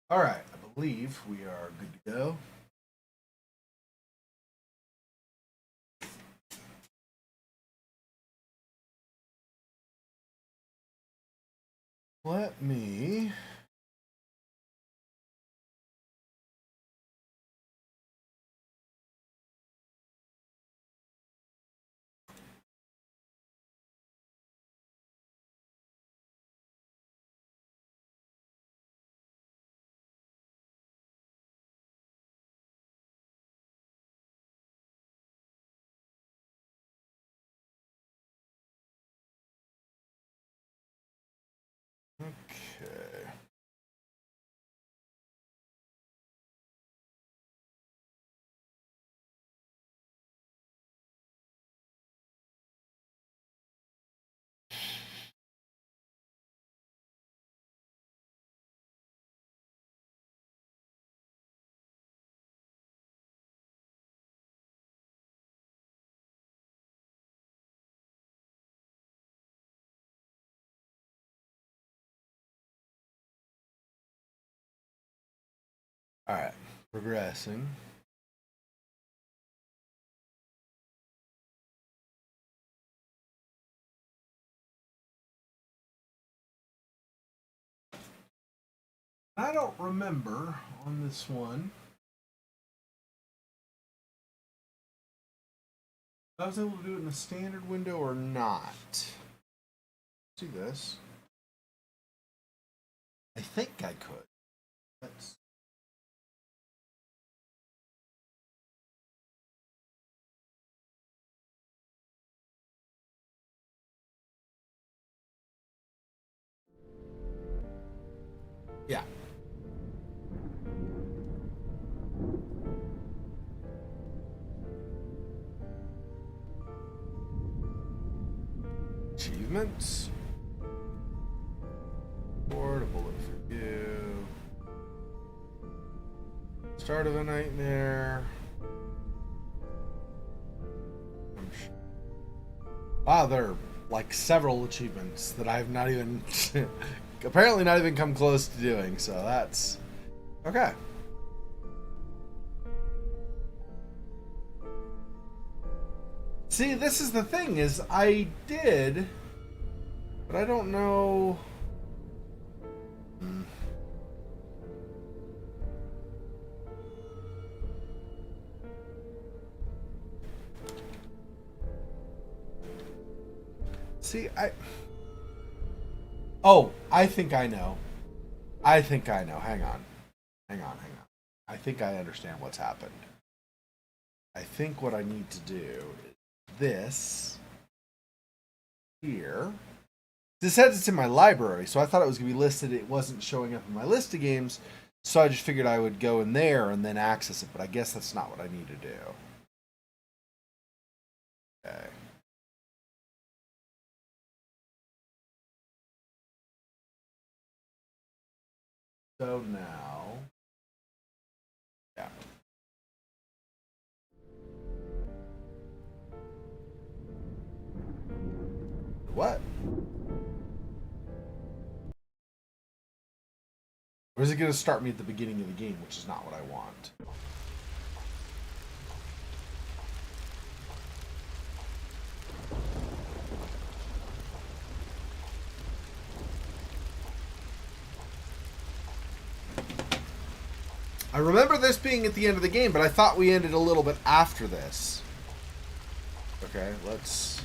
All right, I believe we are good to go. Let me okay. All right, progressing. I don't remember on this one. If I was able to do it in a standard window or not. Let's do this. I think I could. Let's. Yeah. Achievements. Portable for you. Start of a nightmare. Wow, there are like several achievements that I've not even apparently not even come close to doing, so that's okay. See, this is the thing, is I did, but I don't know. See, oh, I think I know. I think I know. Hang on. Hang on, hang on. I think I understand what's happened. I think what I need to do is this here. This says it's in my library, so I thought it was going to be listed. It wasn't showing up in my list of games, so I just figured I would go in there and then access it, but I guess that's not what I need to do. Okay. So now, yeah. What? Or is it going to start me at the beginning of the game, which is not what I want? I remember this being at the end of the game, but I thought we ended a little bit after this. Okay, let's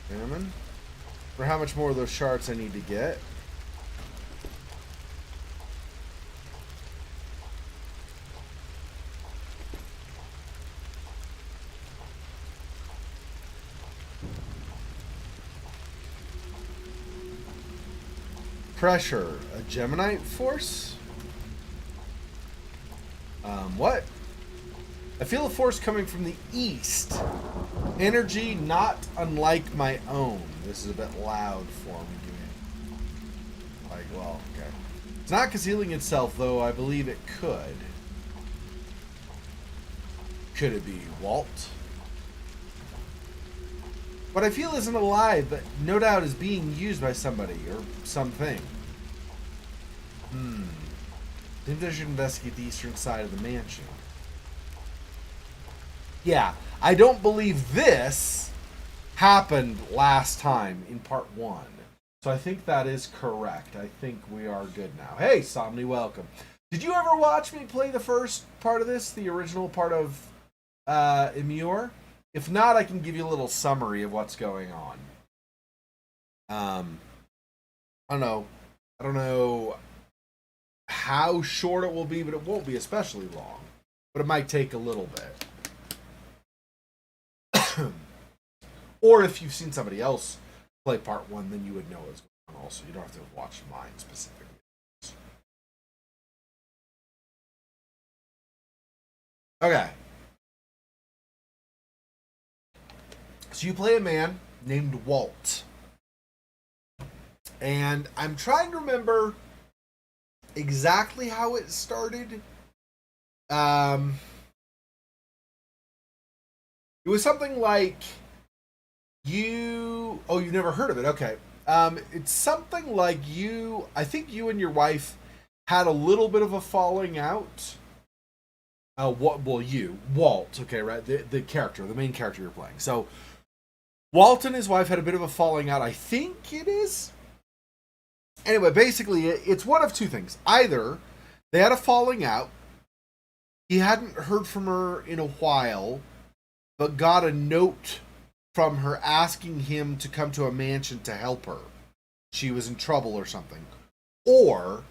examine for how much more of those shards I need to get. Pressure, a Geminite force? What? I feel a force coming from the east. Energy not unlike my own. This is a bit loud for me. Like, well, okay. It's not concealing itself, though I believe it could. Could it be Walt? What I feel isn't alive, but no doubt is being used by somebody or something. Seems I should investigate the eastern side of the mansion. Yeah, I don't believe this happened last time in part 1. So I think that is correct. I think we are good now. Hey, Somni, welcome. Did you ever watch me play the first part of this, the original part of IMMURE? If not, I can give you a little summary of what's going on. I don't know. I don't know how short it will be, but it won't be especially long. But it might take a little bit. Or if you've seen somebody else play part 1, then you would know what's going on also. You don't have to watch mine specifically. Okay. So you play a man named Walt. And I'm trying to remember exactly how it started. It was something like you've never heard of it. Okay. It's something like I think you and your wife had a little bit of a falling out. Walt, okay, right? The character, the main character you're playing. So, Walt and his wife had a bit of a falling out, I think it is. Anyway, basically, it's one of two things. Either they had a falling out, he hadn't heard from her in a while, but got a note from her asking him to come to a mansion to help her. She was in trouble or something. Or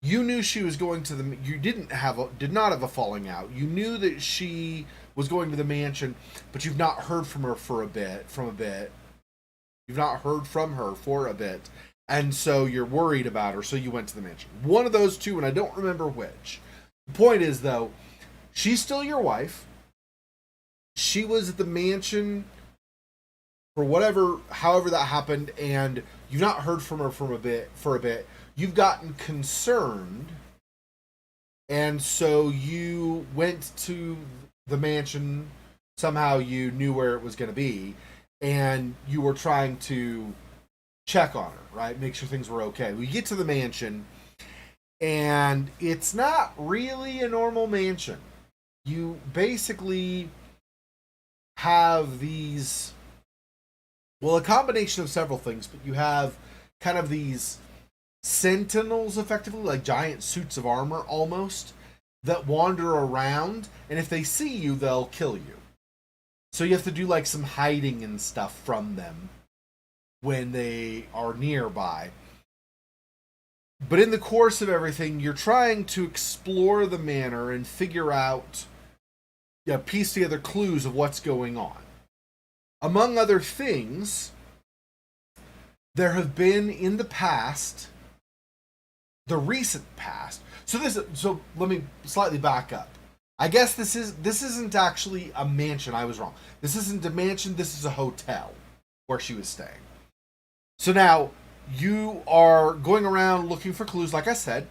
you knew she was going to the. You did not have a falling out. You knew that she was going to the mansion, but you've not heard from her for a bit. You've not heard from her for a bit, and so you're worried about her. So you went to the mansion. One of those two, and I don't remember which. The point is, though, she's still your wife. She was at the mansion for however that happened, and you've not heard from her for a bit. You've gotten concerned, and so you went to the mansion. Somehow you knew where it was going to be, and you were trying to check on her, right? Make sure things were okay. We get to the mansion, and it's not really a normal mansion. You basically have these, a combination of several things, but you have kind of these sentinels, effectively, like giant suits of armor almost, that wander around, and if they see you, they'll kill you. So you have to do like some hiding and stuff from them when they are nearby. But in the course of everything, you're trying to explore the manor and figure out, piece together clues of what's going on. Among other things, there have been in the past, the recent past. So let me slightly back up. I guess this isn't actually a mansion. I was wrong. This isn't a mansion. This is a hotel where she was staying. So now you are going around looking for clues. Like I said,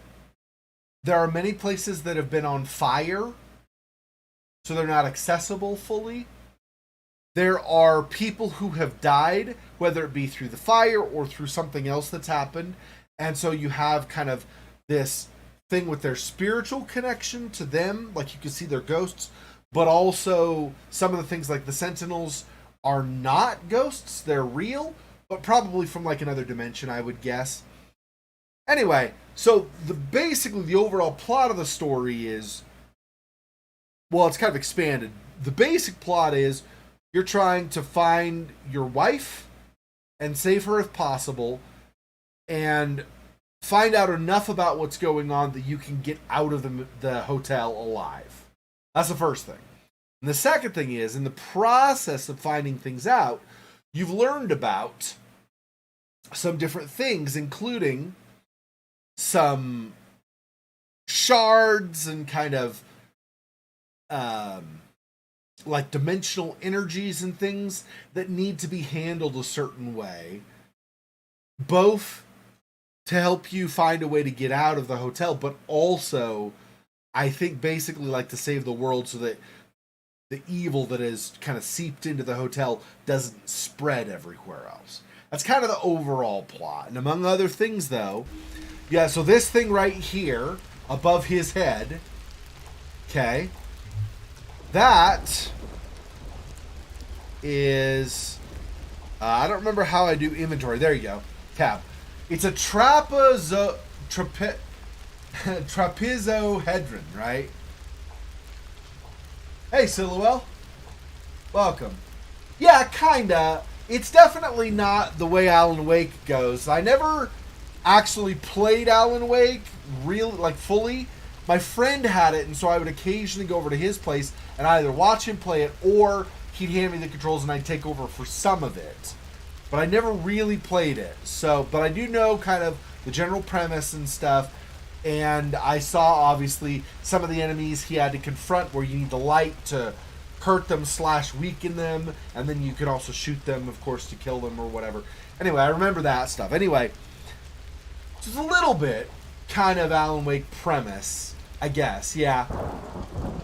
there are many places that have been on fire, so they're not accessible fully. There are people who have died, whether it be through the fire or through something else that's happened. And so you have kind of this thing with their spiritual connection to them, like you can see their ghosts, but also some of the things like the sentinels are not ghosts, they're real, but probably from like another dimension, I would guess. Anyway, so basically the overall plot of the story is, it's kind of expanded. The basic plot is you're trying to find your wife and save her if possible, and find out enough about what's going on that you can get out of the hotel alive. That's the first thing. And the second thing is, in the process of finding things out, you've learned about some different things, including some shards and kind of like dimensional energies and things that need to be handled a certain way, both to help you find a way to get out of the hotel, but also, I think, basically like to save the world so that the evil that is kind of seeped into the hotel doesn't spread everywhere else. That's kind of the overall plot. And among other things, though, Yeah, so this thing right here, above his head, okay, that is... I don't remember how I do inventory. There you go. Tab. It's a trapezohedron, right? Hey, Silhouette. Welcome. Yeah, kinda. It's definitely not the way Alan Wake goes. I never actually played Alan Wake really, like, fully. My friend had it, and so I would occasionally go over to his place and either watch him play it or he'd hand me the controls and I'd take over for some of it. But I never really played it. So, but I do know kind of the general premise and stuff. And I saw, obviously, some of the enemies he had to confront where you need the light to hurt them / weaken them. And then you can also shoot them, of course, to kill them or whatever. Anyway, I remember that stuff. Anyway, just a little bit kind of Alan Wake premise, I guess. Yeah.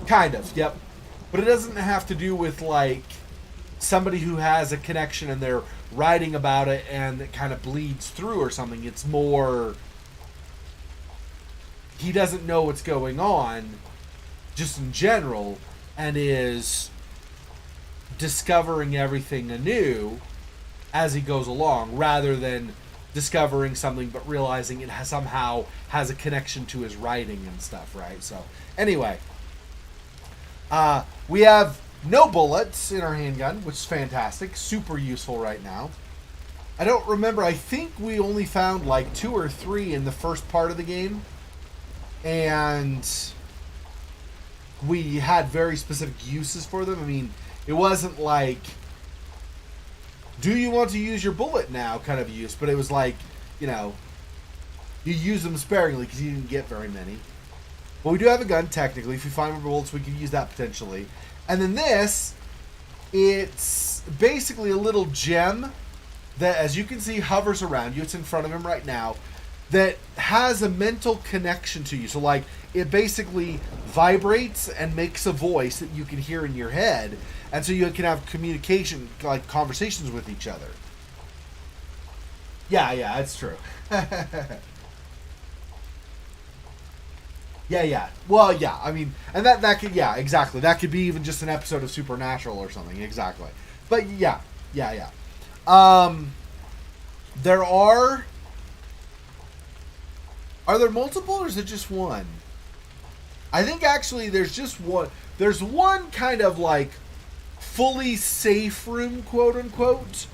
Kind of, yep. But it doesn't have to do with, like, somebody who has a connection and they're writing about it and it kind of bleeds through or something. It's more... he doesn't know what's going on, just in general, and is discovering everything anew as he goes along, rather than discovering something but realizing it somehow has a connection to his writing and stuff, right? So, anyway, we have no bullets in our handgun, which is fantastic, super useful right now. I don't remember, I think we only found like 2 or 3 in the first part of the game. And we had very specific uses for them. I mean, it wasn't like, do you want to use your bullet now kind of use, but it was like, you know, you use them sparingly because you didn't get very many. But we do have a gun, technically. If we find more bullets, we can use that potentially. And then this, it's basically a little gem that, as you can see, hovers around you. It's in front of him right now. That has a mental connection to you. So, like, it basically vibrates and makes a voice that you can hear in your head. And so you can have communication, like, conversations with each other. Yeah, it's true. Yeah. Well, yeah, I mean, and that could, yeah, exactly. That could be even just an episode of Supernatural or something, exactly. But, yeah. There Are there multiple, or is it just one? I think actually there's just one. There's one kind of like fully safe room, quote unquote,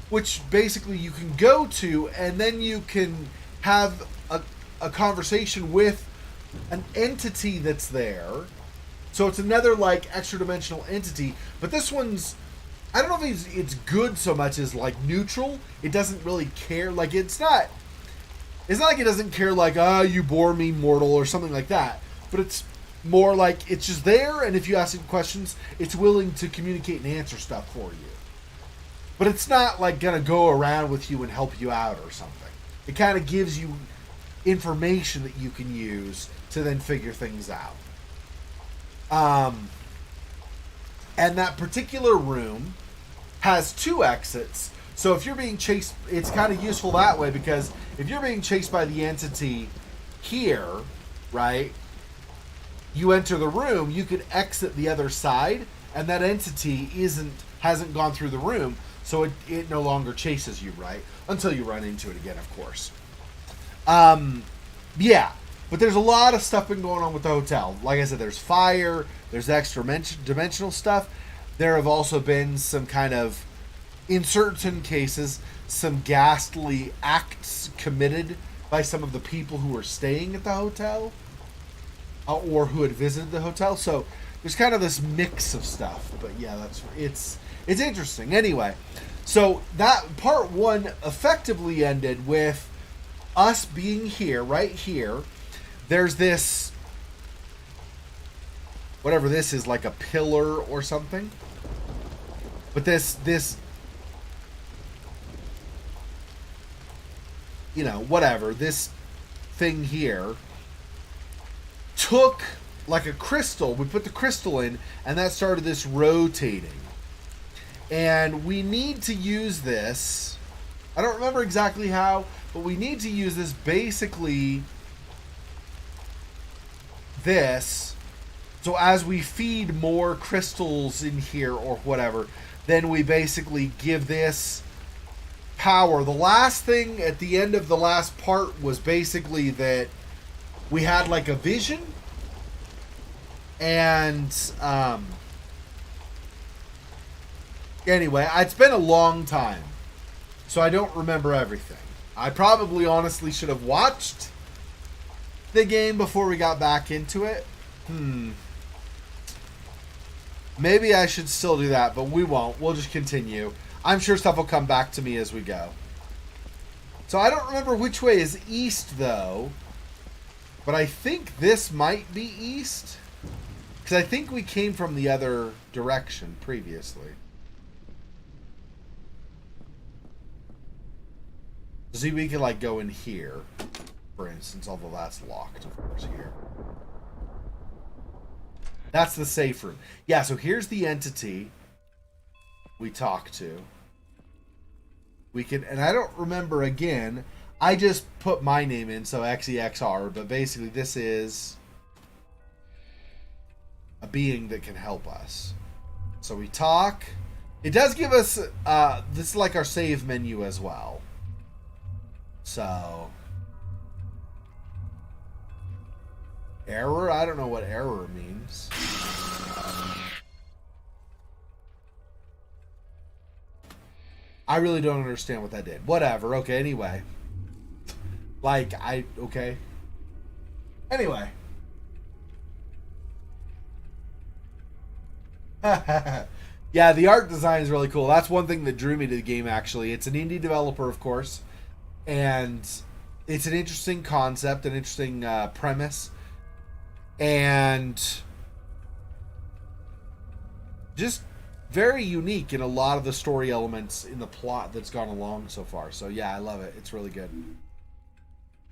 which basically you can go to and then you can have a conversation with an entity that's there. So it's another like extra dimensional entity. But this one's, I don't know if it's good so much as like neutral. It doesn't really care. Like it's not like it doesn't care, like, you bore me, mortal, or something like that. But it's more like it's just there, and if you ask it questions, it's willing to communicate and answer stuff for you. But it's not, like, going to go around with you and help you out or something. It kind of gives you information that you can use to then figure things out. And that particular room has 2 exits. So if you're being chased, it's kind of useful that way, because if you're being chased by the entity here, right, you enter the room, you could exit the other side, and that entity hasn't gone through the room, so it no longer chases you, right, until you run into it again, of course. Yeah, but there's a lot of stuff been going on with the hotel. Like I said, there's fire, there's extra dimensional stuff. There have also been some kind of, in certain cases, some ghastly acts committed by some of the people who were staying at the hotel or who had visited the hotel. So there's kind of this mix of stuff. But yeah, it's interesting. Anyway, so that part 1 effectively ended with us being here, right here. There's this, whatever this is, like a pillar or something. But this you know, whatever, this thing here took like a crystal. We put the crystal in, and that started this rotating. And we need to use this I don't remember exactly how, but we need to use this basically this. So as we feed more crystals in here or whatever, then we basically give this power. The last thing at the end of the last part was basically that we had like a vision, and anyway, it's been a long time, so I don't remember everything. I probably honestly should have watched the game before we got back into it. Maybe I should still do that, but we won't. We'll just continue. I'm sure stuff will come back to me as we go. So I don't remember which way is east, though. But I think this might be east. Because I think we came from the other direction previously. See, we can, like, go in here, for instance, although that's locked, of course, here. That's the safe room. Yeah, so here's the entity we talk to. We can, and I don't remember again, I just put my name in, so XEXR, but basically this is a being that can help us. So we talk. It does give us, this is like our save menu as well. So, error? I don't know what error means. I really don't understand what that did. Whatever. Okay, anyway. Okay. Anyway. Yeah, the art design is really cool. That's one thing that drew me to the game, actually. It's an indie developer, of course. And it's an interesting concept, an interesting premise. And just very unique in a lot of the story elements in the plot that's gone along so far. So yeah, I love it. It's really good.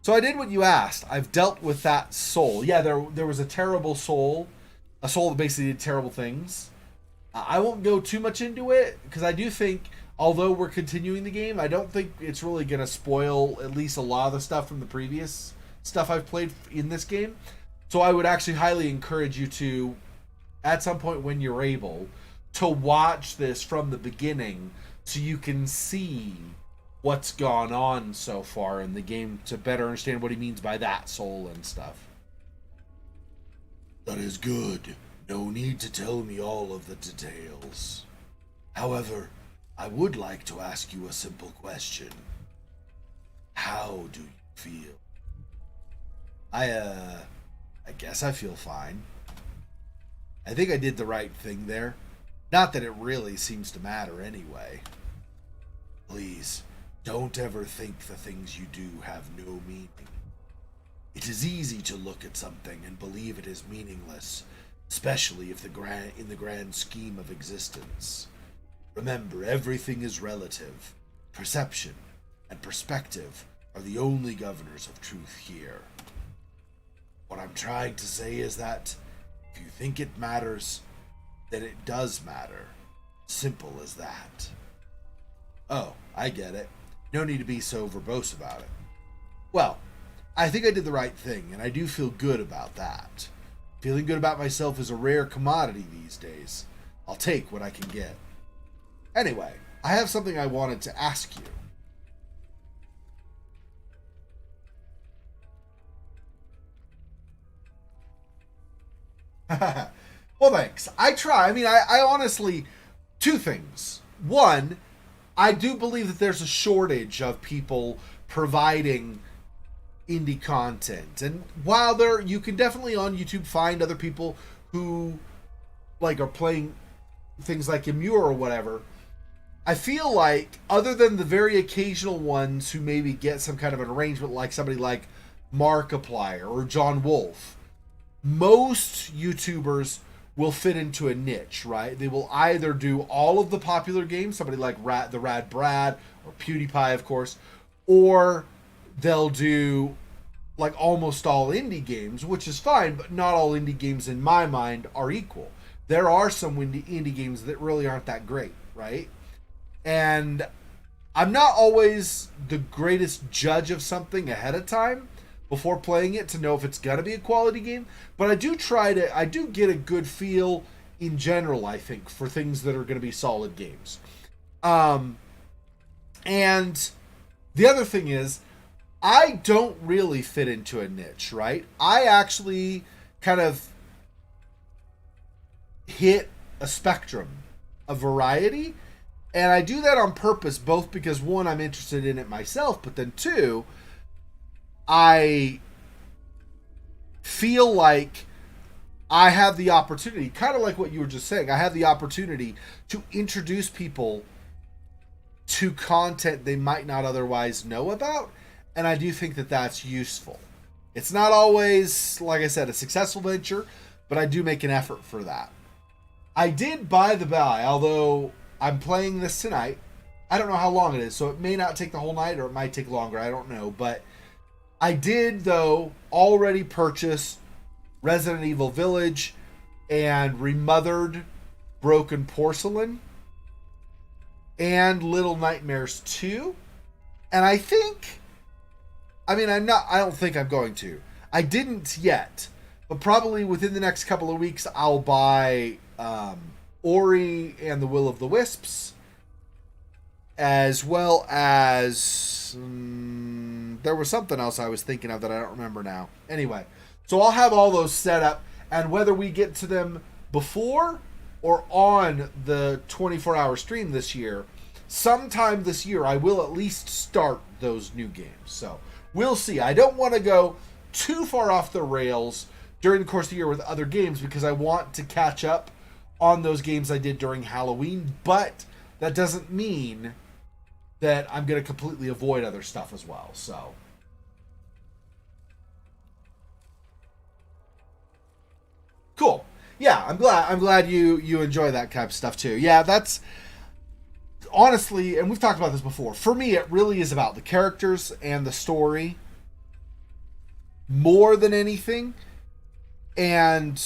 So I did what you asked. I've dealt with that soul. Yeah, there was a terrible soul. A soul that basically did terrible things. I won't go too much into it, because I do think, although we're continuing the game, I don't think it's really going to spoil at least a lot of the stuff from the previous stuff I've played in this game. So I would actually highly encourage you to, at some point when you're able, to watch this from the beginning so you can see what's gone on so far in the game to better understand what he means by that soul and stuff. That is good. No need to tell me all of the details. However, I would like to ask you a simple question. How do you feel? I guess I feel fine. I think I did the right thing there. Not that it really seems to matter anyway. Please, don't ever think the things you do have no meaning. It is easy to look at something and believe it is meaningless, especially if in the grand scheme of existence. Remember, everything is relative. Perception and perspective are the only governors of truth here. What I'm trying to say is that if you think it matters, then it does matter. Simple as that. Oh, I get it. No need to be so verbose about it. Well, I think I did the right thing, and I do feel good about that. Feeling good about myself is a rare commodity these days. I'll take what I can get. Anyway, I have something I wanted to ask you. Well, thanks. I try. I mean, I honestly... Two things. One, I do believe that there's a shortage of people providing indie content. And while you can definitely on YouTube find other people who are playing things like IMMURE or whatever, I feel like other than the very occasional ones who maybe get some kind of an arrangement, like somebody like Markiplier or John Wolf, most YouTubers will fit into a niche, right? They will either do all of the popular games, somebody like the Rad Brad or PewDiePie, of course, or they'll do almost all indie games, which is fine, but not all indie games in my mind are equal. There are some indie games that really aren't that great, right? And I'm not always the greatest judge of something ahead of time before playing it to know if it's gonna be a quality game, but I do get a good feel in general, I think, for things that are gonna be solid games. Um, and the other thing is, I don't really fit into a niche, right? I actually kind of hit a spectrum, a variety, and I do that on purpose, both because one, I'm interested in it myself, but then two, I feel like I have the opportunity, kind of like what you were just saying, I have the opportunity to introduce people to content they might not otherwise know about, and I do think that that's useful. It's not always, like I said, a successful venture, but I do make an effort for that. I did buy the buy, although I'm playing this tonight. I don't know how long it is, so it may not take the whole night or it might take longer. I don't know. But I did, though, already purchase Resident Evil Village and Remothered Broken Porcelain and Little Nightmares 2. And I think, I don't think I'm going to. I didn't yet, but probably within the next couple of weeks, I'll buy Ori and the Will of the Wisps, as well as there was something else I was thinking of that I don't remember now. Anyway, so I'll have all those set up, and whether we get to them before or on the 24-hour stream this year, sometime this year I will at least start those new games. So we'll see. I don't want to go too far off the rails during the course of the year with other games because I want to catch up on those games I did during Halloween, but that doesn't mean that I'm going to completely avoid other stuff as well. So cool. Yeah, I'm glad you enjoy that kind of stuff too. Yeah, that's honestly, and we've talked about this before. For me, it really is about the characters and the story more than anything. And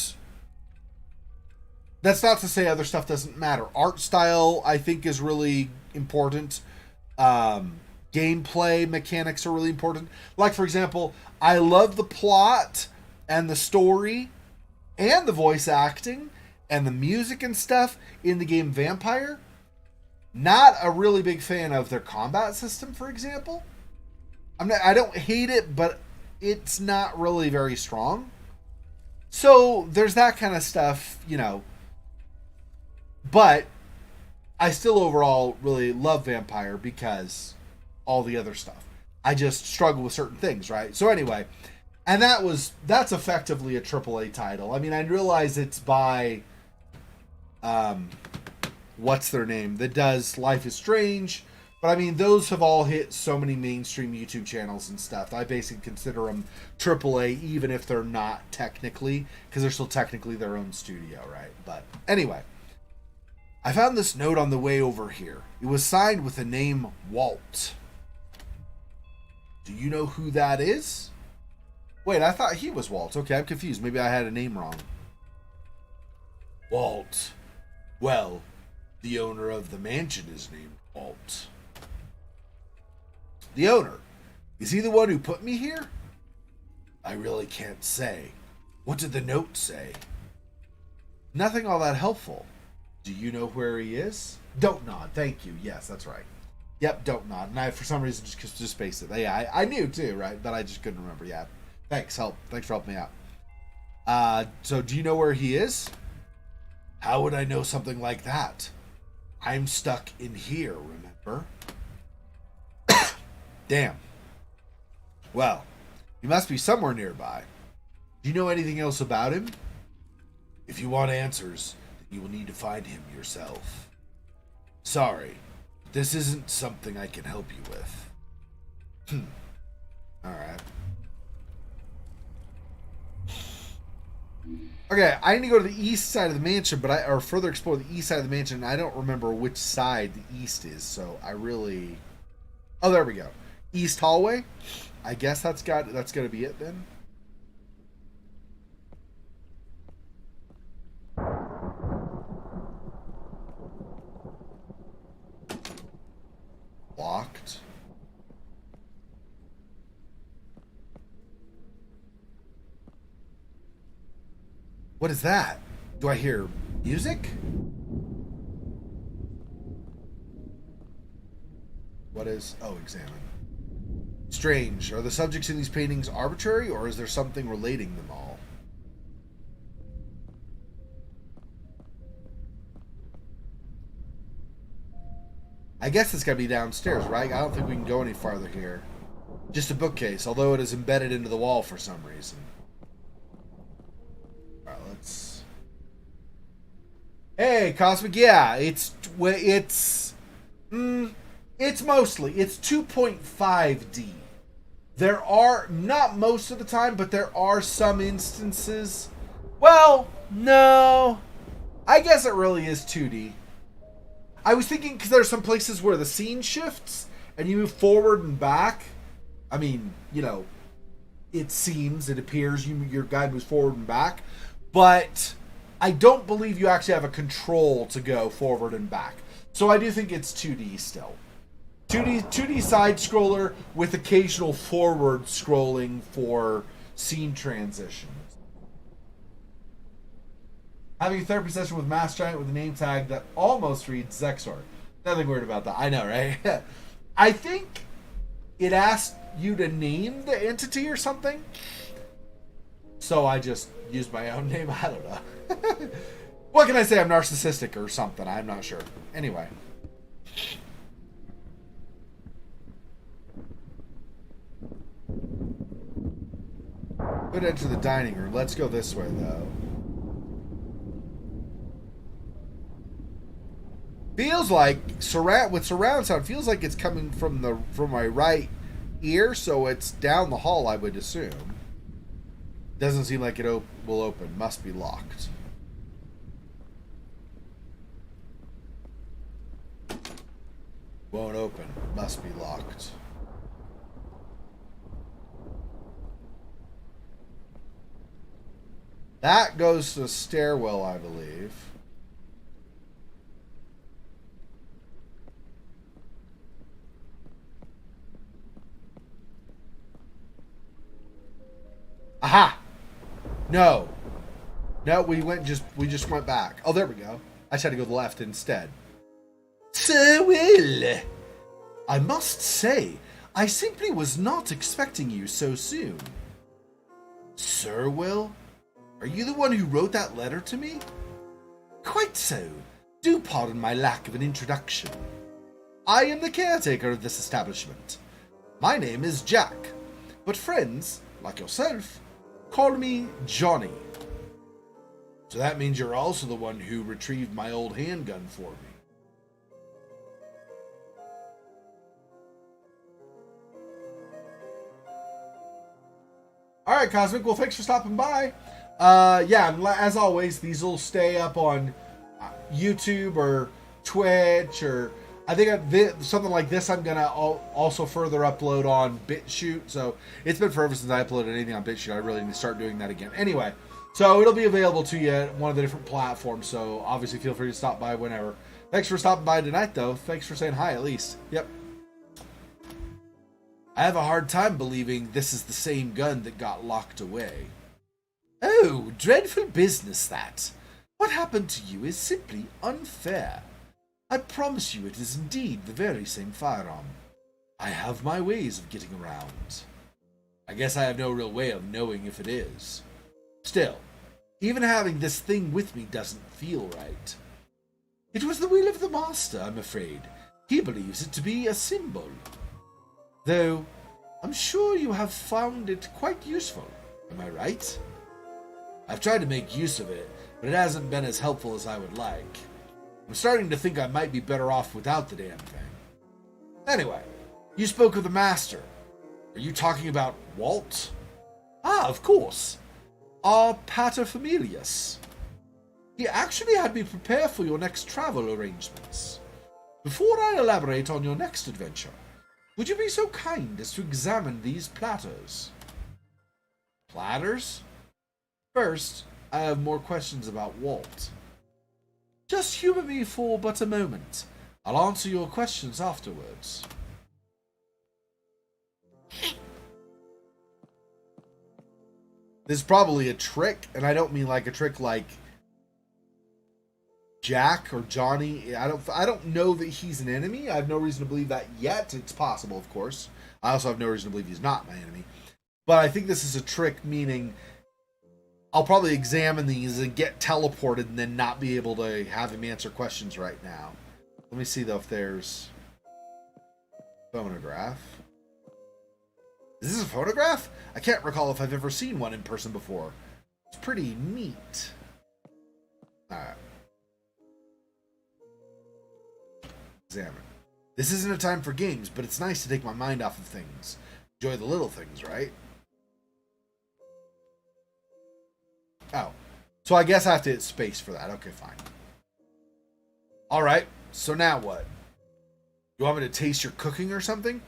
that's not to say other stuff doesn't matter. Art style, I think, is really important. Gameplay mechanics are really important. Like, for example, I love the plot and the story and the voice acting and the music and stuff in the game Vampire. Not a really big fan of their combat system, for example. I don't hate it, but it's not really very strong. So there's that kind of stuff, But I still overall really love Vampire because all the other stuff. I just struggle with certain things, right? So anyway, and that's effectively a AAA title. I mean, I realize it's by what's their name that does Life is Strange, but I mean those have all hit so many mainstream YouTube channels and stuff. I basically consider them AAA even if they're not technically, because they're still technically their own studio, right? But anyway, I found this note on the way over here. It was signed with the name Walt. Do you know who that is? Wait, I thought he was Walt. Okay, I'm confused. Maybe I had a name wrong. Walt. Well, the owner of the mansion is named Walt. The owner. Is he the one who put me here? I really can't say. What did the note say? Nothing all that helpful. Do you know where he is? Don't nod. Thank you. Yes, that's right. Yep, don't nod. And I, for some reason, just spaced it. Yeah, I knew too, right? But I just couldn't remember. Yeah. Thanks for helping me out. So do you know where he is? How would I know something like that? I'm stuck in here, remember? Damn. Well, he must be somewhere nearby. Do you know anything else about him? If you want answers, you will need to find him yourself. Sorry, this isn't something I can help you with. Alright. Okay, I need to go to the east side of the mansion, or further explore the east side of the mansion. I don't remember which side the east is, so I really... Oh, there we go. East hallway? I guess that's gonna be it then. Locked. What is that? Do I hear music? What is... Oh, examine. Strange. Are the subjects in these paintings arbitrary, or is there something relating them all? I guess it's gotta be downstairs, right? I don't think we can go any farther here. Just a bookcase, although it is embedded into the wall for some reason. Alright, let's... Hey, Cosmic, yeah, it's mostly, it's 2.5D. There are, not most of the time, but there are some instances. Well, no. I guess it really is 2D. I was thinking, because there are some places where the scene shifts, and you move forward and back. I mean, you know, it appears, your guide moves forward and back. But I don't believe you actually have a control to go forward and back. So I do think it's 2D still. 2D side scroller with occasional forward scrolling for scene transitions. Having a therapy session with Mass Giant with a name tag that almost reads Zexor. Nothing weird about that. I know, right? I think it asked you to name the entity or something. So I just used my own name. I don't know. What can I say? I'm narcissistic or something. I'm not sure. Anyway. Could enter the dining room. Let's go this way, though. Feels like with surround sound, feels like it's coming from my right ear, so it's down the hall, I would assume. Doesn't seem like it will open. Must be locked. Won't open. Must be locked. That goes to the stairwell, I believe. Aha! No. No, we just went back. Oh, there we go. I just had to go to the left instead. Sir Will, I must say, I simply was not expecting you so soon. Sir Will? Are you the one who wrote that letter to me? Quite so. Do pardon my lack of an introduction. I am the caretaker of this establishment. My name is Jack, but friends, like yourself, call me Johnny. So that means you're also the one who retrieved my old handgun for me. Alright, Cosmic, well, thanks for stopping by. Yeah, as always, these will stay up on YouTube or Twitch, or I think something like this I'm going to also further upload on BitChute. So it's been forever since I uploaded anything on BitChute. I really need to start doing that again. Anyway, so it'll be available to you at one of the different platforms. So obviously feel free to stop by whenever. Thanks for stopping by tonight, though. Thanks for saying hi, at least. Yep. I have a hard time believing this is the same gun that got locked away. Oh, dreadful business that. What happened to you is simply unfair. I promise you it is indeed the very same firearm. I have my ways of getting around. I guess I have no real way of knowing if it is. Still, even having this thing with me doesn't feel right. It was the will of the master, I'm afraid. He believes it to be a symbol. Though, I'm sure you have found it quite useful. Am I right? I've tried to make use of it, but it hasn't been as helpful as I would like. I'm starting to think I might be better off without the damn thing. Anyway, you spoke of the master. Are you talking about Walt? Ah, of course. Our paterfamilias. He actually had me prepare for your next travel arrangements. Before I elaborate on your next adventure, would you be so kind as to examine these platters? Platters? First, I have more questions about Walt. Just humor me for but a moment. I'll answer your questions afterwards. This is probably a trick, and I don't mean like a trick like Jack or Johnny. I don't know that he's an enemy. I have no reason to believe that yet. It's possible, of course. I also have no reason to believe he's not my enemy. But I think this is a trick, meaning I'll probably examine these and get teleported and then not be able to have him answer questions right now. Let me see, though, if there's... Phonograph. Is this a phonograph? I can't recall if I've ever seen one in person before. It's pretty neat. Alright. Examine. This isn't a time for games, but it's nice to take my mind off of things. Enjoy the little things, right? Oh. So I guess I have to hit space for that. Okay, fine. Alright, so now what? You want me to taste your cooking or something?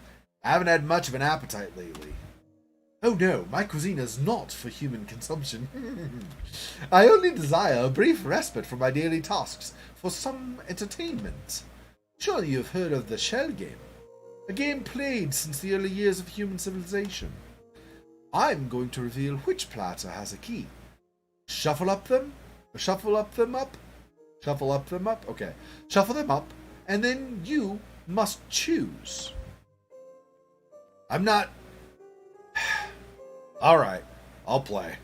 I haven't had much of an appetite lately. Oh no, my cuisine is not for human consumption. I only desire a brief respite from my daily tasks for some entertainment. Surely you've heard of the shell game. A game played since the early years of human civilization. I'm going to reveal which platter has a key. Shuffle up them? Shuffle up them up? Shuffle up them up? Okay. Shuffle them up, and then you must choose. I'm not... Alright, I'll play.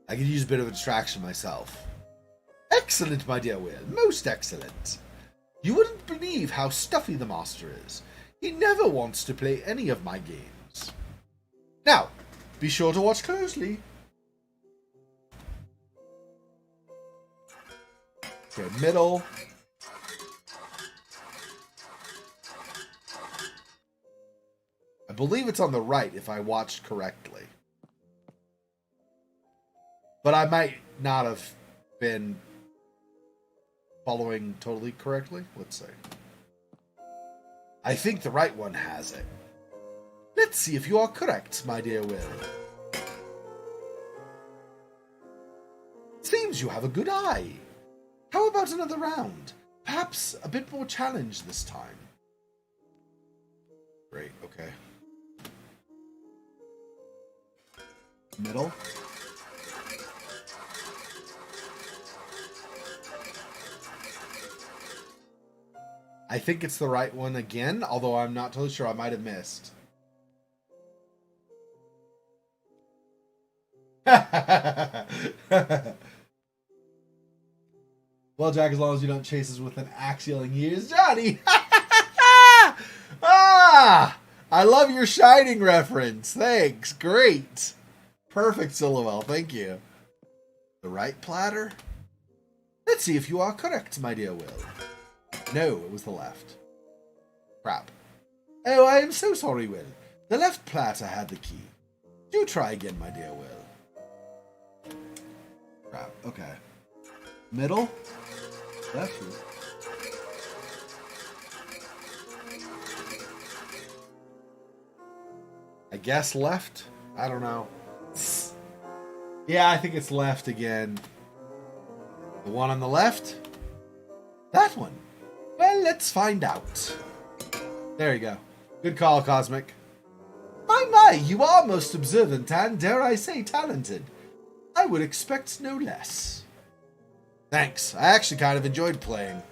I could use a bit of a distraction myself. Excellent, my dear Will. Most excellent. You wouldn't believe how stuffy the master is. He never wants to play any of my games. Now, be sure to watch closely. Okay, middle. I believe it's on the right if I watched correctly. But I might not have been following totally correctly. Let's see. I think the right one has it. Let's see if you are correct, my dear Will. Seems you have a good eye. How about another round? Perhaps a bit more challenge this time. Great, okay. Middle. I think it's the right one again, although I'm not totally sure. I might have missed. Well, Jack, as long as you don't chase us with an axe yelling, "Here's Johnny!" Ah! I love your Shining reference. Thanks. Great. Perfect, Silhouette. Thank you. The right platter? Let's see if you are correct, my dear Will. No, it was the left. Crap. Oh, I am so sorry, Will. The left platter had the key. Do try again, my dear Will. Crap. Okay. Middle? Left? I guess left? I don't know. Yeah, I think it's left again. The one on the left? That one. Well, let's find out. There you go. Good call, Cosmic. My, you are most observant and, dare I say, talented. I would expect no less. Thanks. I actually kind of enjoyed playing.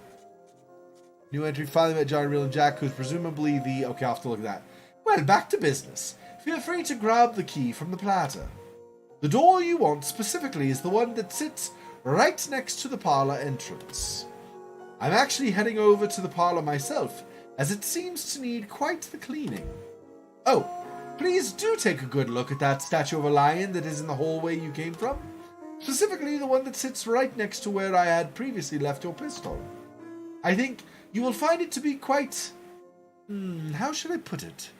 New entry, finally met Johnny, Real, and Jack, who's presumably the... Okay, I'll have to look at that. Well, back to business. Feel free to grab the key from the platter. The door you want specifically is the one that sits right next to the parlor entrance. I'm actually heading over to the parlor myself, as it seems to need quite the cleaning. Oh, please do take a good look at that statue of a lion that is in the hallway you came from. Specifically the one that sits right next to where I had previously left your pistol. I think you will find it to be quite... how should I put it?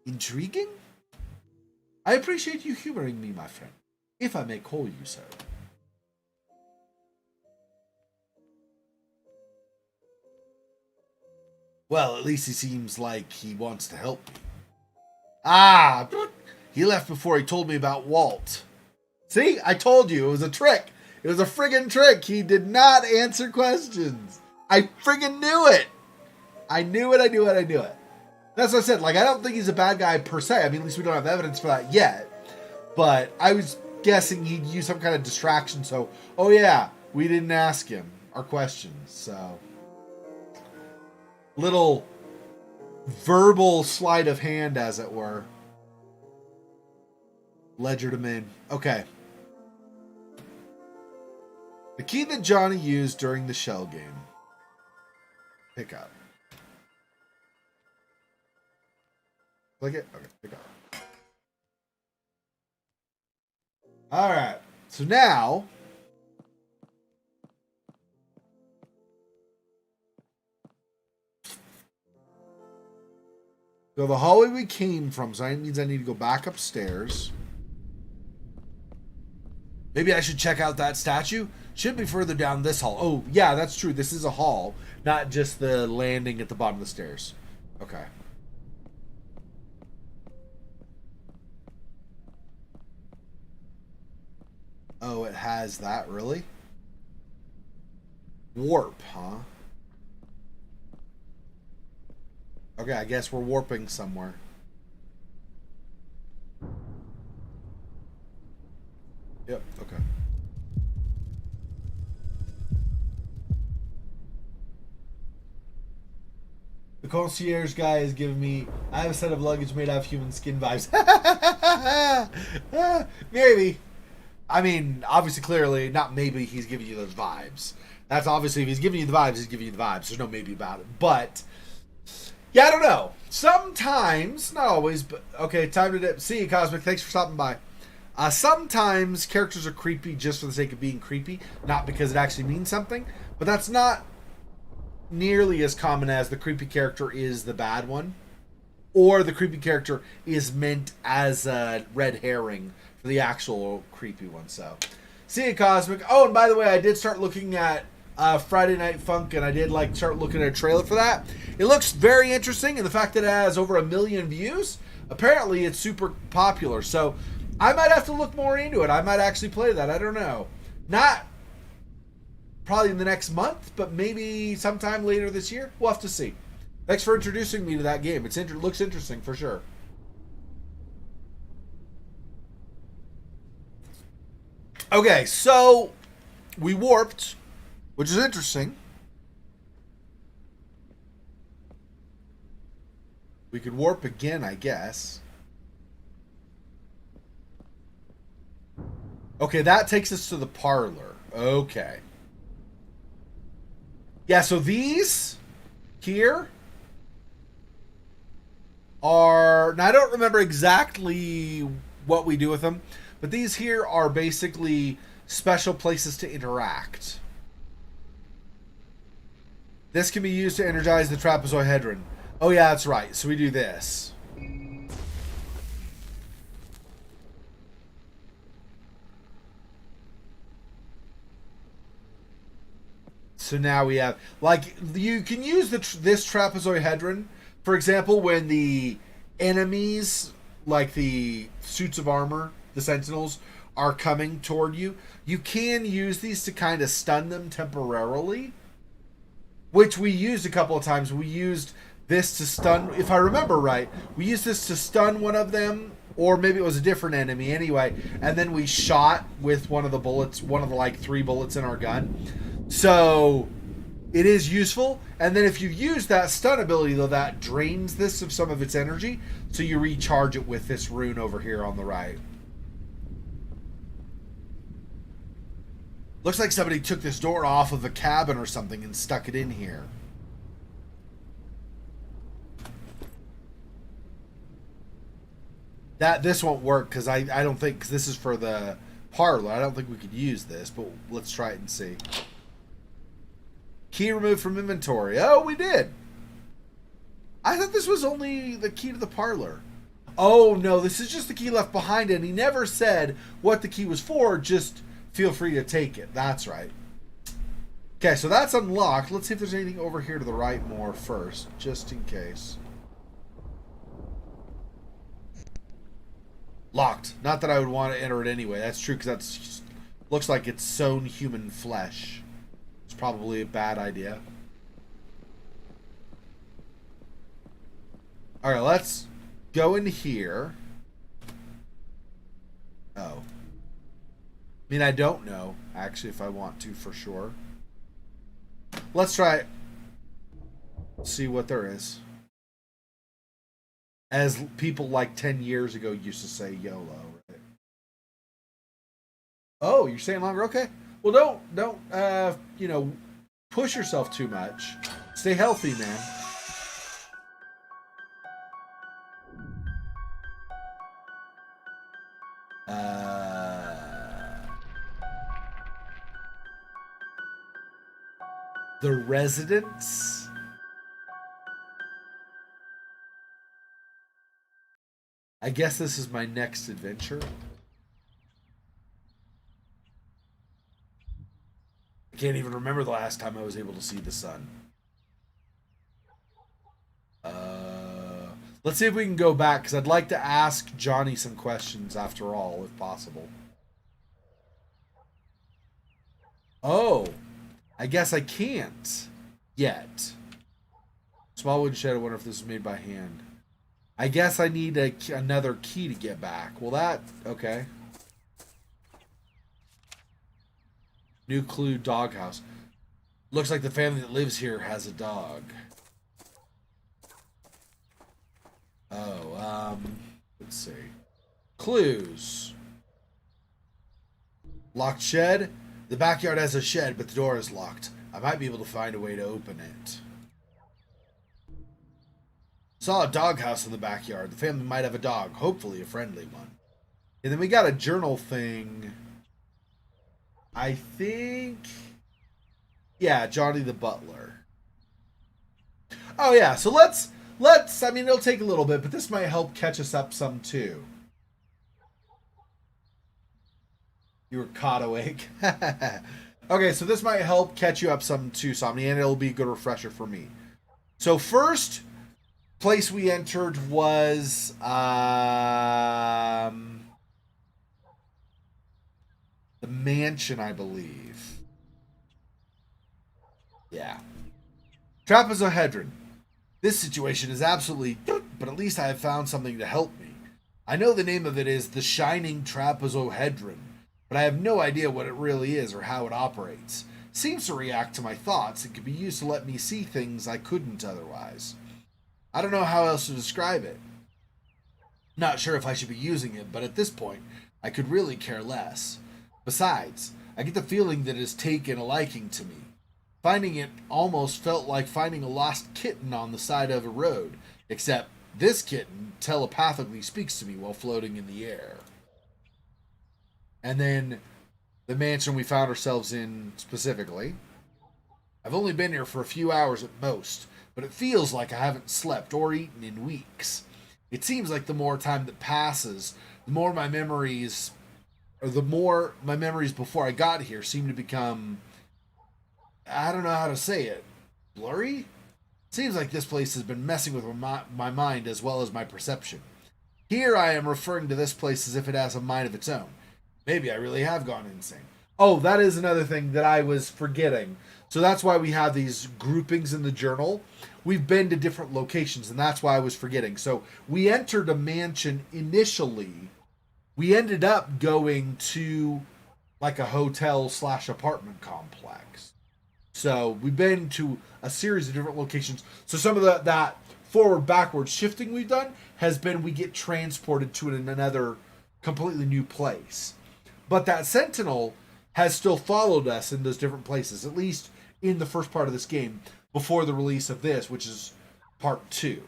Intriguing? I appreciate you humoring me, my friend, if I may call you so. Well, at least he seems like he wants to help me. Ah! He left before he told me about Walt. See? I told you, it was a trick. It was a friggin' trick. He did not answer questions. I friggin' knew it. I knew it. That's what I said. Like, I don't think he's a bad guy per se. I mean, at least we don't have evidence for that yet. But I was guessing he'd use some kind of distraction. So, oh yeah, we didn't ask him our questions. So, little verbal sleight of hand, as it were. Ledger to min. Okay. The key that Johnny used during the shell game. Pick up. Click it? Okay, pick up. Alright. So now... So the hallway we came from, so that means I need to go back upstairs. Maybe I should check out that statue. Should be further down this hall. Oh, yeah, that's true. This is a hall, not just the landing at the bottom of the stairs. Okay. Oh, it has that, really? Warp, huh? Okay, I guess we're warping somewhere. Yep, okay. The concierge guy is giving me, I have a set of luggage made out of human skin vibes. Maybe. I mean, obviously, clearly, not maybe he's giving you those vibes. That's obviously, if he's giving you the vibes, he's giving you the vibes. There's no maybe about it. But... yeah, I don't know. Sometimes, not always, but okay, time to dip. See you, Cosmic. Thanks for stopping by. Sometimes characters are creepy just for the sake of being creepy, not because it actually means something. But that's not nearly as common as the creepy character is the bad one, or the creepy character is meant as a red herring for the actual creepy one. So, see you, Cosmic. Oh, and by the way, I did start looking at Friday Night Funk, and I did start looking at a trailer for that. It looks very interesting, and the fact that it has over 1 million views, apparently it's super popular. So I might have to look more into it. I might actually play that. I don't know. Not probably in the next month, but maybe sometime later this year. We'll have to see. Thanks for introducing me to that game. It looks interesting for sure. Okay, so we warped, which is interesting. We could warp again, I guess. Okay, that takes us to the parlor. Okay. Yeah, so these here are... now, I don't remember exactly what we do with them, but these here are basically special places to interact. This can be used to energize the trapezohedron. Oh yeah, that's right. So we do this. So now we have, you can use this trapezohedron, for example, when the enemies, like the suits of armor, the sentinels, are coming toward you. You can use these to kind of stun them temporarily, which we used a couple of times. We used this to stun, if I remember right, we used this to stun one of them, or maybe it was a different enemy anyway, and then we shot with one of the bullets, one of the 3 bullets in our gun. So it is useful. And then if you use that stun ability, though, that drains this of some of its energy, so you recharge it with this rune over here on the right. Looks like somebody took this door off of a cabin or something and stuck it in here. This won't work because I don't think, because this is for the parlor. I don't think we could use this, but let's try it and see. Key removed from inventory. Oh, we did. I thought this was only the key to the parlor. Oh, no, this is just the key left behind, and he never said what the key was for, just feel free to take it. That's right. Okay, so that's unlocked. Let's see if there's anything over here to the right more first, just in case. Locked. Not that I would want to enter it anyway. That's true, because that's looks like it's sewn human flesh. It's probably a bad idea. Alright, let's go in here. Oh. I mean, I don't know, actually, if I want to for sure. Let's try it. See what there is. As people like 10 years ago used to say YOLO, right? Oh, you're staying longer? Okay. Well, don't push yourself too much. Stay healthy, man. The Residence. I guess this is my next adventure. I can't even remember the last time I was able to see the sun. Let's see if we can go back, because I'd like to ask Johnny some questions after all, if possible. Oh, I guess I can't yet. Small wooden shed. I wonder if this is made by hand. I guess I need another key to get back. Well, okay. New clue, doghouse. Looks like the family that lives here has a dog. Oh, let's see. Clues. Locked shed. The backyard has a shed, but the door is locked. I might be able to find a way to open it. Saw a doghouse in the backyard. The family might have a dog, hopefully a friendly one. And then we got a journal thing. I think... Yeah, Johnny the Butler. Oh yeah, so let's, I mean, it'll take a little bit, but this might help catch us up some too. You were caught awake. Okay, so this might help catch you up some too, Somni, and it'll be a good refresher for me. So first place we entered was the mansion, I believe. Yeah. Trapezohedron. This situation is absolutely, but at least I have found something to help me. I know the name of it is the Shining Trapezohedron, but I have no idea what it really is or how it operates. It seems to react to my thoughts. It could be used to let me see things I couldn't otherwise. I don't know how else to describe it. Not sure if I should be using it, but at this point, I could really care less. Besides, I get the feeling that it has taken a liking to me. Finding it almost felt like finding a lost kitten on the side of a road, except this kitten telepathically speaks to me while floating in the air. And then the mansion we found ourselves in specifically. I've only been here for a few hours at most, but it feels like I haven't slept or eaten in weeks. It seems like the more time that passes, the more my memories before I got here seem to become, I don't know how to say it, blurry? Seems like this place has been messing with my mind as well as my perception. Here I am referring to this place as if it has a mind of its own. Maybe I really have gone insane. Oh, that is another thing that I was forgetting. So that's why we have these groupings in the journal. We've been to different locations, and that's why I was forgetting. So we entered a mansion initially. We ended up going to like a hotel / apartment complex. So we've been to a series of different locations. So some of that forward backward shifting we've done has been we get transported to another completely new place. But that sentinel has still followed us in those different places, at least in the first part of this game, before the release of this, which is part 2.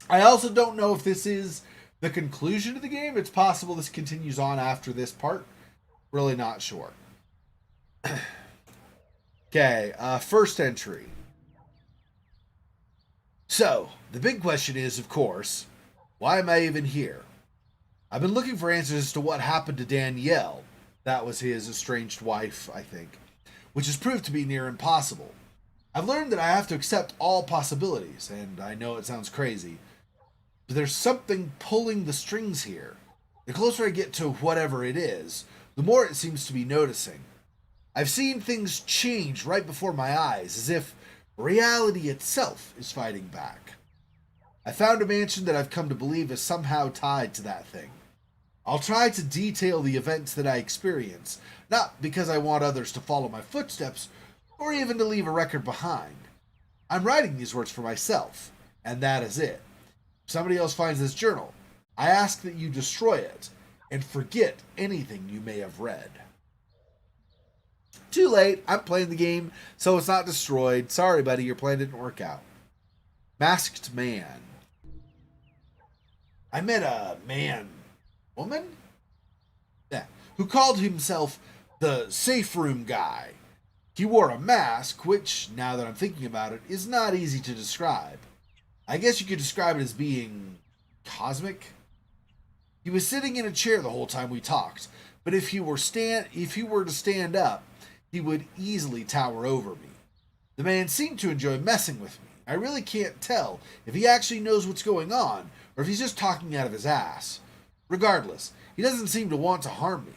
I also don't know if this is the conclusion of the game. It's possible this continues on after this part. Really not sure. Okay, first entry. So, the big question is, of course, why am I even here? I've been looking for answers as to what happened to Danielle. That was his estranged wife, I think, which has proved to be near impossible. I've learned that I have to accept all possibilities, and I know it sounds crazy, but there's something pulling the strings here. The closer I get to whatever it is, the more it seems to be noticing. I've seen things change right before my eyes, as if reality itself is fighting back. I found a mansion that I've come to believe is somehow tied to that thing. I'll try to detail the events that I experience, not because I want others to follow my footsteps or even to leave a record behind. I'm writing these words for myself, and that is it. If somebody else finds this journal, I ask that you destroy it and forget anything you may have read. Too late. I'm playing the game, so it's not destroyed. Sorry, buddy, your plan didn't work out. Masked Man. I met a woman? Yeah, who called himself the safe room guy. He wore a mask, which, now that I'm thinking about it, is not easy to describe. I guess you could describe it as being cosmic. He was sitting in a chair the whole time we talked, but if he were to stand up, he would easily tower over me. The man seemed to enjoy messing with me. I really can't tell if he actually knows what's going on or if he's just talking out of his ass. Regardless, he doesn't seem to want to harm me.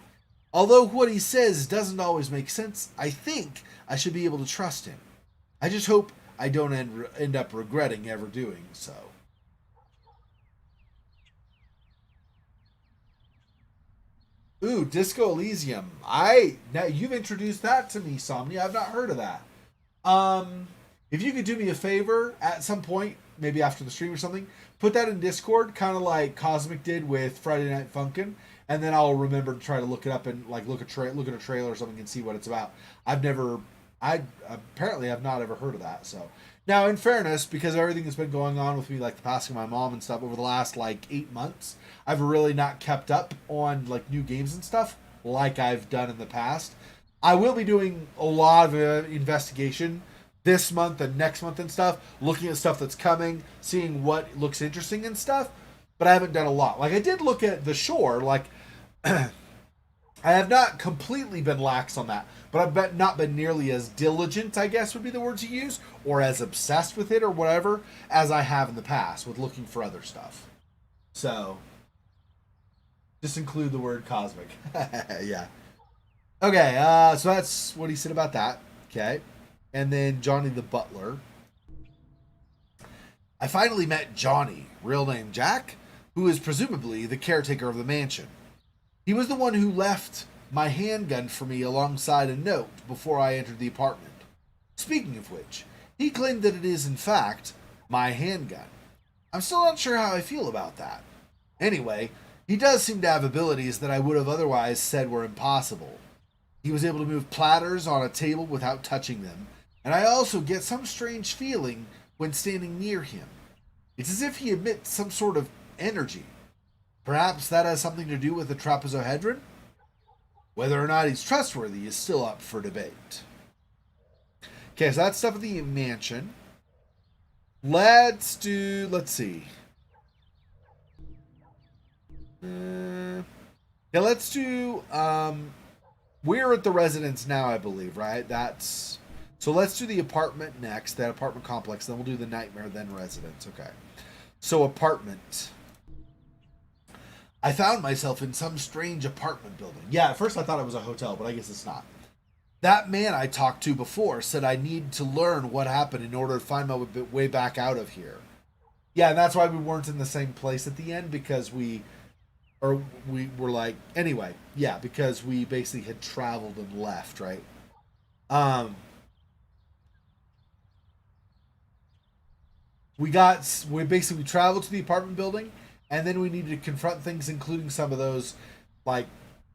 Although what he says doesn't always make sense, I think I should be able to trust him. I just hope I don't end up regretting ever doing so. Ooh, Disco Elysium. Now you've introduced that to me, Somnia. I've not heard of that. If you could do me a favor at some point, maybe after the stream or something, put that in Discord, kind of like Cosmic did with Friday Night Funkin', and then I'll remember to try to look it up and like look at a trailer or something and see what it's about. I apparently have not ever heard of that. So now, in fairness, because everything that's been going on with me, like the passing of my mom and stuff over the last like 8 months, I've really not kept up on like new games and stuff like I've done in the past. I will be doing a lot of investigation this month and next month and stuff, looking at stuff that's coming, seeing what looks interesting and stuff, but I haven't done a lot. Like I did look at The Shore, like I have not completely been lax on that, but I've not been nearly as diligent, I guess would be the words you use, or as obsessed with it or whatever as I have in the past with looking for other stuff. So just include the word cosmic. Yeah. Okay, so that's what he said about that. Okay. And then Johnny the Butler. I finally met Johnny, real name Jack, who is presumably the caretaker of the mansion. He was the one who left my handgun for me alongside a note before I entered the apartment. Speaking of which, he claimed that it is, in fact, my handgun. I'm still not sure how I feel about that. Anyway, he does seem to have abilities that I would have otherwise said were impossible. He was able to move platters on a table without touching them, and I also get some strange feeling when standing near him. It's as if he emits some sort of energy. Perhaps that has something to do with the trapezohedron? Whether or not he's trustworthy is still up for debate. Okay, so that's stuff at the mansion. Let's see. Yeah, let's do, we're at the residence now, I believe, right? So let's do the apartment next, that apartment complex, then we'll do the nightmare, then residence, okay. So apartment. I found myself in some strange apartment building. Yeah, at first I thought it was a hotel, but I guess it's not. That man I talked to before said I need to learn what happened in order to find my way back out of here. Yeah, and that's why we weren't in the same place at the end, because we were like, anyway, yeah, because we basically had traveled and left, right? We traveled to the apartment building, and then we needed to confront things, including some of those like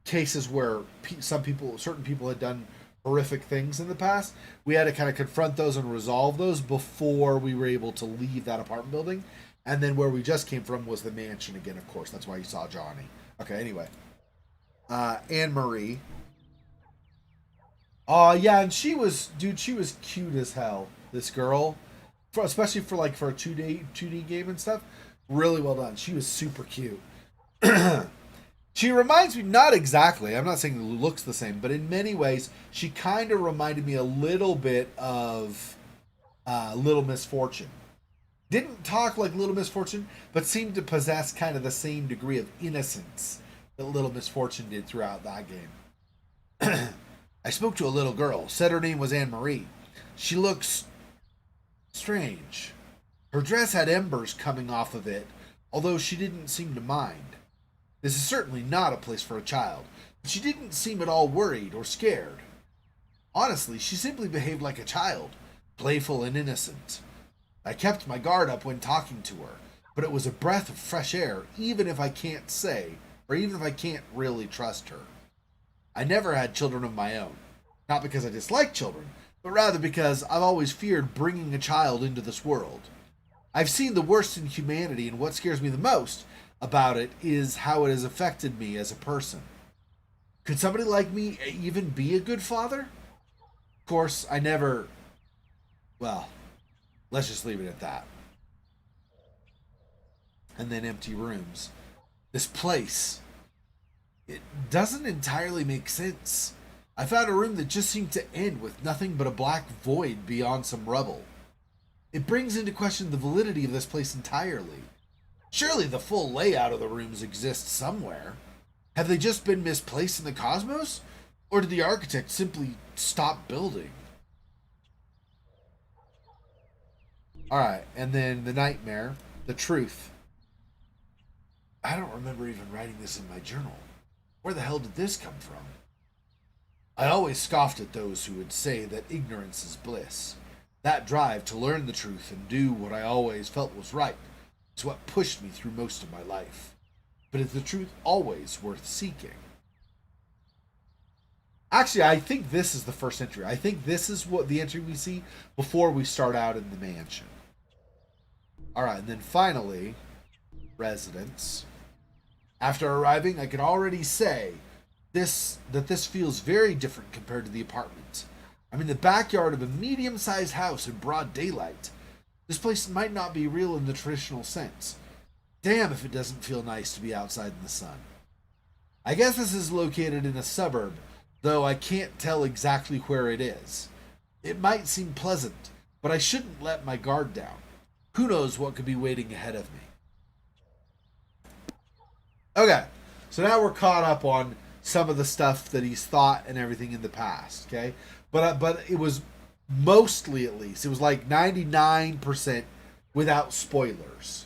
cases where certain people had done horrific things in the past. We had to kind of confront those and resolve those before we were able to leave that apartment building. And then where we just came from was the mansion again, of course. That's why you saw Johnny. Okay, anyway. Anne Marie. Oh, yeah, and she was cute as hell, this girl. Especially for a 2D game and stuff. Really well done. She was super cute. She reminds me, not exactly, I'm not saying it looks the same, but in many ways, she kind of reminded me a little bit of Little Miss Fortune. Didn't talk like Little Miss Fortune, but seemed to possess kind of the same degree of innocence that Little Miss Fortune did throughout that game. I spoke to a little girl, said her name was Anne Marie. She looks strange. Her dress had embers coming off of it, although she didn't seem to mind. This is certainly not a place for a child, but she didn't seem at all worried or scared. Honestly, she simply behaved like a child, playful and innocent. I kept my guard up when talking to her, but it was a breath of fresh air, even if I can't say, or even if I can't really trust her. I never had children of my own. Not because I dislike children, but rather because I've always feared bringing a child into this world. I've seen the worst in humanity, and what scares me the most about it is how it has affected me as a person. Could somebody like me even be a good father? Of course, I never. Well, let's just leave it at that. And then empty rooms. This place, it doesn't entirely make sense. I found a room that just seemed to end with nothing but a black void beyond some rubble. It brings into question the validity of this place entirely. Surely the full layout of the rooms exists somewhere. Have they just been misplaced in the cosmos? Or did the architect simply stop building? Alright, and then the nightmare, the truth. I don't remember even writing this in my journal. Where the hell did this come from? I always scoffed at those who would say that ignorance is bliss. That drive to learn the truth and do what I always felt was right is what pushed me through most of my life. But is the truth always worth seeking? Actually, I think this is the first entry. I think this is what the entry we see before we start out in the mansion. Alright, and then finally, residence. After arriving, I can already say this feels very different compared to the apartment. I'm in the backyard of a medium-sized house in broad daylight. This place might not be real in the traditional sense. Damn if it doesn't feel nice to be outside in the sun. I guess this is located in a suburb, though I can't tell exactly where it is. It might seem pleasant, but I shouldn't let my guard down. Who knows what could be waiting ahead of me. Okay, so now we're caught up on some of the stuff that he's thought and everything in the past, okay? But it was mostly, at least, it was like 99% without spoilers.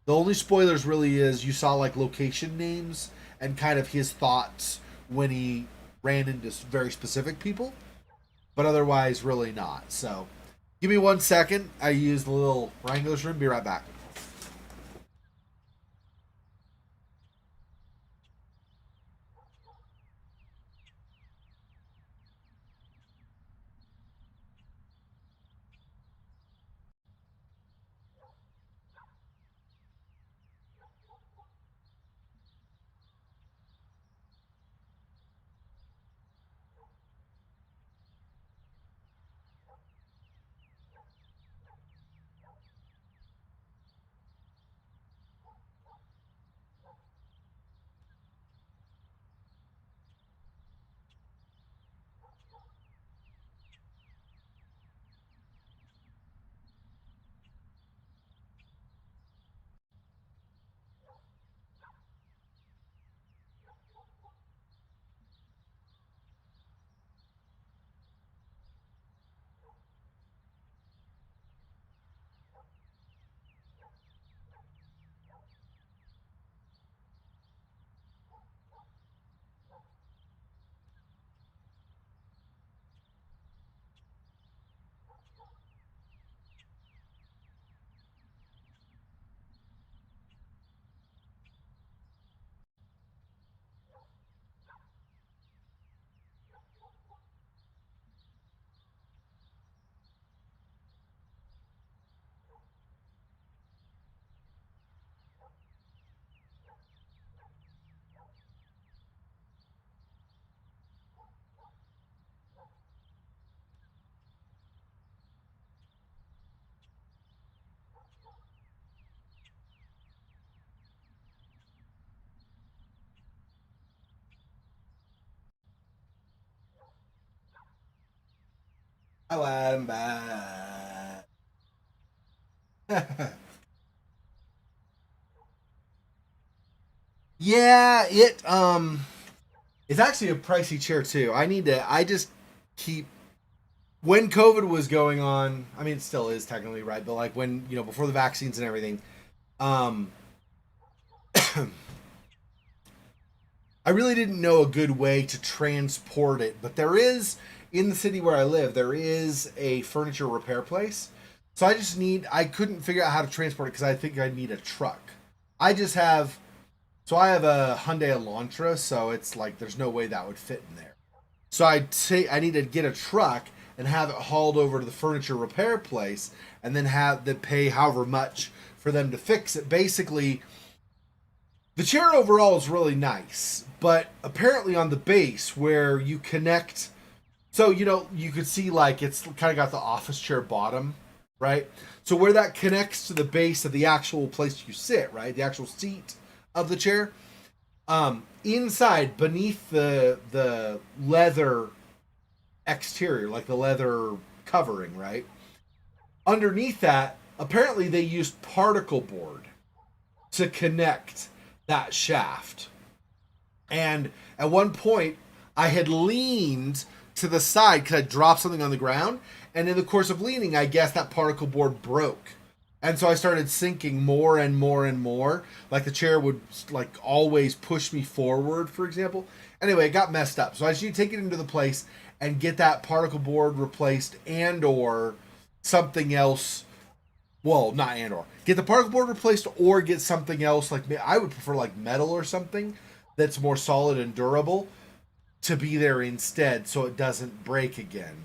The only spoilers really is you saw like location names and kind of his thoughts when he ran into very specific people, but otherwise really not. So give me 1 second. I use the little Wrangler's room. Be right back. Oh, I'm back. Yeah, it's actually a pricey chair too. I just keep when COVID was going on, I mean it still is technically, right, but like when, before the vaccines and everything, um I really didn't know a good way to transport it, but there is, in the city where I live, there is a furniture repair place. So I couldn't figure out how to transport it because I think I'd need a truck. I just have, so I have a Hyundai Elantra, so it's like there's no way that would fit in there. So I'd say I need to get a truck and have it hauled over to the furniture repair place and then have to pay however much for them to fix it. Basically, the chair overall is really nice, but apparently on the base where you connect, so you could see like it's kind of got the office chair bottom, right? So where that connects to the base of the actual place you sit, right? The actual seat of the chair, inside beneath the leather exterior, like the leather covering, right? Underneath that, apparently they used particle board to connect that shaft. And at one point, I had leaned to the side because I dropped something on the ground. And in the course of leaning, I guess that particle board broke. And so I started sinking more and more and more. Like the chair would like always push me forward, for example. Anyway, it got messed up. So I just need to take it into the place and get that particle board replaced and or something else. Well, not and or. Get the particle board replaced or get something else. Like I would prefer like metal or something that's more solid and durable to be there instead so it doesn't break again.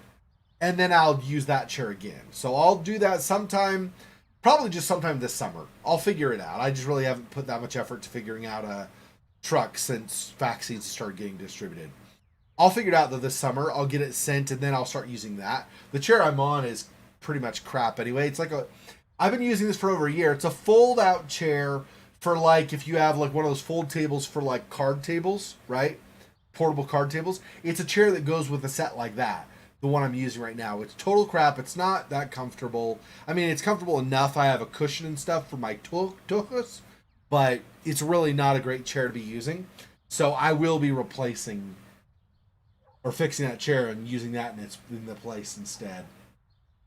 And then I'll use that chair again. So I'll do that sometime, probably just sometime this summer. I'll figure it out. I just really haven't put that much effort to figuring out a truck since vaccines started getting distributed. I'll figure it out though this summer. I'll get it sent and then I'll start using that. The chair I'm on is pretty much crap anyway. It's like I've been using this for over a year. It's a fold out chair for like if you have like one of those fold tables for like card tables, right? Portable card tables. It's a chair that goes with a set like that. The one I'm using right now. It's total crap. It's not that comfortable. I mean, it's comfortable enough. I have a cushion and stuff for my tuchus, but it's really not a great chair to be using. So I will be replacing or fixing that chair and using that in the place instead.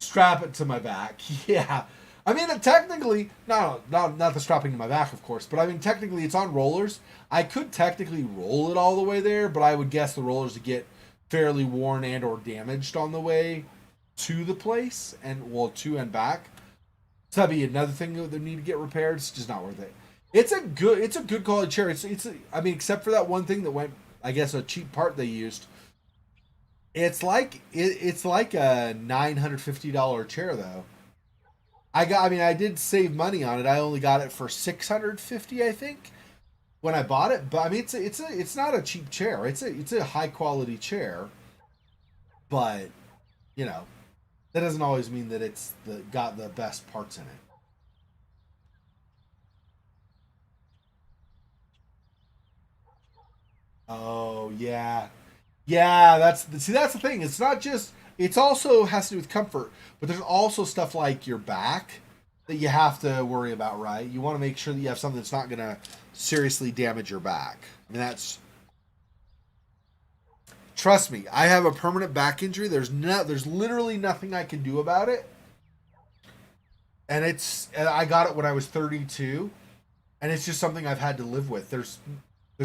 Strap it to my back. Yeah. I mean, technically, not the strapping to my back, of course, but I mean, technically, it's on rollers. I could technically roll it all the way there, but I would guess the rollers would get fairly worn and or damaged on the way to the place and to and back. So that'd be another thing that would need to get repaired. It's just not worth it. It's a good quality chair. I mean, except for that one thing that went, I guess, a cheap part they used. It's like a $950 chair though. I did save money on it. I only got it for $650, I think, when I bought it. But I mean, it's not a cheap chair. It's a high quality chair. But that doesn't always mean that it's got the best parts in it. Oh yeah, yeah. That's the thing. It's not just. It's also has to do with comfort, but there's also stuff like your back that you have to worry about. Right? You want to make sure that you have something that's not going to seriously damage your back. I mean, trust me. I have a permanent back injury. There's literally nothing I can do about it, and I got it when I was 32, and it's just something I've had to live with. There's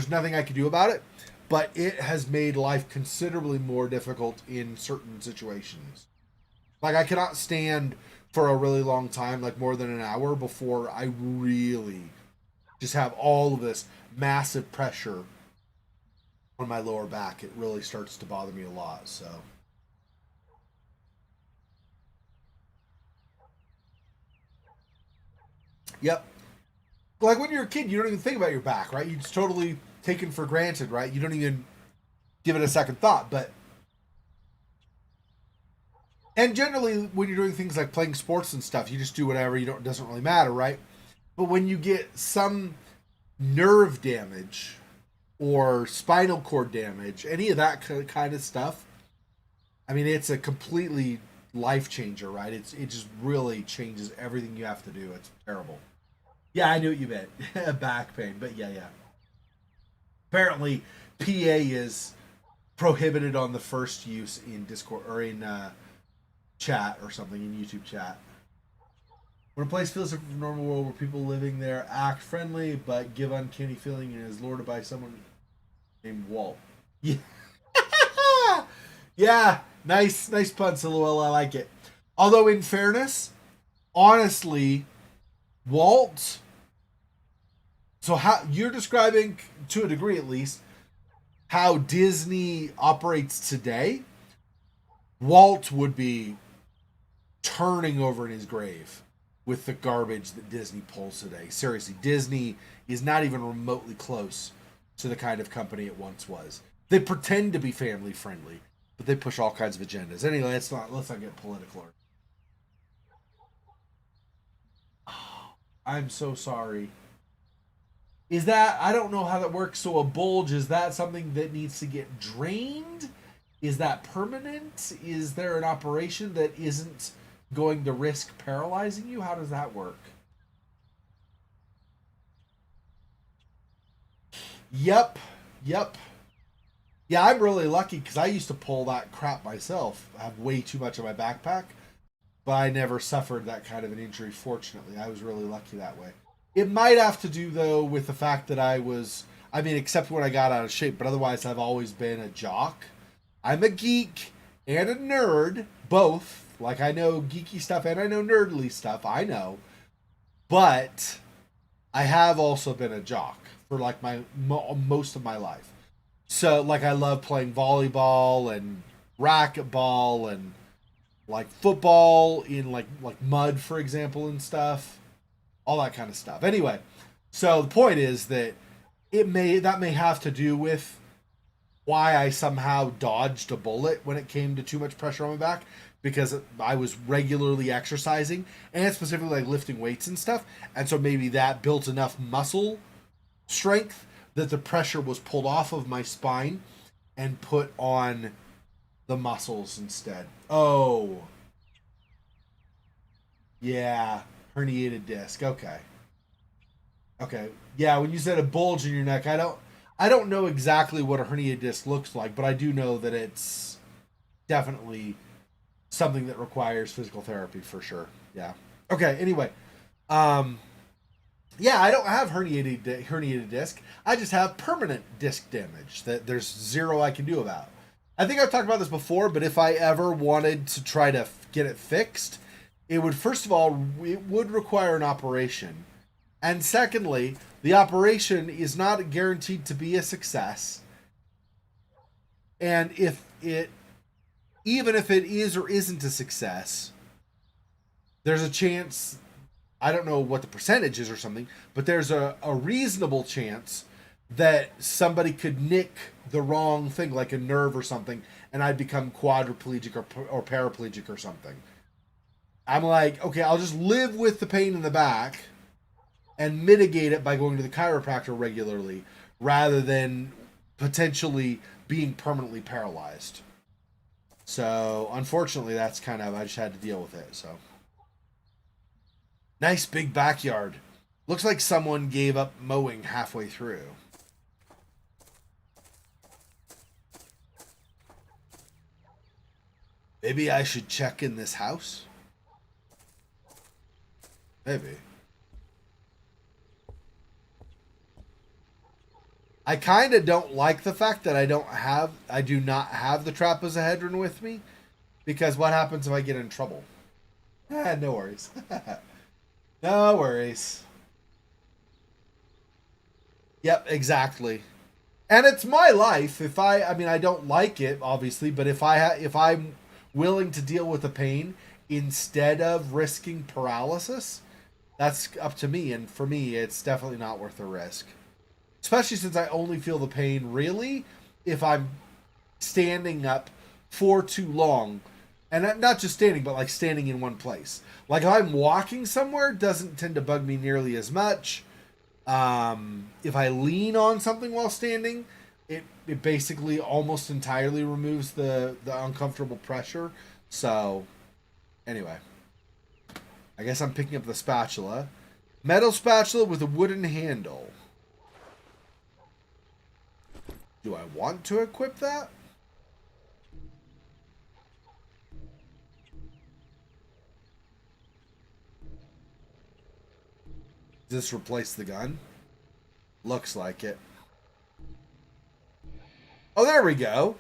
nothing I can do about it, but it has made life considerably more difficult in certain situations. Like I cannot stand for a really long time, like more than an hour, before I really just have all of this massive pressure on my lower back. It really starts to bother me a lot. So, yep. Like when you're a kid, you don't even think about your back, right? You just totally taken for granted, right? You don't even give it a second thought. But and generally, when you're doing things like playing sports and stuff, you just do whatever. It doesn't really matter, right? But when you get some nerve damage or spinal cord damage, any of that kind of stuff, I mean, it's a completely life changer, right? It just really changes everything you have to do. It's terrible. Yeah, I knew what you meant. Back pain, but yeah. Apparently, PA is prohibited on the first use in Discord or in chat or something in YouTube chat. When a place feels like a normal world where people living there act friendly but give uncanny feeling and is lorded by someone. Named Walt. Yeah. Yeah. Nice pun, Lowell. I like it. Although, in fairness, honestly, Walt. So how you're describing, to a degree at least, how Disney operates today. Walt would be turning over in his grave with the garbage that Disney pulls today. Seriously, Disney is not even remotely close to the kind of company it once was. They pretend to be family friendly, but they push all kinds of agendas. Anyway, let's not get political. I'm so sorry. Is that, I don't know how that works. So a bulge, is that something that needs to get drained? Is that permanent? Is there an operation that isn't going to risk paralyzing you? How does that work? Yep. Yep. Yeah, I'm really lucky because I used to pull that crap myself. I have way too much in my backpack, but I never suffered that kind of an injury, fortunately. I was really lucky that way. It might have to do, though, with the fact that I mean, except when I got out of shape, but otherwise I've always been a jock. I'm a geek and a nerd, both. Like, I know geeky stuff and I know nerdly stuff. I know. But I have also been a jock for like most of my life. So, like, I love playing volleyball and racquetball and like football in like mud, for example, and stuff, all that kind of stuff. Anyway, so the point is that that may have to do with why I somehow dodged a bullet when it came to too much pressure on my back, because I was regularly exercising and specifically like lifting weights and stuff, and so maybe that built enough muscle strength that the pressure was pulled off of my spine and put on the muscles instead. Oh, yeah, herniated disc. Okay. Okay. Yeah, when you said a bulge in your neck, I don't know exactly what a herniated disc looks like, but I do know that it's definitely something that requires physical therapy for sure. Yeah. Okay, anyway. Um yeah, I don't have herniated disc. I just have permanent disc damage that there's zero I can do about. I think I've talked about this before, but if I ever wanted to try to get it fixed, it would, first of all, it would require an operation. And secondly, the operation is not guaranteed to be a success. And even if it is or isn't a success, there's a chance, I don't know what the percentage is or something, but there's a reasonable chance that somebody could nick the wrong thing, like a nerve or something, and I'd become quadriplegic or paraplegic or something. I'm like, okay, I'll just live with the pain in the back and mitigate it by going to the chiropractor regularly rather than potentially being permanently paralyzed. So, unfortunately, that's kind of, I just had to deal with it. So, nice big backyard. Looks like someone gave up mowing halfway through. Maybe I should check in this house? Maybe. I kind of don't like the fact that I do not have the trapezohedron with me, because what happens if I get in trouble? No worries. No worries. Yep, exactly. And it's my life. I mean, I don't like it, obviously, but if I'm willing to deal with the pain instead of risking paralysis, that's up to me. And for me, it's definitely not worth the risk. Especially since I only feel the pain really if I'm standing up for too long, and not just standing, but like standing in one place. Like if I'm walking somewhere, it doesn't tend to bug me nearly as much. If I lean on something while standing, it basically almost entirely removes the uncomfortable pressure. So anyway, I guess I'm picking up the spatula. Metal spatula with a wooden handle. Do I want to equip that? Does this replace the gun? Looks like it. Oh, there we go.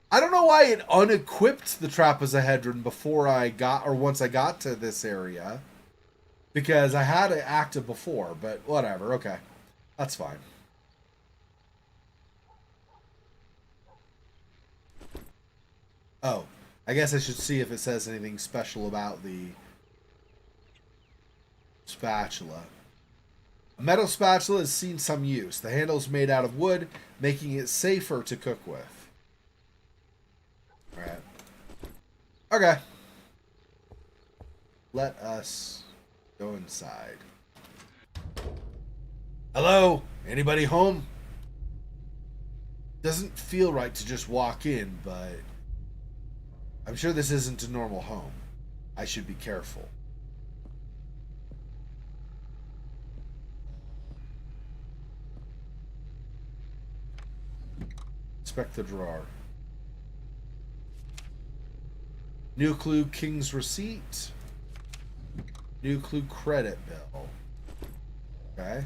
I don't know why it unequipped the trapezohedron before I got, or once I got to this area. Because I had it active before, but whatever. Okay. That's fine. Oh, I guess I should see if it says anything special about the spatula. A metal spatula has seen some use. The handle is made out of wood, making it safer to cook with. Alright. Okay. Let us go inside. Hello? Anybody home? Doesn't feel right to just walk in, but I'm sure this isn't a normal home. I should be careful. Inspect the drawer. New clue, King's receipt. New clue, credit bill. Okay.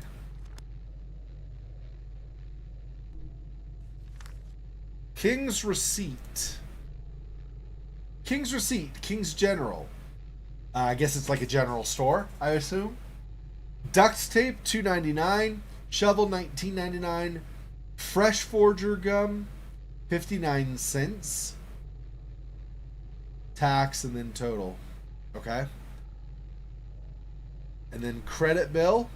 King's receipt. King's receipt. King's General. I guess it's like a general store, I assume. Duct tape, $2.99. Shovel, $19.99. Fresh Forger gum, 59 cents. Tax and then total. Okay. And then credit bill.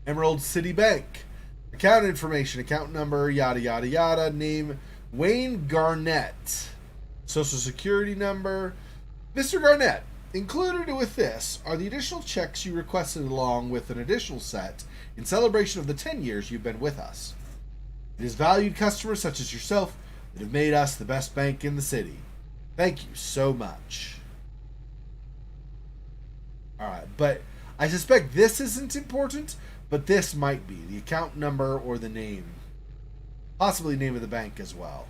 Emerald City Bank. Account information, account number, yada, yada, yada. Name, Wayne Garnett. Social Security number. Mr. Garnett, included with this are the additional checks you requested along with an additional set in celebration of the 10 years you've been with us. It is valued customers such as yourself that have made us the best bank in the city. Thank you so much. Alright, but I suspect this isn't important, but this might be. The account number or the name. Possibly name of the bank as well.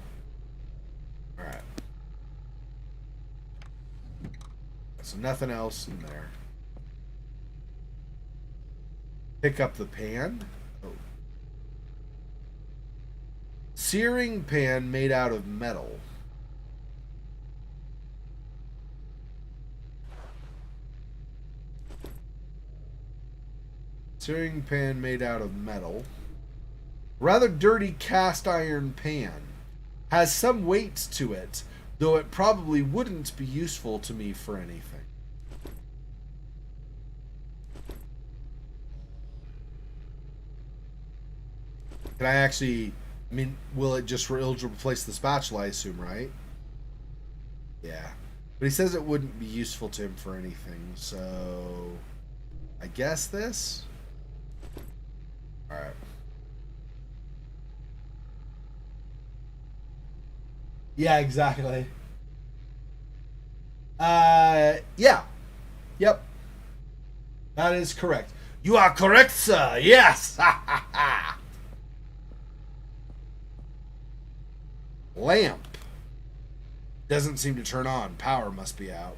Alright. So nothing else in there. Pick up the pan. Oh. Searing pan made out of metal. Searing pan made out of metal. Rather dirty cast iron pan. Has some weight to it, though it probably wouldn't be useful to me for anything. Can I actually... I mean, will it just replace the spatula, I assume, right? Yeah. But he says it wouldn't be useful to him for anything, so... I guess this? Alright. Yeah, exactly. Yeah. Yep. That is correct. You are correct, sir. Yes. Lamp. Doesn't seem to turn on. Power must be out.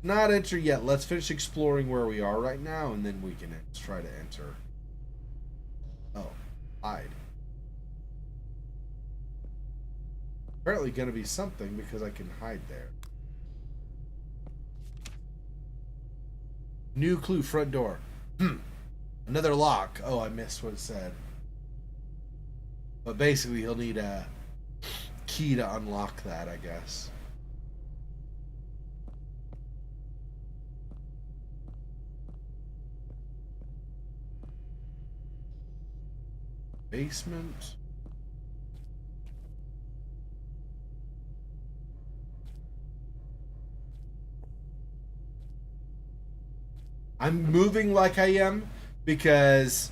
Not enter yet. Let's finish exploring where we are right now, and then we can try to enter. Oh, hide. Apparently going to be something because I can hide there. New clue, front door. Another lock. Oh, I missed what it said. But basically, he'll need a key to unlock that, I guess. Basement. I'm moving like I am because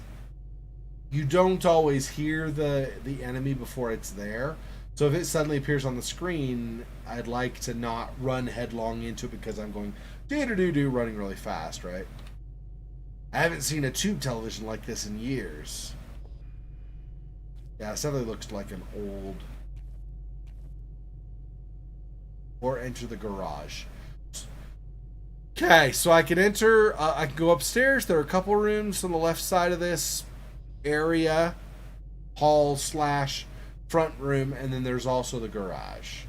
you don't always hear the enemy before it's there. So if it suddenly appears on the screen, I'd like to not run headlong into it because I'm going do-do-do-do running really fast, right? I haven't seen a tube television like this in years. Yeah, it suddenly looks like an old or enter the garage. Okay, so I can enter, I can go upstairs. There are a couple rooms on the left side of this area, hall slash front room, and then there's also the garage.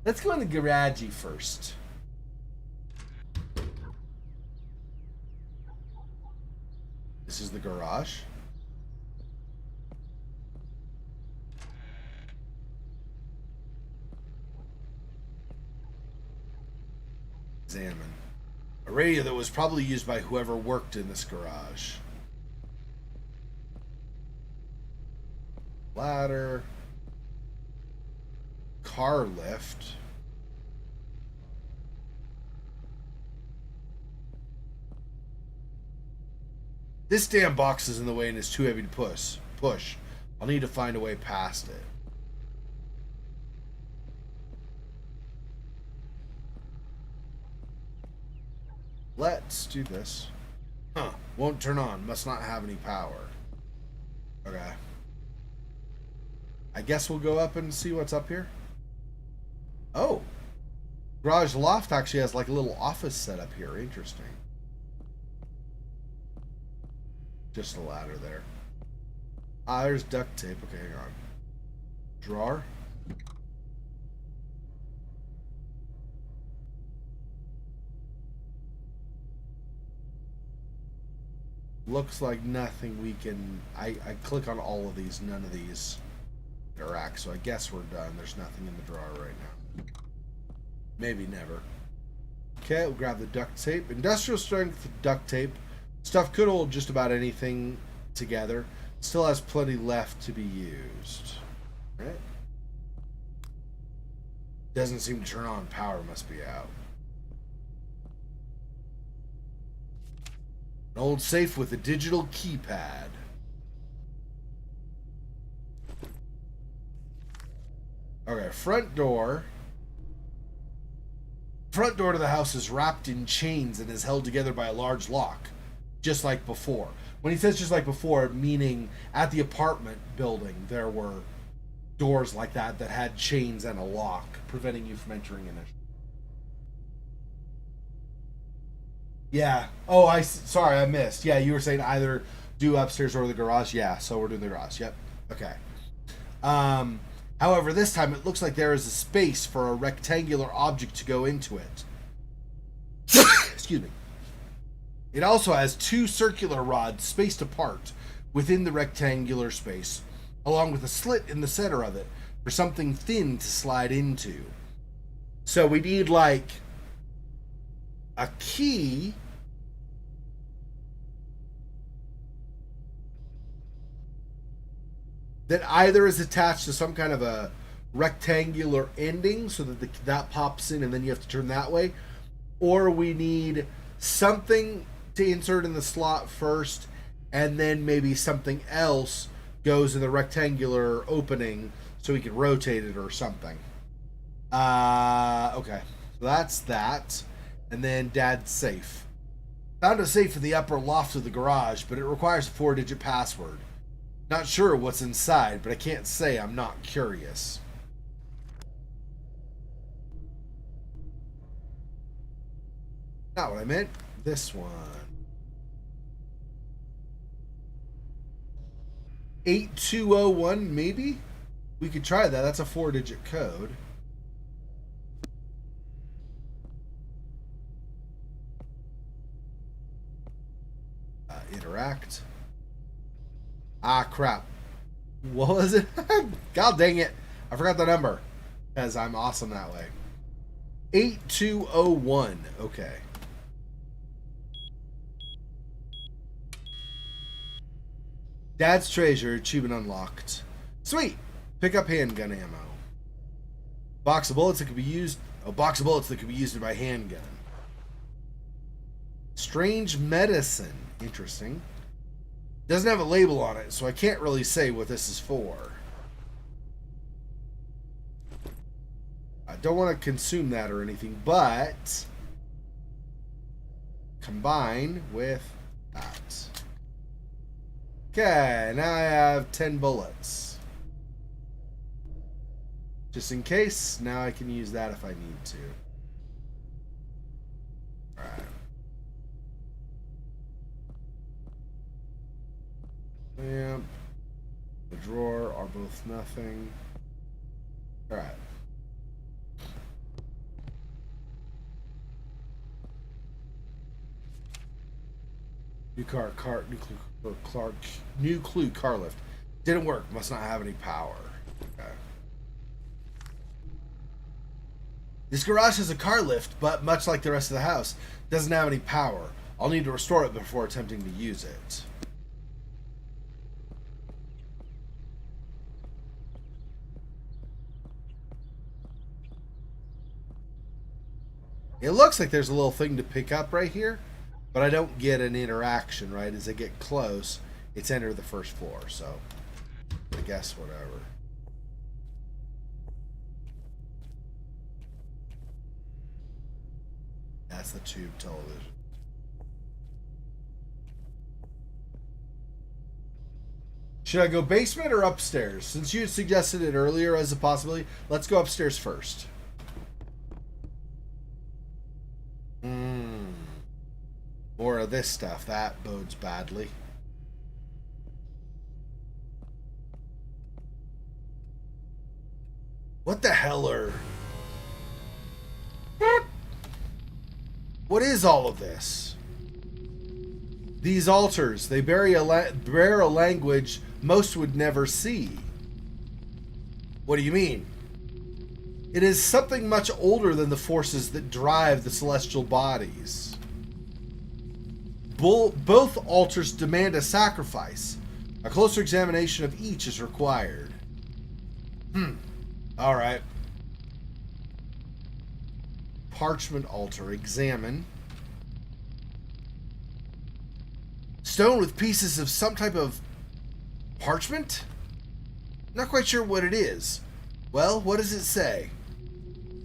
Let's go in the garagey first. This is the garage. Examine. A radio that was probably used by whoever worked in this garage. Ladder. Car lift. This damn box is in the way and it's too heavy to push. I'll need to find a way past it. Let's do this. Huh. Won't turn on. Must not have any power. Okay. I guess we'll go up and see what's up here. Oh. Garage loft actually has like a little office set up here. Interesting. Just a ladder there. Ah, there's duct tape. Okay, hang on. Drawer. Looks like nothing we can... I click on all of these. None of these interact. So I guess we're done. There's nothing in the drawer right now. Maybe never. Okay, we'll grab the duct tape. Industrial strength duct tape. Stuff could hold just about anything together. Still has plenty left to be used. Right? Doesn't seem to turn on. Power must be out. An old safe with a digital keypad. Okay, front door. Front door to the house is wrapped in chains and is held together by a large lock. Just like before. When he says just like before, meaning at the apartment building, there were doors like that that had chains and a lock, preventing you from entering in it. Yeah. Oh, sorry, I missed. Yeah, you were saying either do upstairs or the garage. Yeah, so we're doing the garage. Yep. Okay. However, this time it looks like there is a space for a rectangular object to go into it. Excuse me. It also has two circular rods spaced apart within the rectangular space, along with a slit in the center of it for something thin to slide into. So we need like a key that either is attached to some kind of a rectangular ending so that that pops in and then you have to turn that way, or we need something to insert in the slot first and then maybe something else goes in the rectangular opening so we can rotate it or something. Okay, so that's that. And then Dad's safe. Found a safe in the upper loft of the garage, but it requires a 4-digit password. Not sure what's inside, but I can't say I'm not curious. Not what I meant. This one. 8201, maybe? We could try that. That's a 4-digit code. Interact. Ah, crap. What was it? God dang it. I forgot the number. Because I'm awesome that way. 8201. Okay. Dad's treasure. Achievement unlocked. Sweet. Pick up handgun ammo. Box of bullets that could be used. A box of bullets that could be used by handgun. Strange medicine. Interesting. Doesn't have a label on it, so I can't really say what this is for. I don't want to consume that or anything, but combine with that. Okay, now I have 10 bullets. Just in case, now I can use that if I need to. Alright. Lamp. The drawer are both nothing. Alright. New clue, car lift. Didn't work. Must not have any power. Okay. This garage has a car lift, but much like the rest of the house, doesn't have any power. I'll need to restore it before attempting to use it. It looks like there's a little thing to pick up right here, but I don't get an interaction, right? As I get close, it's enter the first floor, so I guess whatever. That's the tube television. Should I go basement or upstairs? Since you had suggested it earlier as a possibility, let's go upstairs first. More of this stuff. That bodes badly. What the hell are... What is all of this? These altars, they bear a language most would never see. What do you mean? It is something much older than the forces that drive the celestial bodies. Both altars demand a sacrifice. A closer examination of each is required. Alright. Parchment altar. Examine. Stone with pieces of some type of parchment? Not quite sure what it is. Well, what does it say?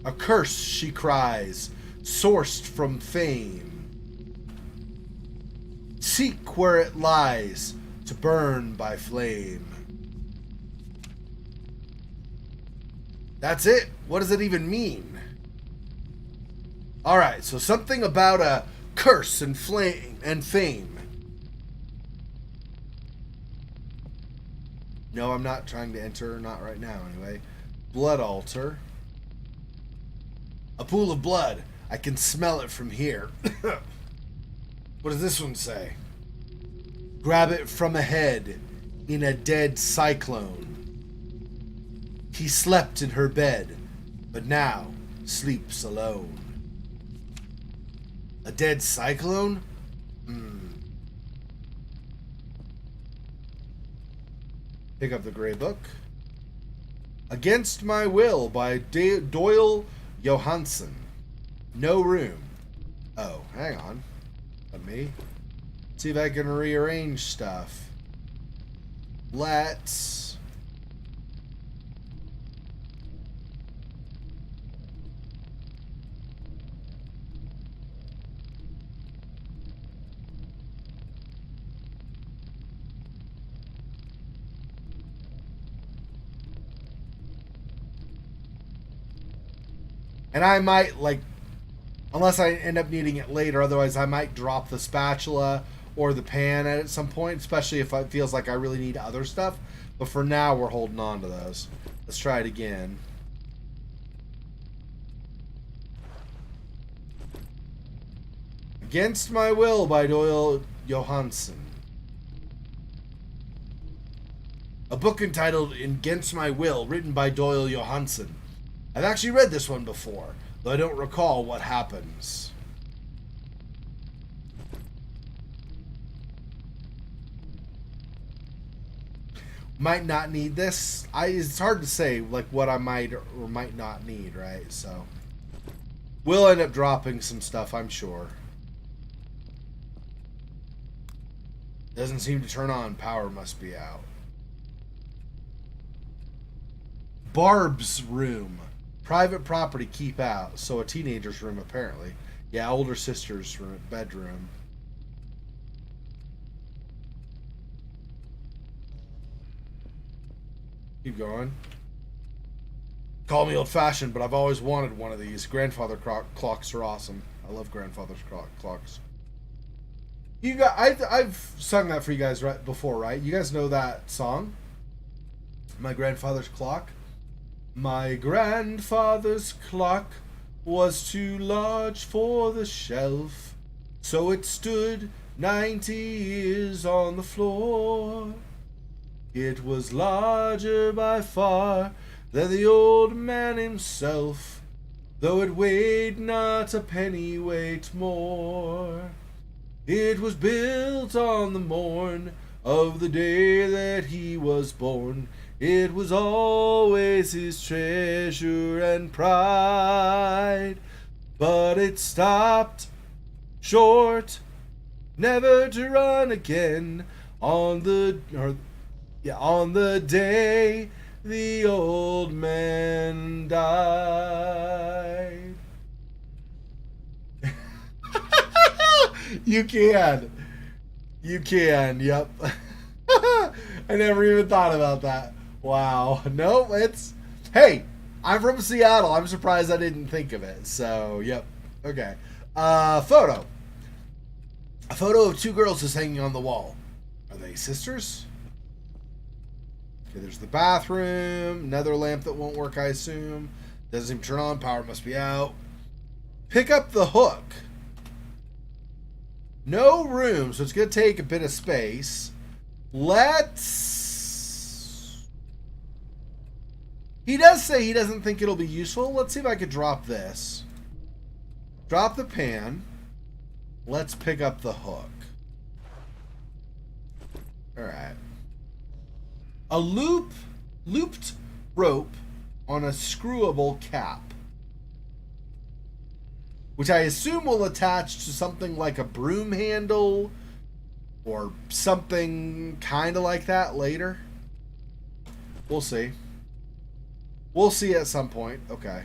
A curse, she cries, sourced from fame. Seek where it lies, to burn by flame. That's it? What does it even mean? Alright, so something about a curse and flame and fame. No, I'm not trying to enter, not right now anyway. Blood altar. A pool of blood. I can smell it from here. What does this one say? Grab it from ahead in a dead cyclone. He slept in her bed, but now sleeps alone. A dead cyclone? Pick up the gray book. Against My Will by Doyle Johansen. No room. Oh, hang on. Let me see if I can rearrange stuff. Let's... And I might, like, unless I end up needing it later, otherwise I might drop the spatula or the pan at some point, especially if it feels like I really need other stuff. But for now, we're holding on to those. Let's try it again. Against My Will by Doyle Johansen. A book entitled Against My Will, written by Doyle Johansen. I've actually read this one before, though I don't recall what happens. Might not need this. It's hard to say like what I might or might not need, right? So we'll end up dropping some stuff, I'm sure. Doesn't seem to turn on. Power must be out. Barb's room. Private property, keep out. So a teenager's room, apparently. Yeah, older sister's room, bedroom. Keep going. Call me old-fashioned, but I've always wanted one of these. Grandfather clocks are awesome. I love grandfather's clocks. You got, I've sung that for you guys before, right? You guys know that song? My grandfather's clock. My grandfather's clock was too large for the shelf, so it stood 90 years on the floor. It was larger by far than the old man himself, though it weighed not a pennyweight more. It was built on the morn of the day that he was born. It was always his treasure and pride, but it stopped short, never to run again on the day the old man died. You can, yep. I never even thought about that. Wow. No, it's... Hey, I'm from Seattle. I'm surprised I didn't think of it. So, yep. Okay. Photo. A photo of two girls is hanging on the wall. Are they sisters? Okay, there's the bathroom. Another lamp that won't work, I assume. Doesn't even turn on. Power must be out. Pick up the hook. No room, so it's going to take a bit of space. Let's... He does say he doesn't think it'll be useful. Let's see if I could drop this. Drop the pan. Let's pick up the hook. Alright. A looped rope on a screwable cap, which I assume will attach to something like a broom handle or something kind of like that later. We'll see. We'll see at some point. Okay.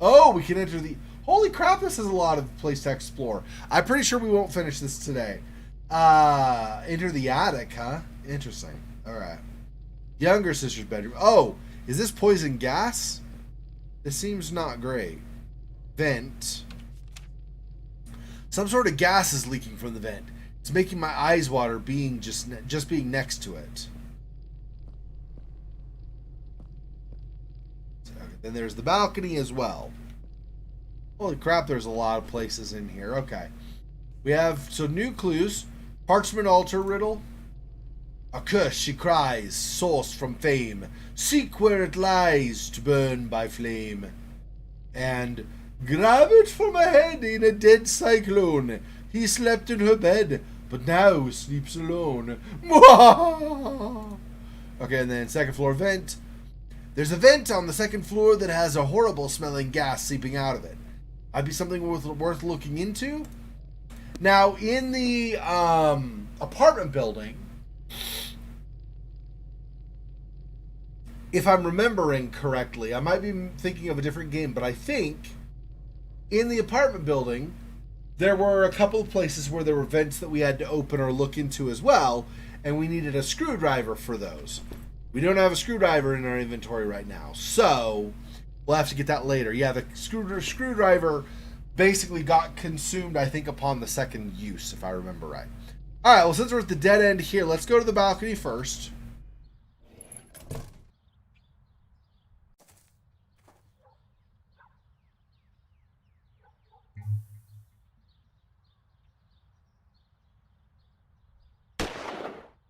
Oh, we can enter the... Holy crap, this is a lot of place to explore. I'm pretty sure we won't finish this today. Enter the attic, huh? Interesting. Alright. Younger sister's bedroom. Oh, is this poison gas? This seems not great. Vent. Some sort of gas is leaking from the vent. It's making my eyes water being just being next to it. Then there's the balcony as well. Holy crap, there's a lot of places in here. Okay. We have, so new clues. Parchment altar riddle. A curse, she cries, source from fame. Seek where it lies, to burn by flame. And grab it from a head in a dead cyclone. He slept in her bed, but now sleeps alone. Okay, and then second floor vent. There's a vent on the second floor that has a horrible smelling gas seeping out of it. Might be something worth looking into. Now, in the apartment building, if I'm remembering correctly, I might be thinking of a different game, but I think in the apartment building, there were a couple of places where there were vents that we had to open or look into as well, and we needed a screwdriver for those. We don't have a screwdriver in our inventory right now, so we'll have to get that later. Yeah, the screwdriver basically got consumed, I think, upon the second use, if I remember right. All right, well, since we're at the dead end here, let's go to the balcony first.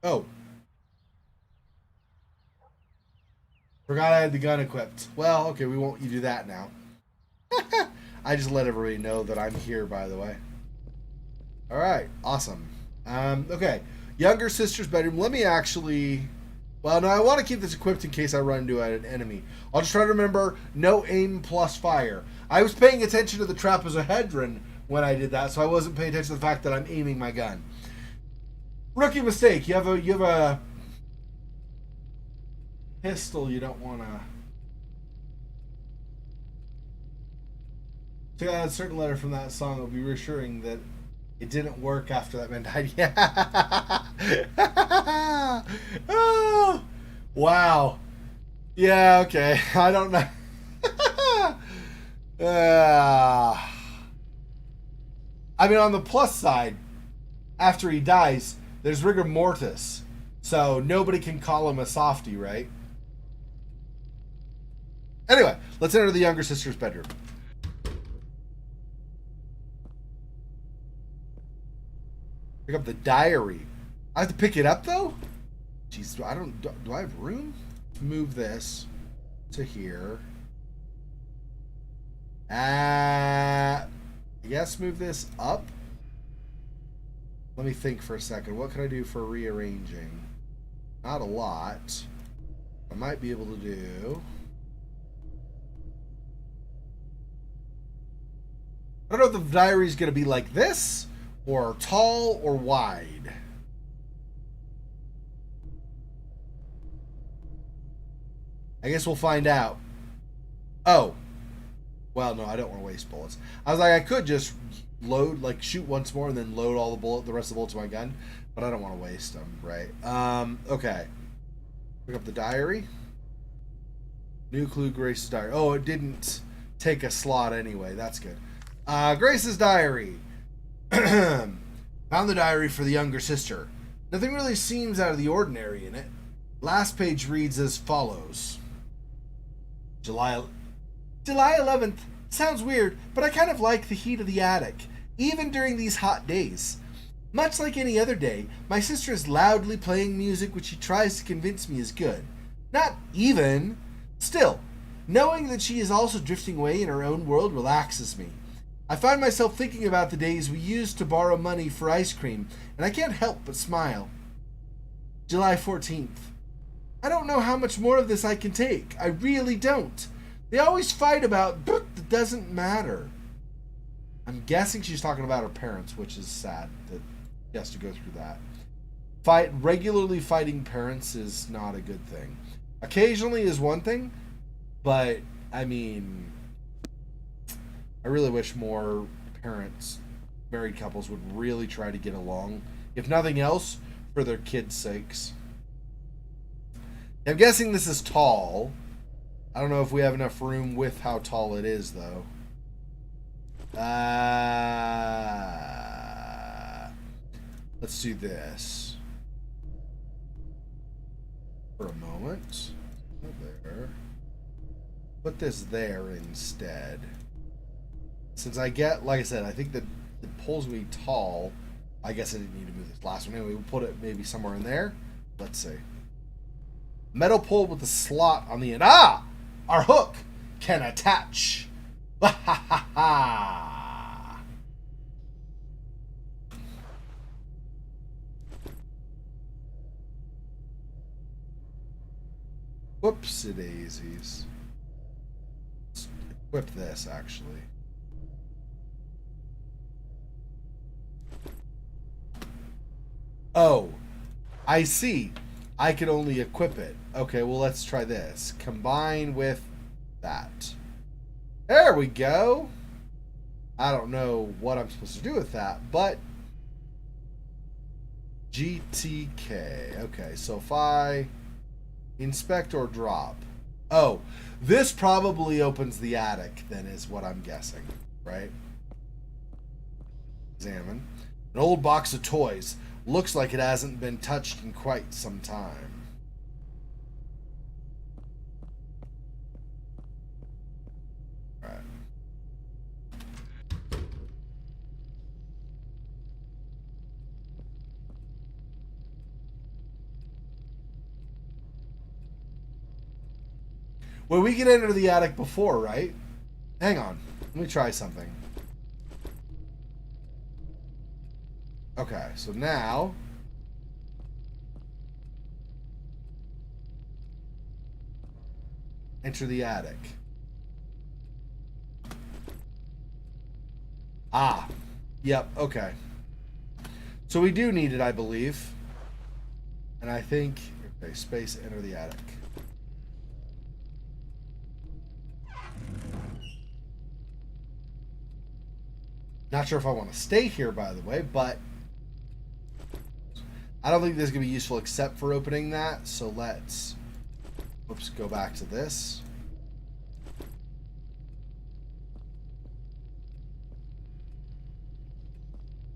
Oh. Forgot I had the gun equipped. Well, okay, we won't do that now. I just let everybody know that I'm here, by the way. Alright, awesome. Okay, younger sister's bedroom. Let me actually... Well, no, I want to keep this equipped in case I run into an enemy. I'll just try to remember, no aim plus fire. I was paying attention to the trapezohedron when I did that, so I wasn't paying attention to the fact that I'm aiming my gun. Rookie mistake. You have a pistol. You don't want to. So yeah, a certain letter from that song will be reassuring that it didn't work after that man died. Yeah. Oh, wow. Yeah, okay. I don't know. uh, I mean, on the plus side, after he dies, there's rigor mortis. So nobody can call him a softie, right? Anyway, let's enter the younger sister's bedroom. Pick up the diary. I have to pick it up, though? Jeez, I don't... Do I have room? Move this to here. I guess move this up. Let me think for a second. What can I do for rearranging? Not a lot. I might be able to do... I don't know if the diary is going to be like this, or tall, or wide. I guess we'll find out. Oh. Well, no, I don't want to waste bullets. I was like, I could just load, like, shoot once more and then load all the rest of the bullets to my gun, but I don't want to waste them, right? Okay. Pick up the diary. New clue, Grace's diary. Oh, it didn't take a slot anyway. That's good. Grace's diary. Found the diary for the younger sister. Nothing really seems out of the ordinary in it. Last page reads as follows. July 11th. Sounds weird, but I kind of like the heat of the attic, even during these hot days. Much like any other day, my sister is loudly playing music which she tries to convince me is good. Not even. Still, knowing that she is also drifting away in her own world relaxes me. I find myself thinking about the days we used to borrow money for ice cream, and I can't help but smile. July 14th. I don't know how much more of this I can take. I really don't. They always fight about, but it doesn't matter. I'm guessing she's talking about her parents, which is sad that she has to go through that. Regularly fighting parents is not a good thing. Occasionally is one thing, but, I mean, I really wish more parents, married couples, would really try to get along. If nothing else, for their kids' sakes. I'm guessing this is tall. I don't know if we have enough room with how tall it is, though. Let's do this. For a moment. There. Put this there instead. Since I get, like I said, I think that it pulls me tall. I guess I didn't need to move this last one. Anyway, we'll put it maybe somewhere in there. Let's see. Metal pole with a slot on the end. Ah! Our hook can attach. Ha ha ha ha. Whoopsie daisies. Let's equip this, actually. Oh, I see. I can only equip it. Okay, well, let's try this. Combine with that. There we go. I don't know what I'm supposed to do with that, but GTK. Okay, so if I inspect or drop. Oh, this probably opens the attic, then, is what I'm guessing, right? Examine. An old box of toys. Looks like it hasn't been touched in quite some time. All right. Well, we can enter the attic before, right? Hang on. Let me try something. Okay, so now enter the attic. Ah, yep, okay. So we do need it, I believe. And I think, okay, space, enter the attic. Not sure if I want to stay here, by the way, but I don't think this is going to be useful except for opening that, so let's Oops, go back to this.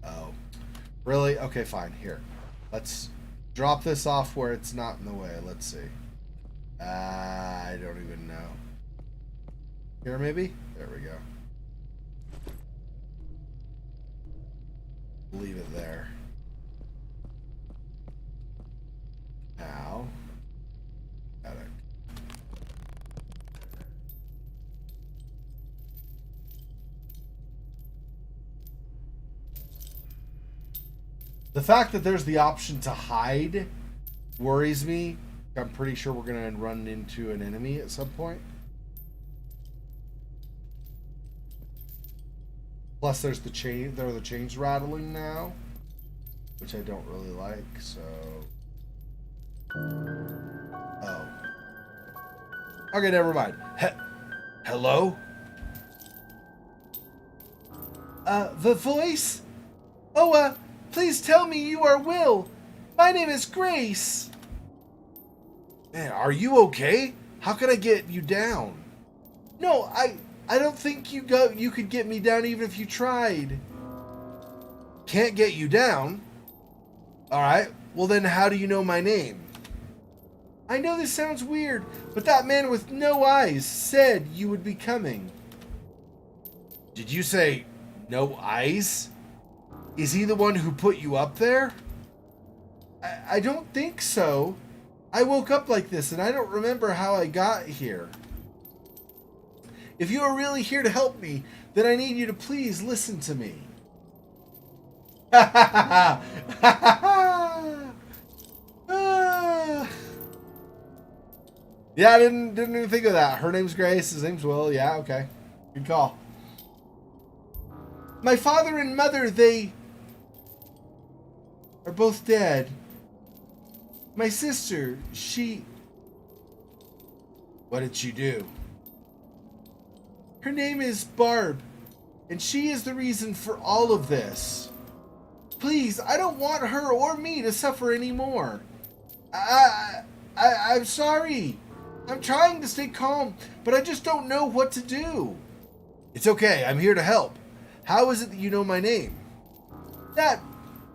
Oh. Really? Okay, fine. Here. Let's drop this off where it's not in the way. Let's see. I don't even know. Here, maybe? There we go. Leave it there. Now. Got it. The fact that there's the option to hide worries me. I'm pretty sure we're going to run into an enemy at some point. Plus, there's the chain. There are the chains rattling now, which I don't really like. So, oh, okay, never mind. Hello. The voice. Oh, please tell me you are Will. My name is Grace. Man, are you okay? How can I get you down? No, I don't think you could get me down even if you tried. Can't get you down? Alright, well then how do you know my name? I know this sounds weird, but that man with no eyes said you would be coming. Did you say no eyes? Is he the one who put you up there? I don't think so. I woke up like this and I don't remember how I got here. If you are really here to help me, then I need you to please listen to me. Yeah, I didn't even think of that. Her name's Grace, his name's Will. Yeah, okay. Good call. My father and mother, they are both dead. My sister, she... What did she do? Her name is Barb, and she is the reason for all of this. Please, I don't want her or me to suffer anymore. I'm sorry. I'm trying to stay calm, but I just don't know what to do. It's okay, I'm here to help. How is it that you know my name? That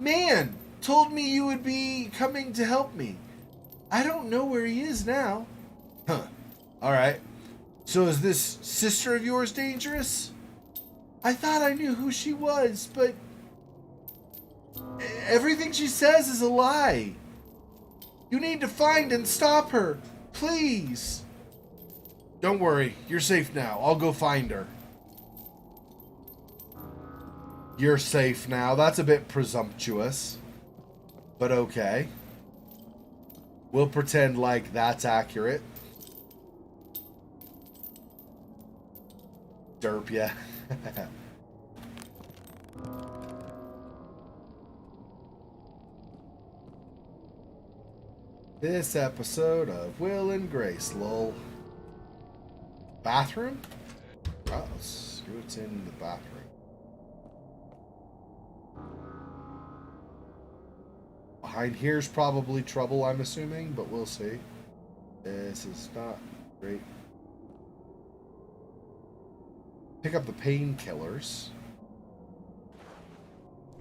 man told me you would be coming to help me. I don't know where he is now. Huh. Alright. So is this sister of yours dangerous? I thought I knew who she was, but everything she says is a lie. You need to find and stop her. Please. Don't worry. You're safe now. I'll go find her. You're safe now. That's a bit presumptuous. But okay. We'll pretend like that's accurate. Derp, yeah. This episode of Will and Grace, lol. Bathroom? Oh, let's see what's in the bathroom. Behind here's probably trouble, I'm assuming, but we'll see. This is not great. Pick up the painkillers.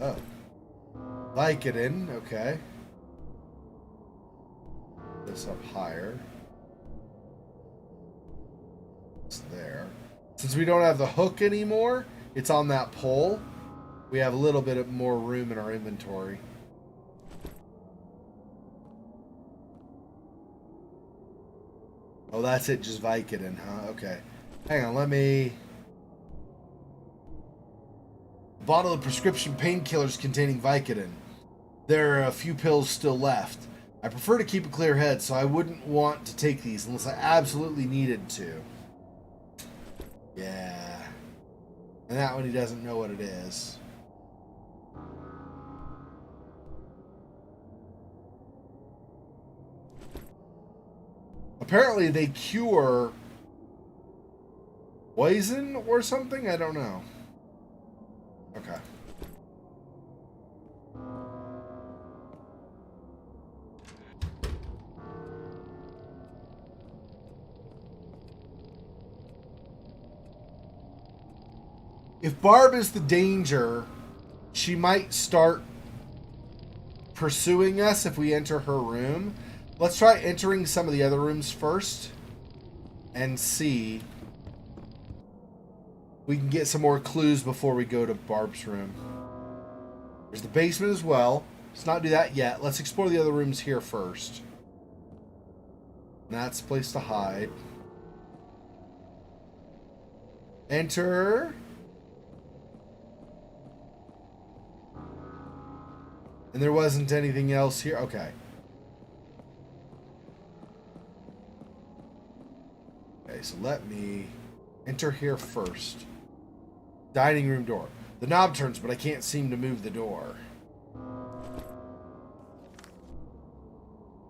Oh. Vicodin, okay. This up higher. It's there. Since we don't have the hook anymore, it's on that pole. We have a little bit more room in our inventory. Oh, that's it, just Vicodin, huh? Okay. Hang on, let me... Bottle of prescription painkillers containing Vicodin. There are a few pills still left. I prefer to keep a clear head, so I wouldn't want to take these unless I absolutely needed to. Yeah. And that one, he doesn't know what it is. Apparently they cure poison or something? I don't know. Okay. If Barb is the danger, she might start pursuing us if we enter her room. Let's try entering some of the other rooms first and see. We can get some more clues before we go to Barb's room. There's the basement as well. Let's not do that yet. Let's explore the other rooms here first. That's the place to hide. Enter. And there wasn't anything else here. Okay. Okay, so let me enter here first. Dining room door. The knob turns, but I can't seem to move the door.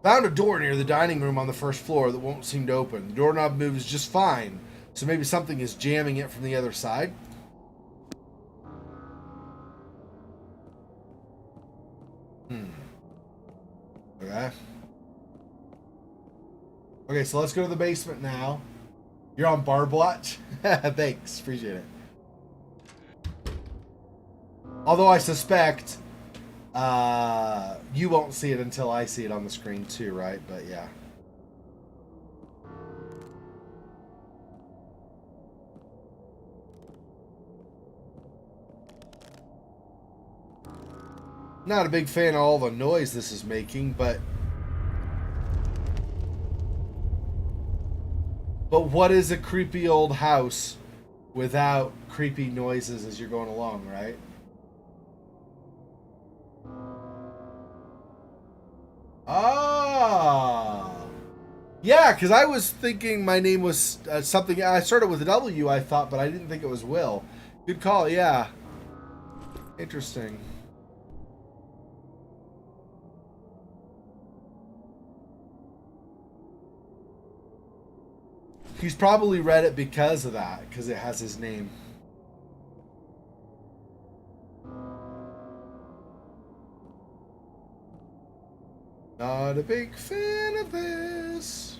Found a door near the dining room on the first floor that won't seem to open. The doorknob moves just fine, so maybe something is jamming it from the other side. Okay. Okay, so let's go to the basement now. You're on Barb watch? Thanks, appreciate it. Although I suspect you won't see it until I see it on the screen too, right? But yeah. Not a big fan of all the noise this is making, but what is a creepy old house without creepy noises as you're going along, right? Ah, yeah, because I was thinking my name was something. I started with a W, I thought, but I didn't think it was Will. Good call, yeah. Interesting. He's probably read it because of that, because it has his name. Not a big fan of this.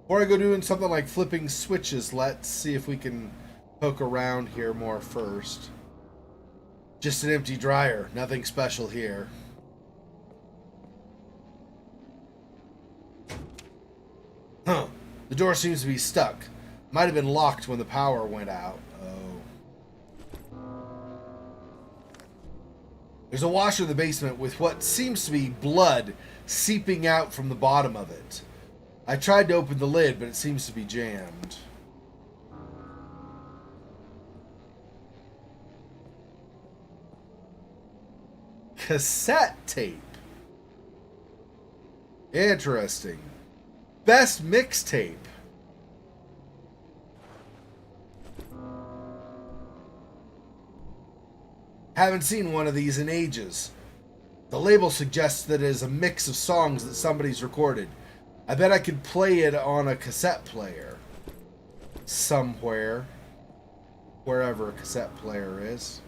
Before I go doing something like flipping switches, let's see if we can poke around here more first. Just an empty dryer. Nothing special here. Huh. The door seems to be stuck. Might have been locked when the power went out. Oh. There's a washer in the basement with what seems to be blood seeping out from the bottom of it. I tried to open the lid, but it seems to be jammed. Cassette tape. Interesting. Best mixtape. Haven't seen one of these in ages. The label suggests that it is a mix of songs that somebody's recorded. I bet I could play it on a cassette player. Somewhere. Wherever a cassette player is.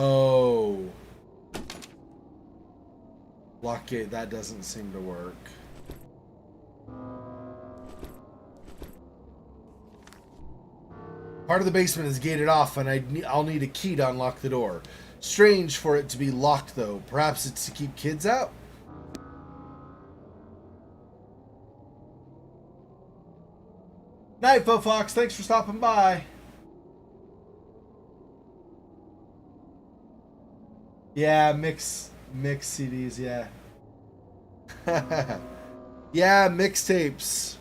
Oh. Blockade, that doesn't seem to work. Part of the basement is gated off, and I'll need a key to unlock the door. Strange for it to be locked, though. Perhaps it's to keep kids out? Night, Fox. Thanks for stopping by. Yeah, mix CDs, yeah. Yeah, mixtapes.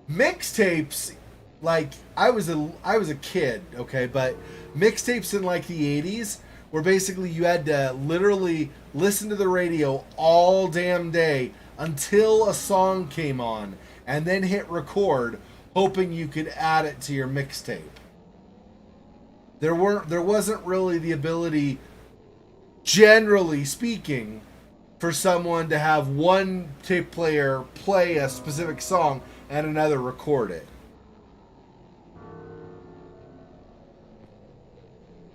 Mixtapes, like I was a kid, okay, but mixtapes in like the 80s where basically you had to literally listen to the radio all damn day until a song came on and then hit record hoping you could add it to your mixtape. There wasn't really the ability, generally speaking, for someone to have one tape player play a specific song and another record it.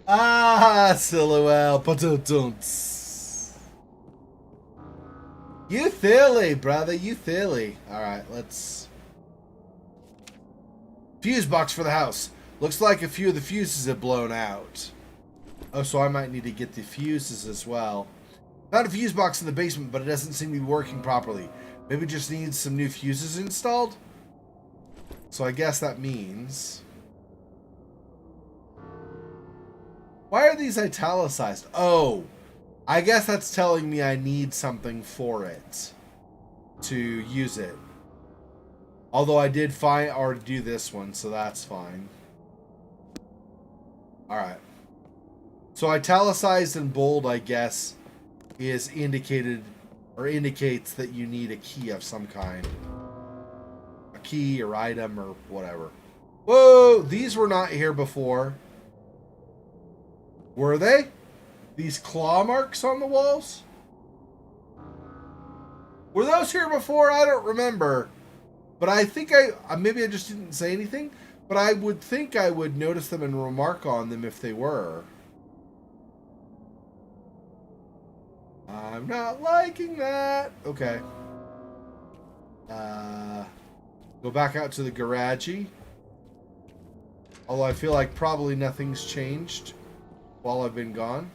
Ah, silhouette. You silly, brother. You silly. Alright, let's... Fuse box for the house. Looks like a few of the fuses have blown out. Oh, so I might need to get the fuses as well. Found a fuse box in the basement, but it doesn't seem to be working properly. Maybe it just needs some new fuses installed? So I guess that means... Why are these italicized? Oh, I guess that's telling me I need something for it to use it. Although I did find or do this one, so that's fine. Alright. So italicized and bold, I guess, is indicated or indicates that you need a key of some kind. A key or item or whatever. Whoa! These were not here before. Were they? These claw marks on the walls? Were those here before? I don't remember. But I think maybe I just didn't say anything, but I would think I would notice them and remark on them if they were. I'm not liking that. Okay. Go back out to the garagey. Although I feel like probably nothing's changed while I've been gone.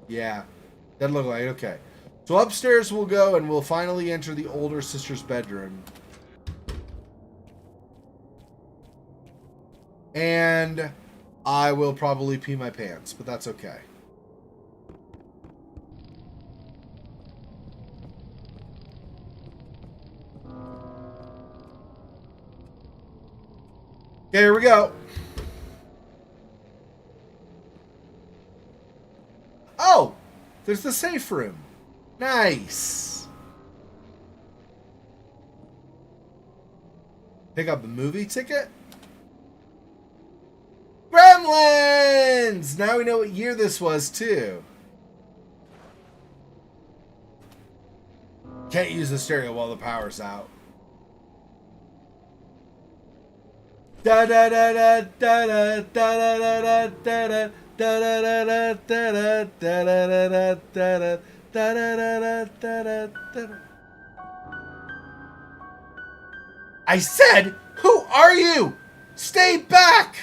Yeah. Doesn't look like it. Okay. So upstairs we'll go and we'll finally enter the older sister's bedroom. And I will probably pee my pants, but that's okay. Okay, here we go. Oh, there's the safe room. Nice. Pick up the movie ticket. Gremlins! Now we know what year this was, too. Can't use the stereo while the power's out. Da da da da da da da da da da. I said, who are you? Stay back!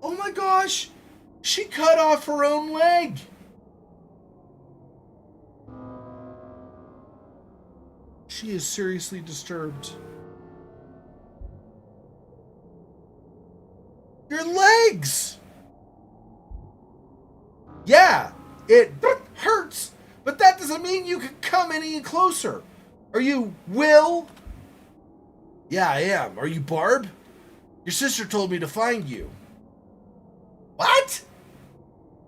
Oh my gosh! She cut off her own leg! She is seriously disturbed. Your legs! Yeah, it hurts, but that doesn't mean you can come any closer. Are you Will? Yeah, I am. Are you Barb? Your sister told me to find you. What?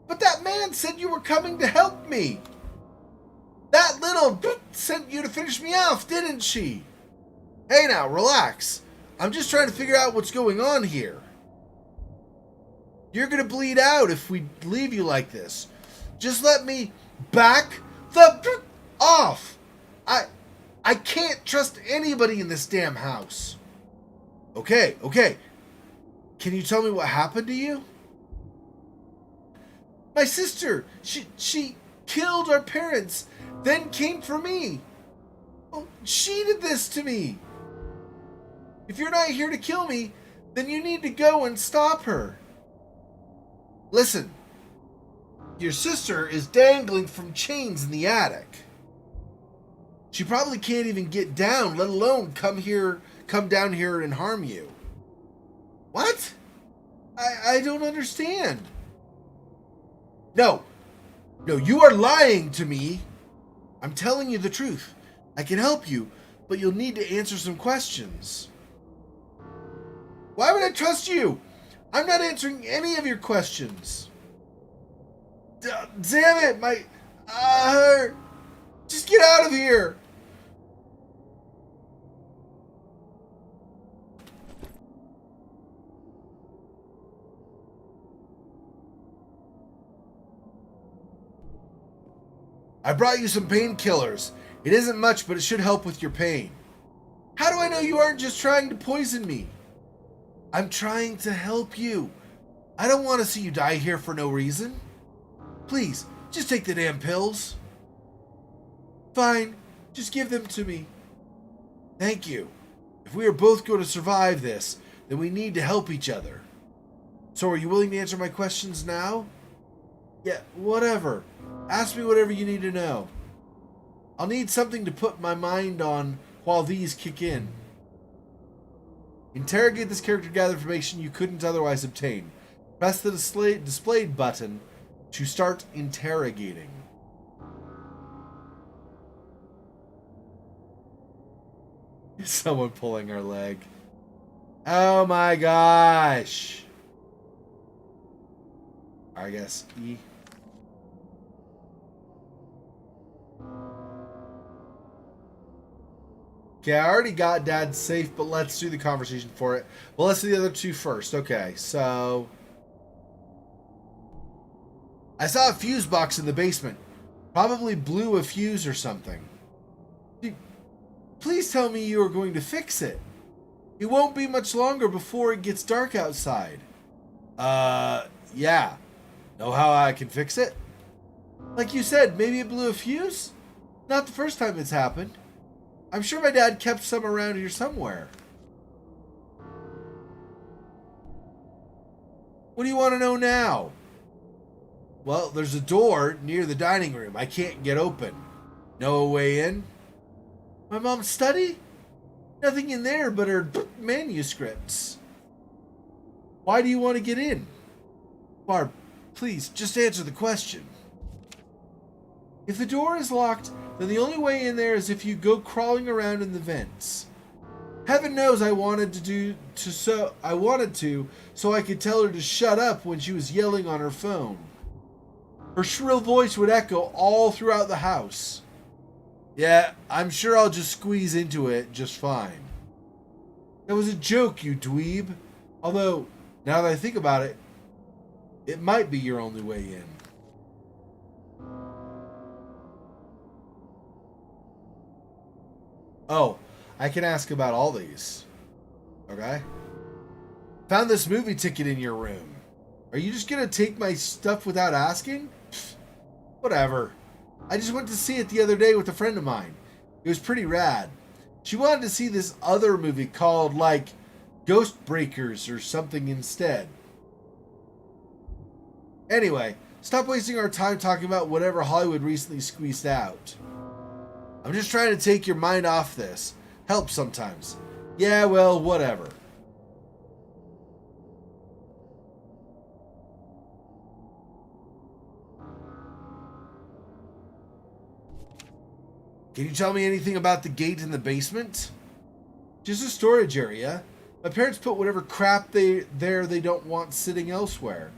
But that man said you were coming to help me. That little sent you to finish me off, didn't she? Hey now, relax. I'm just trying to figure out what's going on here. You're gonna bleed out if we leave you like this. Just let me back the off. I can't trust anybody in this damn house. Okay. Can you tell me what happened to you? My sister, she killed our parents, then came for me. Oh, she did this to me. If you're not here to kill me, then you need to go and stop her. Listen, your sister is dangling from chains in the attic. She probably can't even get down, let alone come down here and harm you. What? I don't understand. No, you are lying to me. I'm telling you the truth. I can help you, but you'll need to answer some questions. Why would I trust you? I'm not answering any of your questions. Damn it, my... just get out of here. I brought you some painkillers. It isn't much, but it should help with your pain. How do I know you aren't just trying to poison me? I'm trying to help you. I don't want to see you die here for no reason. Please, Just take the damn pills. Fine. Just give them to me. Thank you. If we are both going to survive this, then we need to help each other. So are you willing to answer my questions now? Yeah, whatever. Ask me whatever you need to know. I'll need something to put my mind on while these kick in. Interrogate this character to gather information you couldn't otherwise obtain. Press the displayed button to start interrogating. Someone pulling our leg. Oh my gosh. I guess E. Okay, I already got Dad safe, but let's do the conversation for it. Well, let's do the other two first. Okay, so... I saw a fuse box in the basement. Probably blew a fuse or something. Please tell me you are going to fix it. It won't be much longer before it gets dark outside. Yeah. Know how I can fix it? Like you said, maybe it blew a fuse? Not the first time it's happened. I'm sure my dad kept some around here somewhere. What do you want to know now? Well, there's a door near the dining room I can't get open. No way in? My mom's study? Nothing in there but her manuscripts. Why do you want to get in? Barb, please, just answer the question. If the door is locked, then the only way in there is if you go crawling around in the vents. Heaven knows I wanted to, so I could tell her to shut up when she was yelling on her phone. Her shrill voice would echo all throughout the house. Yeah, I'm sure I'll just squeeze into it just fine. That was a joke, you dweeb. Although, now that I think about it, it might be your only way in. Oh, I can ask about all these. Okay. Found this movie ticket in your room. Are you just gonna take my stuff without asking? Pfft, whatever. I just went to see it the other day with a friend of mine. It was pretty rad. She wanted to see this other movie called, like, Ghost Breakers or something instead. Anyway, stop wasting our time talking about whatever Hollywood recently squeezed out. I'm just trying to take your mind off this. Helps sometimes. Yeah, well, whatever. Can you tell me anything about the gate in the basement? Just a storage area. My parents put whatever crap they don't want sitting elsewhere.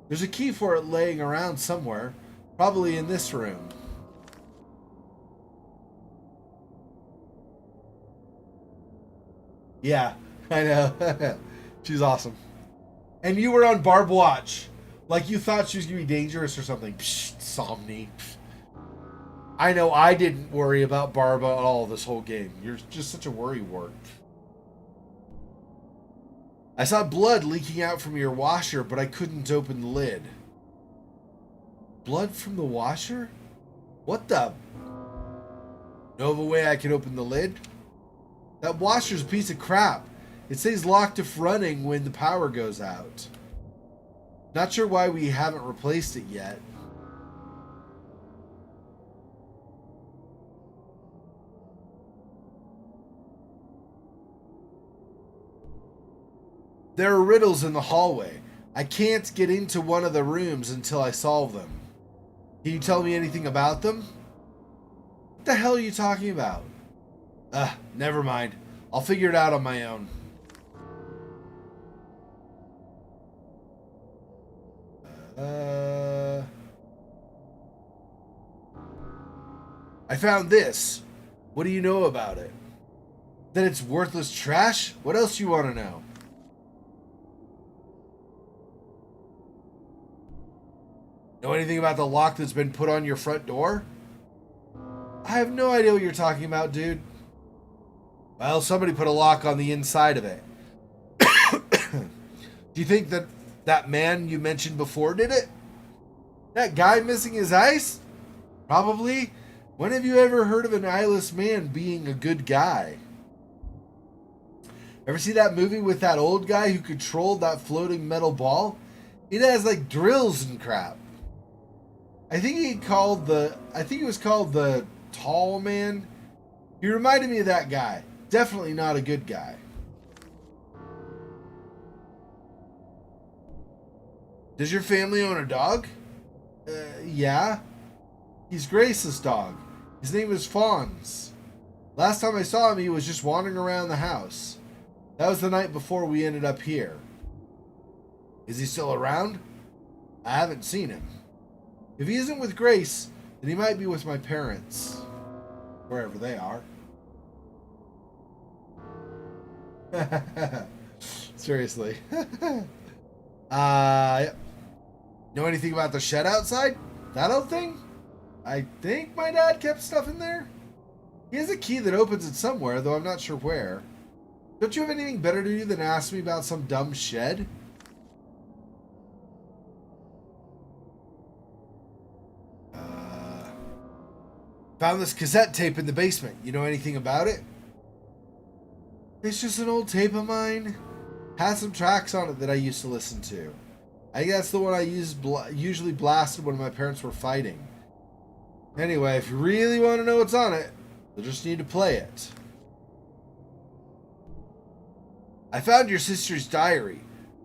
There's a key for it laying around somewhere. Probably in this room. Yeah, I know. She's awesome. And you were on Barb watch. Like you thought she was going to be dangerous or something. Psh, Somni. Psh. I know I didn't worry about Barb at all this whole game. You're just such a worrywart. I saw blood leaking out from your washer, but I couldn't open the lid. Blood from the washer? What the? Know of a way I can open the lid? That washer's a piece of crap. It stays locked if running when the power goes out. Not sure why we haven't replaced it yet. There are riddles in the hallway. I can't get into one of the rooms until I solve them. Can you tell me anything about them? What the hell are you talking about? Never mind. I'll figure it out on my own. I found this. What do you know about it? That it's worthless trash? What else do you want to know? Know anything about the lock that's been put on your front door? I have no idea what you're talking about, dude. Well, somebody put a lock on the inside of it. Do you think that man you mentioned before did it? That guy missing his eyes? Probably. When have you ever heard of an eyeless man being a good guy? Ever see that movie with that old guy who controlled that floating metal ball? It has like drills and crap. I think he was called the Tall Man. He reminded me of that guy. Definitely not a good guy. Does your family own a dog? Yeah. He's Grace's dog. His name is Fonz. Last time I saw him, he was just wandering around the house. That was the night before we ended up here. Is he still around? I haven't seen him. If he isn't with Grace, then he might be with my parents. Wherever they are. Seriously. Know anything about the shed outside? That old thing? I think my dad kept stuff in there. He has a key that opens it somewhere, though I'm not sure where. Don't you have anything better to do than ask me about some dumb shed? Found this cassette tape in the basement. You know anything about it? It's just an old tape of mine. Has some tracks on it that I used to listen to. I think that's the one I usually blasted when my parents were fighting. Anyway, if you really want to know what's on it, you'll just need to play it. I found your sister's diary.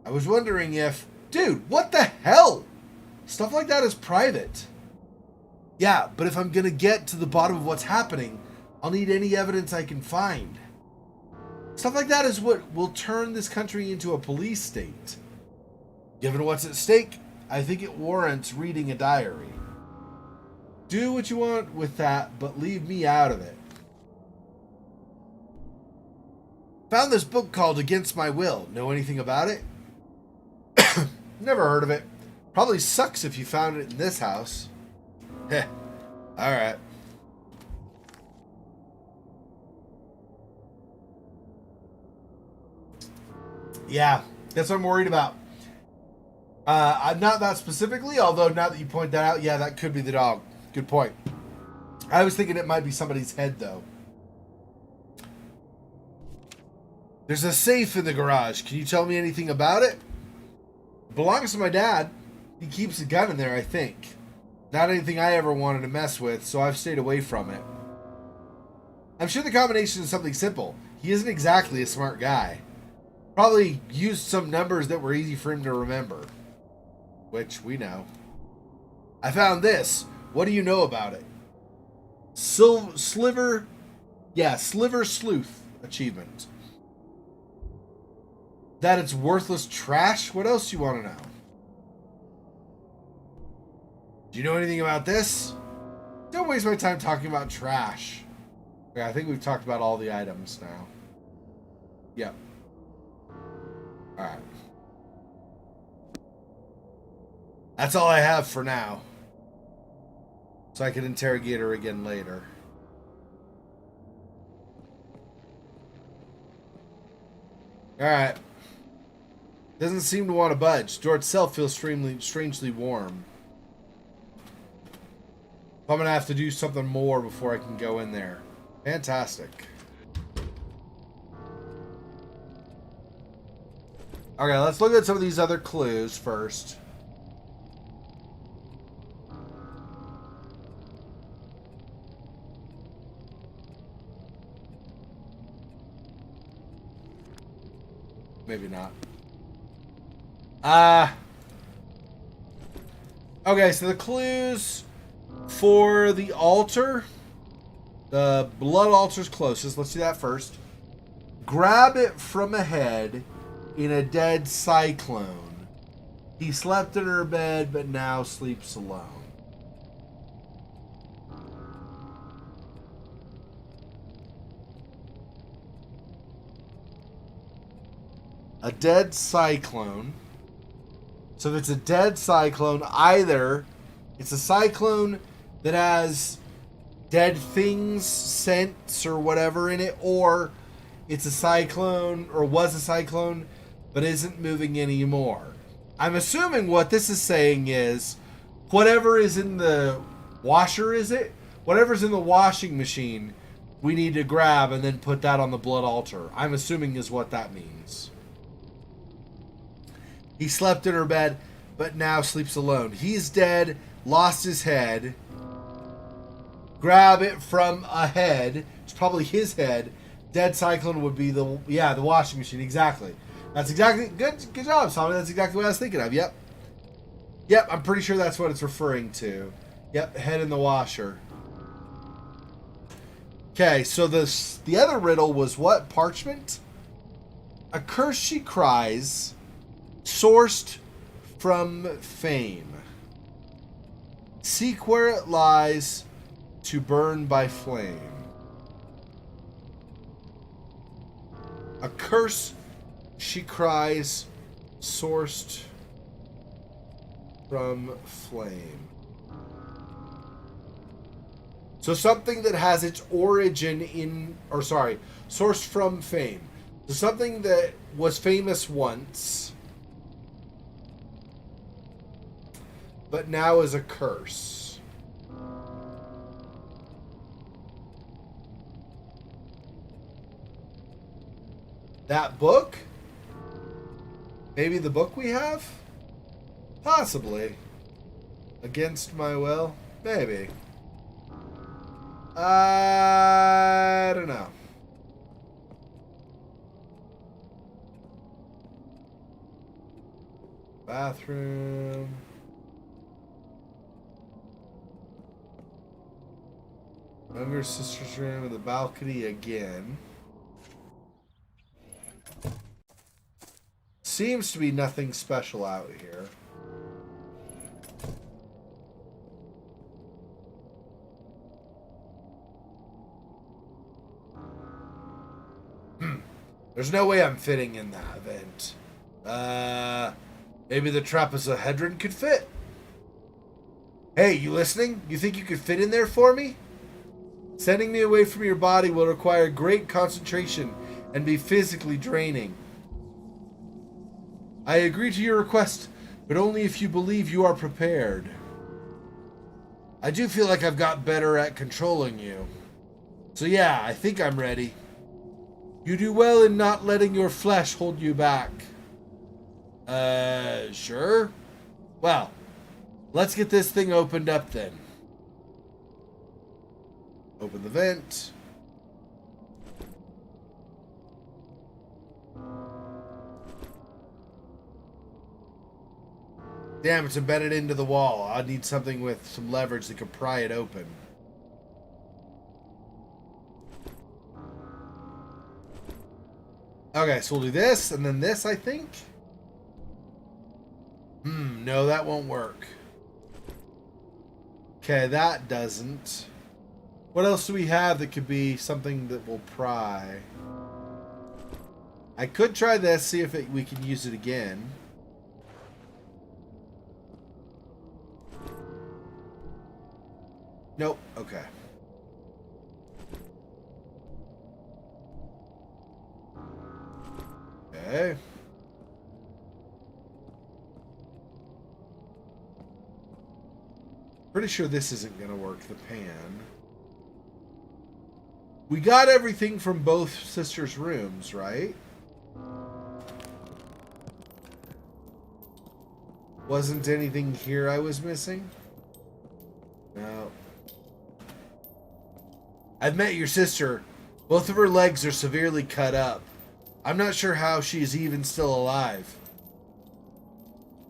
I was wondering if... Dude, what the hell? Stuff like that is private. Yeah, but if I'm going to get to the bottom of what's happening, I'll need any evidence I can find. Stuff like that is what will turn this country into a police state. Given what's at stake, I think it warrants reading a diary. Do what you want with that, but leave me out of it. Found this book called Against My Will. Know anything about it? Never heard of it. Probably sucks if you found it in this house. Heh. Alright. Yeah, that's what I'm worried about. I'm not that specifically, although now that you point that out, yeah, that could be the dog. Good point. I was thinking it might be somebody's head, though. There's a safe in the garage. Can you tell me anything about it? It belongs to my dad. He keeps a gun in there, I think. Not anything I ever wanted to mess with, so I've stayed away from it. I'm sure the combination is something simple. He isn't exactly a smart guy. Probably used some numbers that were easy for him to remember. Which we know. I found this. What do you know about it? Sliver Sleuth achievement. That it's worthless trash? What else do you want to know? Do you know anything about this? Don't waste my time talking about trash. Okay, I think we've talked about all the items now. Yep. Alright. That's all I have for now. So I can interrogate her again later. Alright. Doesn't seem to want to budge. The door itself feels strangely warm. I'm going to have to do something more before I can go in there. Fantastic. Okay, let's look at some of these other clues first. Maybe not. Okay, so the clues for the altar. The blood altar's closest. Let's do that first. Grab it from ahead in a dead cyclone. He slept in her bed, but now sleeps alone. A dead cyclone. So if it's a dead cyclone, either it's a cyclone that has dead things, scents, or whatever in it, or it's a cyclone, or was a cyclone, but isn't moving anymore. I'm assuming what this is saying is whatever is in the washer, is it? Whatever's in the washing machine, we need to grab and then put that on the blood altar. I'm assuming is what that means. He slept in her bed, but now sleeps alone. He's dead, lost his head. Grab it from a head. It's probably his head. Dead cyclone would be the washing machine. Exactly. That's exactly good job, Simon. That's exactly what I was thinking of. Yep. Yep, I'm pretty sure that's what it's referring to. Yep, head in the washer. Okay, so the other riddle was what? Parchment? A curse she cries, sourced from fame. Seek where it lies, to burn by flame. A curse she cries, sourced from flame. So something that has its origin in, or sorry, sourced from fame. So something that was famous once, but now is a curse. That book? Maybe the book we have? Possibly. Against my will? Maybe. I don't know. Bathroom. Younger sister's room and the balcony again. Seems to be nothing special out here. There's no way I'm fitting in that event. Maybe the trapezohedron could fit. Hey, you listening? You think you could fit in there for me? Sending me away from your body will require great concentration and be physically draining. I agree to your request, but only if you believe you are prepared. I do feel like I've got better at controlling you. So yeah, I think I'm ready. You do well in not letting your flesh hold you back. Sure? Well, let's get this thing opened up then. Open the vent. Damn, it's embedded into the wall. I need something with some leverage that could pry it open. Okay, so we'll do this, and then this, I think. No, that won't work. Okay, that doesn't. What else do we have that could be something that will pry? I could try this, see if we can use it again. Nope, okay. Okay. Pretty sure this isn't going to work, the pan. We got everything from both sisters' rooms, right? Wasn't anything here I was missing? No. I've met your sister. Both of her legs are severely cut up. I'm not sure how she is even still alive.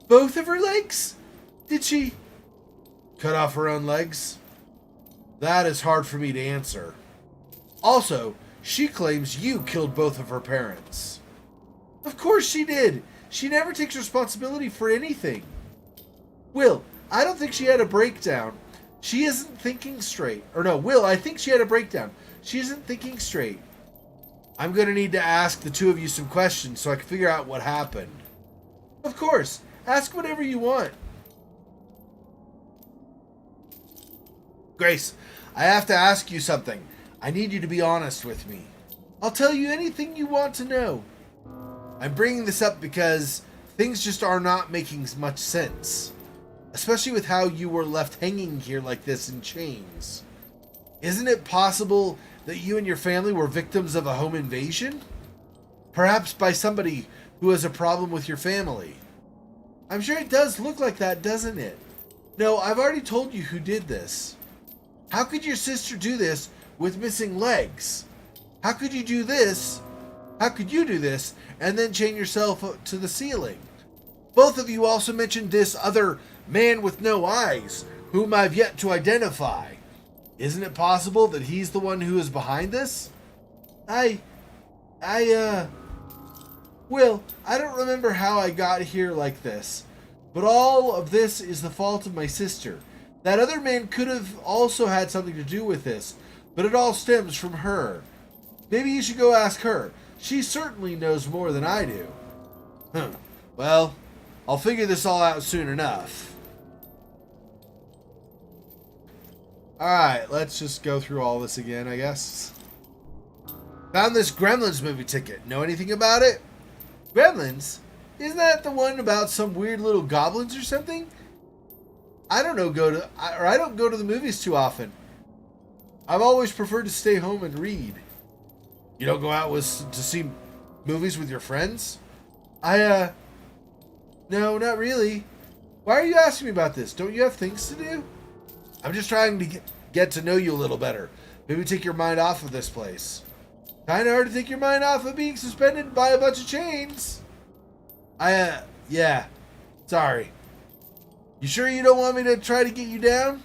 Both of her legs? Did she cut off her own legs? That is hard for me to answer. Also, she claims you killed both of her parents. Of course she did. She never takes responsibility for anything. Will, I don't think she had a breakdown. She isn't thinking straight. Or no, Will, I think she had a breakdown. She isn't thinking straight. I'm going to need to ask the two of you some questions so I can figure out what happened. Of course. Ask whatever you want. Grace, I have to ask you something. I need you to be honest with me. I'll tell you anything you want to know. I'm bringing this up because things just are not making much sense. especially with how you were left hanging here like this in chains. Isn't it possible that you and your family were victims of a home invasion? Perhaps by somebody who has a problem with your family. I'm sure it does look like that, doesn't it? No, I've already told you who did this. How could your sister do this with missing legs? How could you do this? How could you do this and then chain yourself to the ceiling? Both of you also mentioned this other man with no eyes, whom I've yet to identify. Isn't it possible that he's the one who is behind this? Well, I don't remember how I got here like this, but all of this is the fault of my sister. That other man could have also had something to do with this, but it all stems from her. Maybe you should go ask her. She certainly knows more than I do. Well, I'll figure this all out soon enough. Alright, let's just go through all this again, I guess. Found this Gremlins movie ticket. Know anything about it? Gremlins? Isn't that the one about some weird little goblins or something? I don't go to the movies too often. I've always preferred to stay home and read. You don't go out to see movies with your friends? No, not really. Why are you asking me about this? Don't you have things to do? I'm just trying to get to know you a little better. Maybe take your mind off of this place. Kinda hard to take your mind off of being suspended by a bunch of chains. Yeah. Sorry. You sure you don't want me to try to get you down?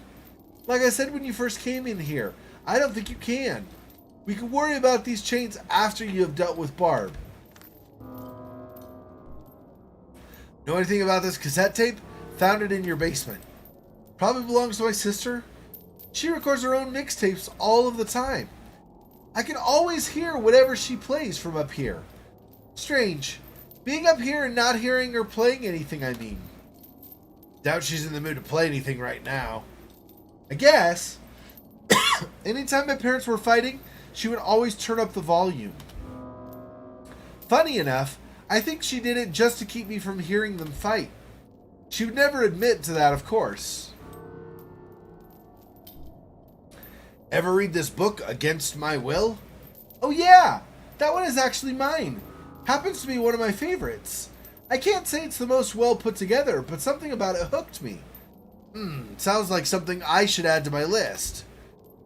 Like I said when you first came in here, I don't think you can. We can worry about these chains after you have dealt with Barb. Know anything about this cassette tape? Found it in your basement. Probably belongs to my sister. She records her own mixtapes all of the time. I can always hear whatever she plays from up here. Strange. Being up here and not hearing her playing anything, I mean. Doubt she's in the mood to play anything right now. I guess. Anytime my parents were fighting, she would always turn up the volume. Funny enough, I think she did it just to keep me from hearing them fight. She would never admit to that, of course. Ever read this book, Against My Will? Oh yeah, that one is actually mine. Happens to be one of my favorites. I can't say it's the most well put together, but something about it hooked me. Sounds like something I should add to my list.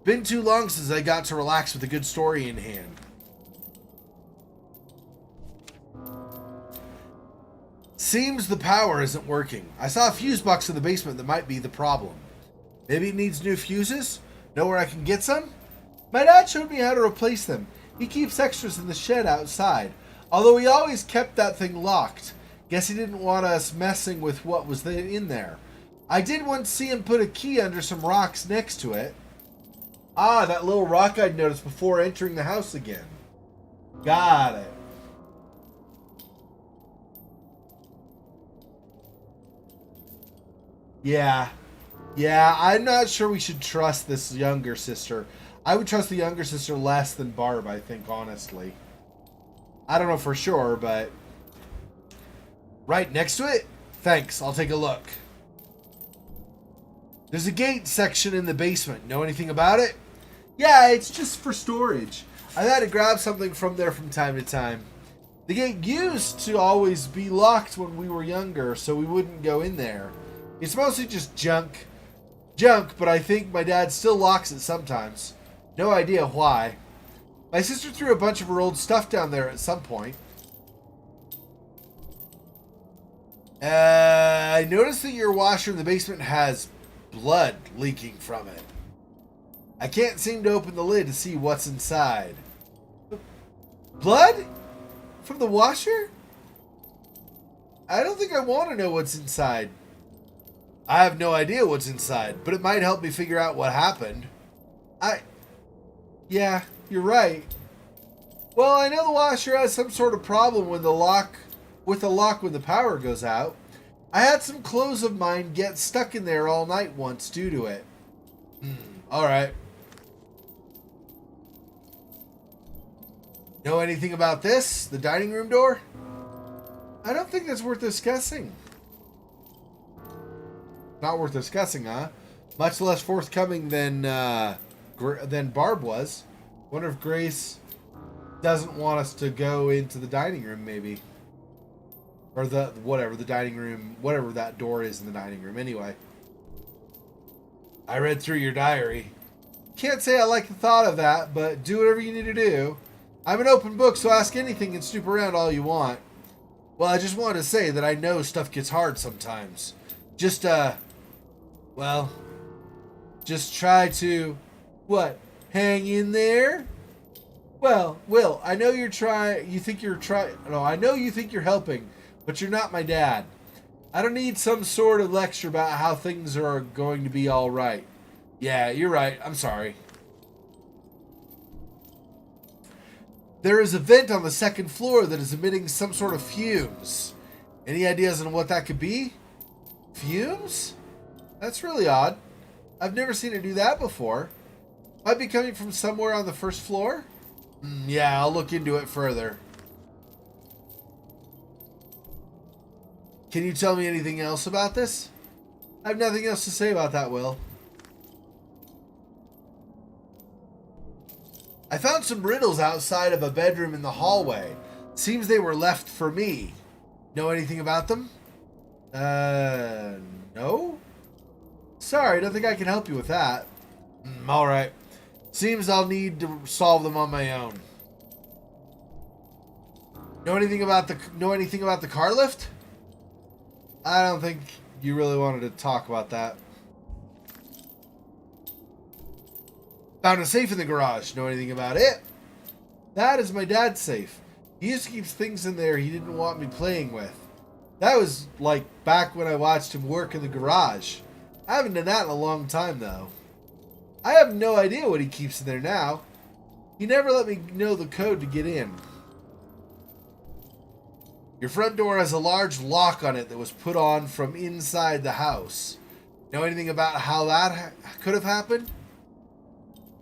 Been too long since I got to relax with a good story in hand. Seems the power isn't working. I saw a fuse box in the basement that might be the problem. Maybe it needs new fuses? Know where I can get some? My dad showed me how to replace them. He keeps extras in the shed outside, although he always kept that thing locked. Guess he didn't want us messing with what was in there. I did once see him put a key under some rocks next to it. Ah, that little rock I'd noticed before entering the house again. Got it. Yeah, I'm not sure we should trust this younger sister. I would trust the younger sister less than Barb, I think, honestly. I don't know for sure, but... Right next to it? Thanks, I'll take a look. There's a gate section in the basement. Know anything about it? Yeah, it's just for storage. I've had to grab something from there from time to time. The gate used to always be locked when we were younger, so we wouldn't go in there. It's mostly just junk, but I think my dad still locks it sometimes. No idea why. My sister threw a bunch of her old stuff down there at some point. I noticed that your washer in the basement has blood leaking from it. I can't seem to open the lid to see what's inside. Blood? From the washer? I don't think I want to know what's inside. I have no idea what's inside, but it might help me figure out what happened. Yeah, you're right. Well, I know the washer has some sort of problem when the lock when the power goes out. I had some clothes of mine get stuck in there all night once due to it. Alright. Know anything about this? The dining room door? I don't think that's worth discussing. Not worth discussing, huh? Much less forthcoming than Barb was. Wonder if Grace doesn't want us to go into the dining room, maybe. Or the dining room, whatever that door is in the dining room. Anyway. I read through your diary. Can't say I like the thought of that, but do whatever you need to do. I'm an open book, so ask anything and snoop around all you want. Well, I just wanted to say that I know stuff gets hard sometimes. Just try to, hang in there? Well, Will, I know I know you think you're helping, but you're not my dad. I don't need some sort of lecture about how things are going to be all right. Yeah, you're right. I'm sorry. There is a vent on the second floor that is emitting some sort of fumes. Any ideas on what that could be? Fumes? That's really odd. I've never seen it do that before. Might be coming from somewhere on the first floor? Yeah, I'll look into it further. Can you tell me anything else about this? I have nothing else to say about that, Will. I found some riddles outside of a bedroom in the hallway. Seems they were left for me. Know anything about them? No? Sorry, don't think I can help you with that. Alright. Seems I'll need to solve them on my own. Know anything about the car lift? I don't think you really wanted to talk about that. Found a safe in the garage. Know anything about it? That is my dad's safe. He used to keep things in there he didn't want me playing with. That was like back when I watched him work in the garage. I haven't done that in a long time though. I have no idea what he keeps in there now. He never let me know the code to get in. Your front door has a large lock on it that was put on from inside the house. Know anything about how that could have happened?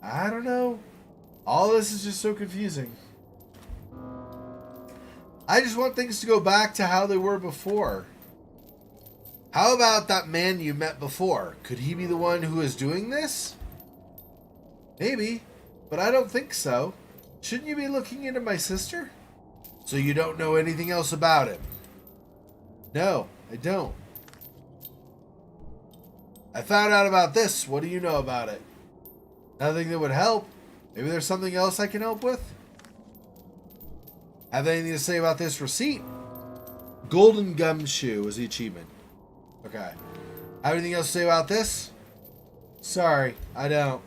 I don't know. All this is just so confusing. I just want things to go back to how they were before. How about that man you met before? Could he be the one who is doing this? Maybe, but I don't think so. Shouldn't you be looking into my sister? So you don't know anything else about him? No, I don't. I found out about this. What do you know about it? Nothing that would help. Maybe there's something else I can help with? Have anything to say about this receipt? Golden gumshoe was the achievement. Okay. Have anything else to say about this? Sorry, I don't.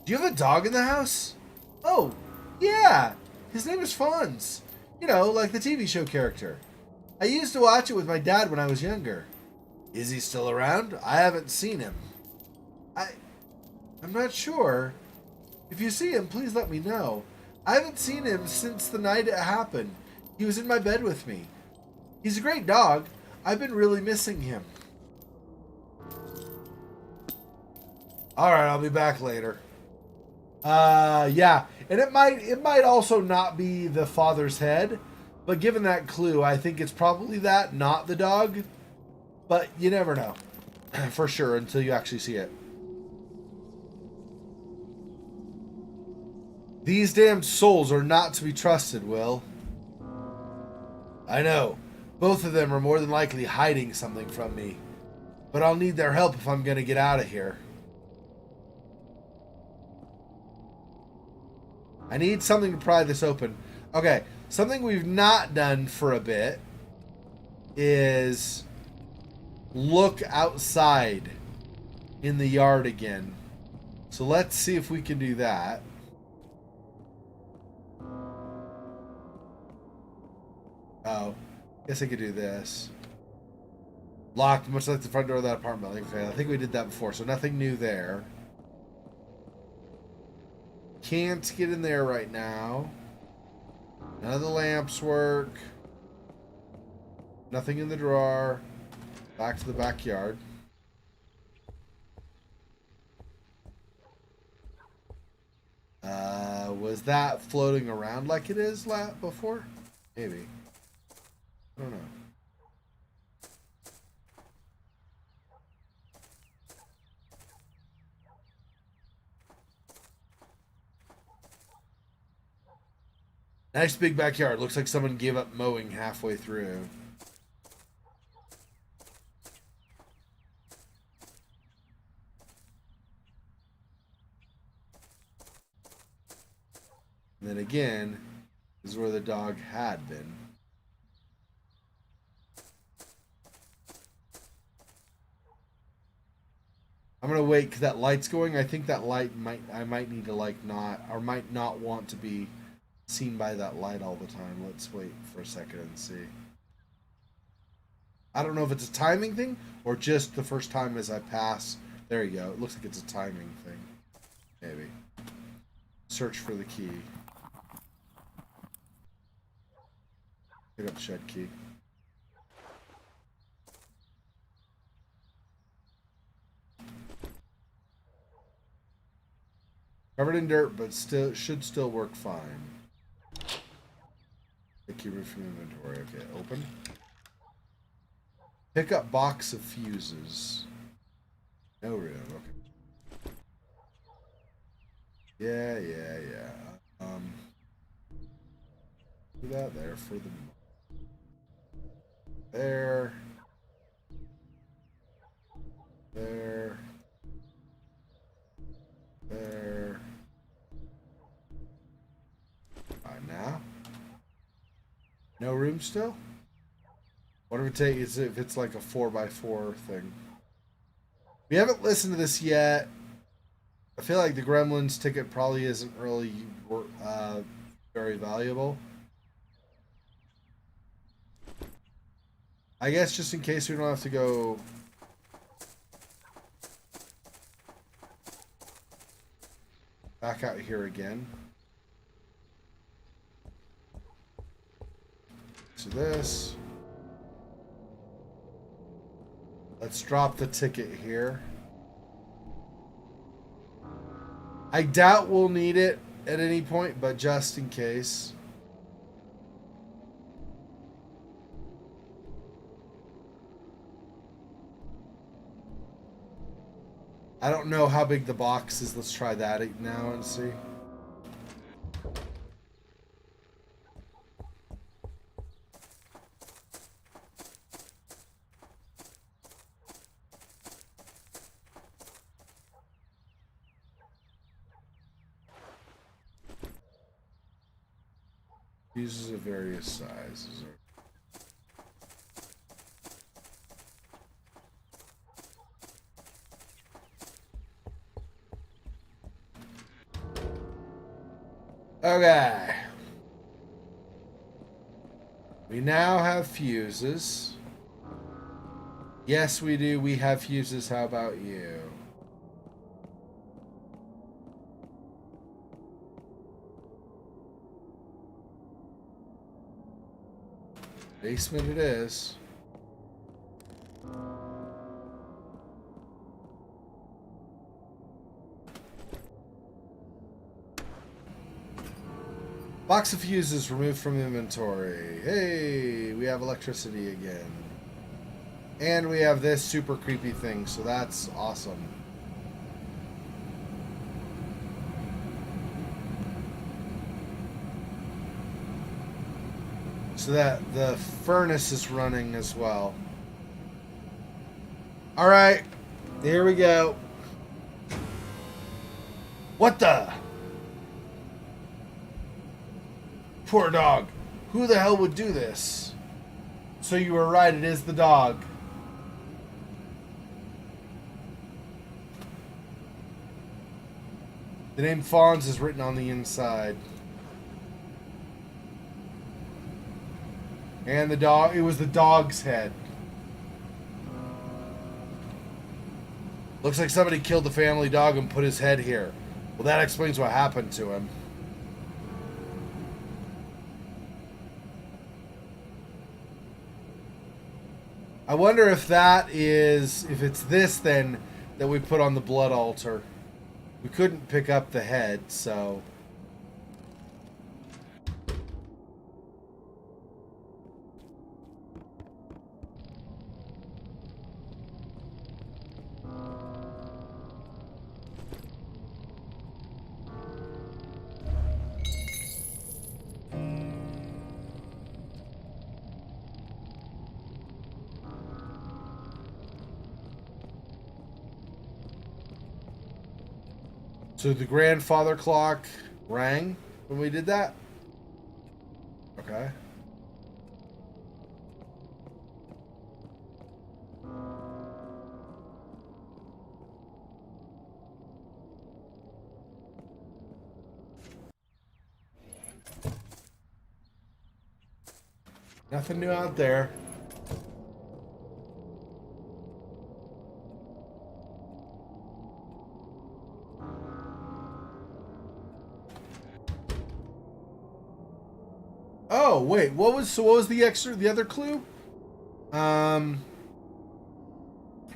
Do you have a dog in the house? Oh, yeah. His name is Fonz. You know, like the TV show character. I used to watch it with my dad when I was younger. Is he still around? I haven't seen him. I'm not sure. If you see him, please let me know. I haven't seen him since the night it happened. He was in my bed with me. He's a great dog. I've been really missing him. Alright, I'll be back later. Yeah. And it might also not be the father's head. But given that clue, I think it's probably that, not the dog. But you never know. For sure, until you actually see it. These damned souls are not to be trusted, Will. I know. Both of them are more than likely hiding something from me. But I'll need their help if I'm going to get out of here. I need something to pry this open. Okay, something we've not done for a bit is look outside in the yard again. So let's see if we can do that. Oh, guess I could do this. Locked, much like the front door of that apartment. Okay, I think we did that before, so nothing new there. Can't get in there right now. None of the lamps work. Nothing in the drawer. Back to the backyard. Was that floating around like it is before? Maybe. I don't know. Nice big backyard. Looks like someone gave up mowing halfway through. And then again, this is where the dog had been. I'm gonna wait because that light's going. I think that light I might need to like not, or might not want to be seen by that light all the time. Let's wait for a second and see. I don't know if it's a timing thing or just the first time as I pass. There you go. It looks like it's a timing thing. Maybe. Search for the key. Pick up the shed key. Covered in dirt, but should still work fine. The key room from inventory. Okay, open. Pick up box of fuses. No room. Okay. Yeah. Do that there for the. There. There. There. Now. No room still? What if it's like a 4x4 thing? We haven't listened to this yet. I feel like the Gremlins ticket probably isn't really very valuable. I guess just in case we don't have to go back out here again. So this. Let's drop the ticket here. I doubt we'll need it at any point, but just in case. I don't know how big the box is. Let's try that now and see. Fuses of various sizes. Okay. We now have fuses. Yes, we do. We have fuses. How about you? Basement it is. Box of fuses removed from inventory. Hey, we have electricity again. And we have this super creepy thing, so that's awesome. So that the furnace is running as well. Alright, here we go. What the? Poor dog. Who the hell would do this? So you were right, it is the dog. The name Fonz is written on the inside. And the dog, it was the dog's head. Looks like somebody killed the family dog and put his head here. Well, that explains what happened to him. I wonder if that is, if it's this then that we put on the blood altar. We couldn't pick up the head, so... So the grandfather clock rang when we did that? Okay. Nothing new out there. Oh, wait. What was the other clue?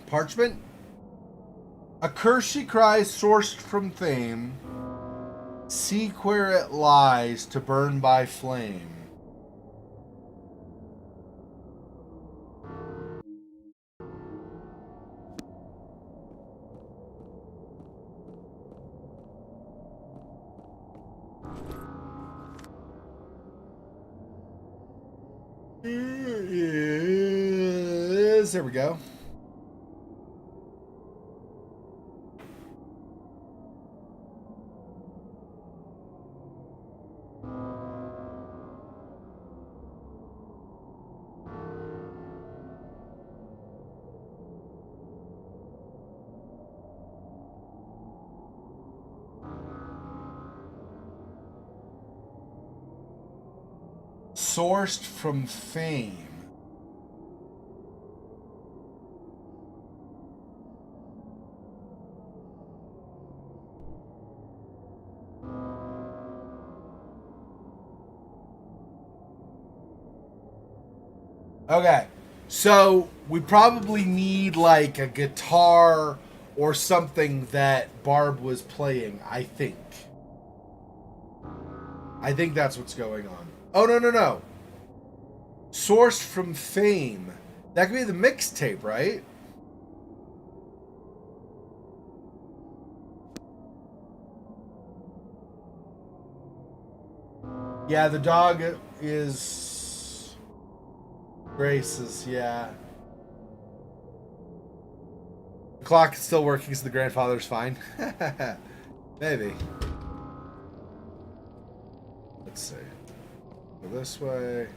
Parchment? A curse she cries, sourced from fame. Seek where it lies to burn by flame. Yes, there we go. Sourced from fame. Okay, so we probably need like a guitar or something that Barb was playing, I think. I think that's what's going on. Oh, no, no, no. Sourced from fame. That could be the mixtape, right? Yeah, the dog is Grace's, yeah. The clock is still working, so the grandfather's fine. Maybe. Let's see. Go this way.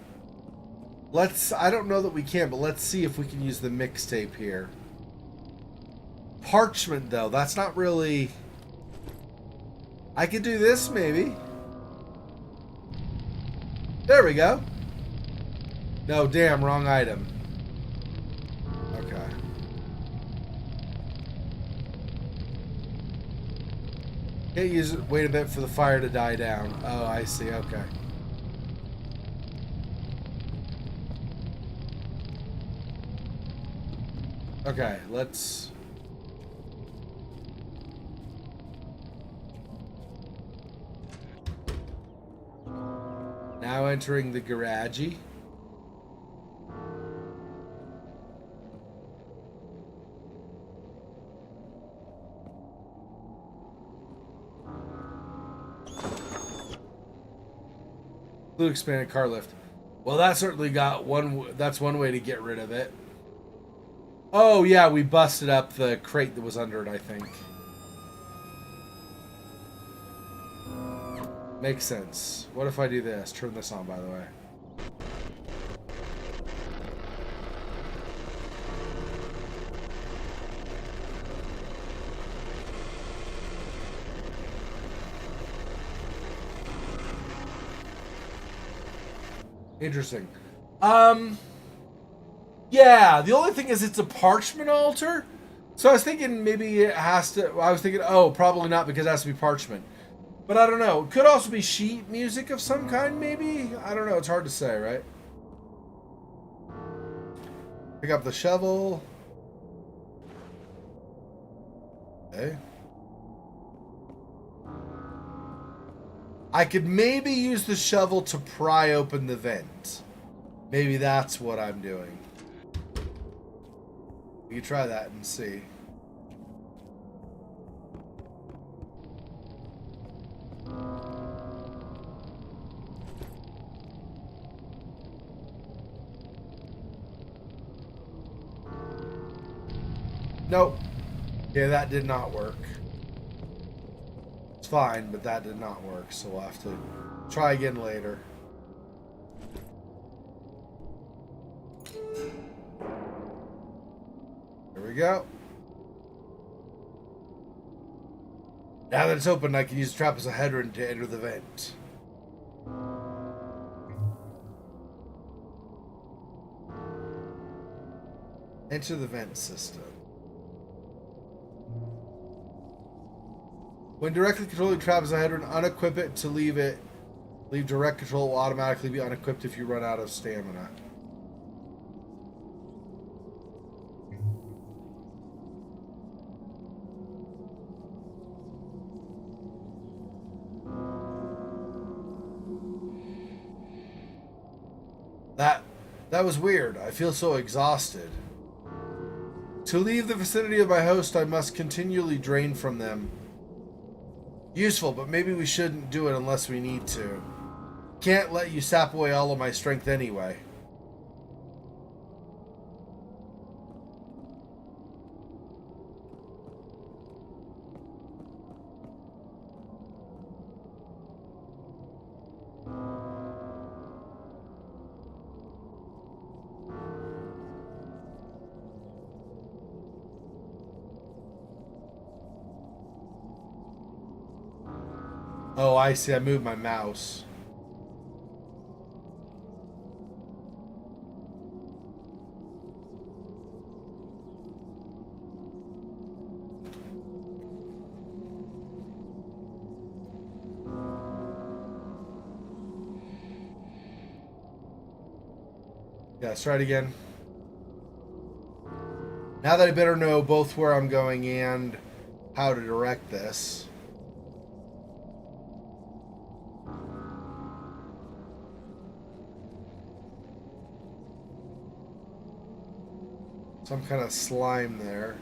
I don't know that we can, but let's see if we can use the mixtape here. Parchment, though, that's not really... I could do this, maybe. There we go. No, damn, wrong item. Okay. Can't use it. Wait a bit for the fire to die down. Oh, I see. Okay. Okay, let's... Now entering the garage. Blue expanded car lift. Well, that certainly got one... That's one way to get rid of it. Oh, yeah, we busted up the crate that was under it, I think. Makes sense. What if I do this? Turn this on, by the way. Interesting. Yeah, the only thing is it's a parchment altar. So I was thinking maybe it has to... I was thinking, oh, probably not because it has to be parchment. But I don't know. It could also be sheet music of some kind, maybe? I don't know. It's hard to say, right? Pick up the shovel. Okay. I could maybe use the shovel to pry open the vent. Maybe that's what I'm doing. You can try that and see. Nope. Yeah, that did not work. fine, but that did not work, so we'll have to try again later. There we go. Now that it's open, I can use the trapezohedron to enter the vent. Enter the vent system. When directly controlling trapezohedron, unequip it to leave it. Leave direct control will automatically be unequipped if you run out of stamina. That was weird. I feel so exhausted. To leave the vicinity of my host, I must continually drain from them. Useful, but maybe we shouldn't do it unless we need to. Can't let you sap away all of my strength anyway. Oh, I see. I moved my mouse. Yeah, let's try it again. Now that I better know both where I'm going and how to direct this. Some kind of slime there.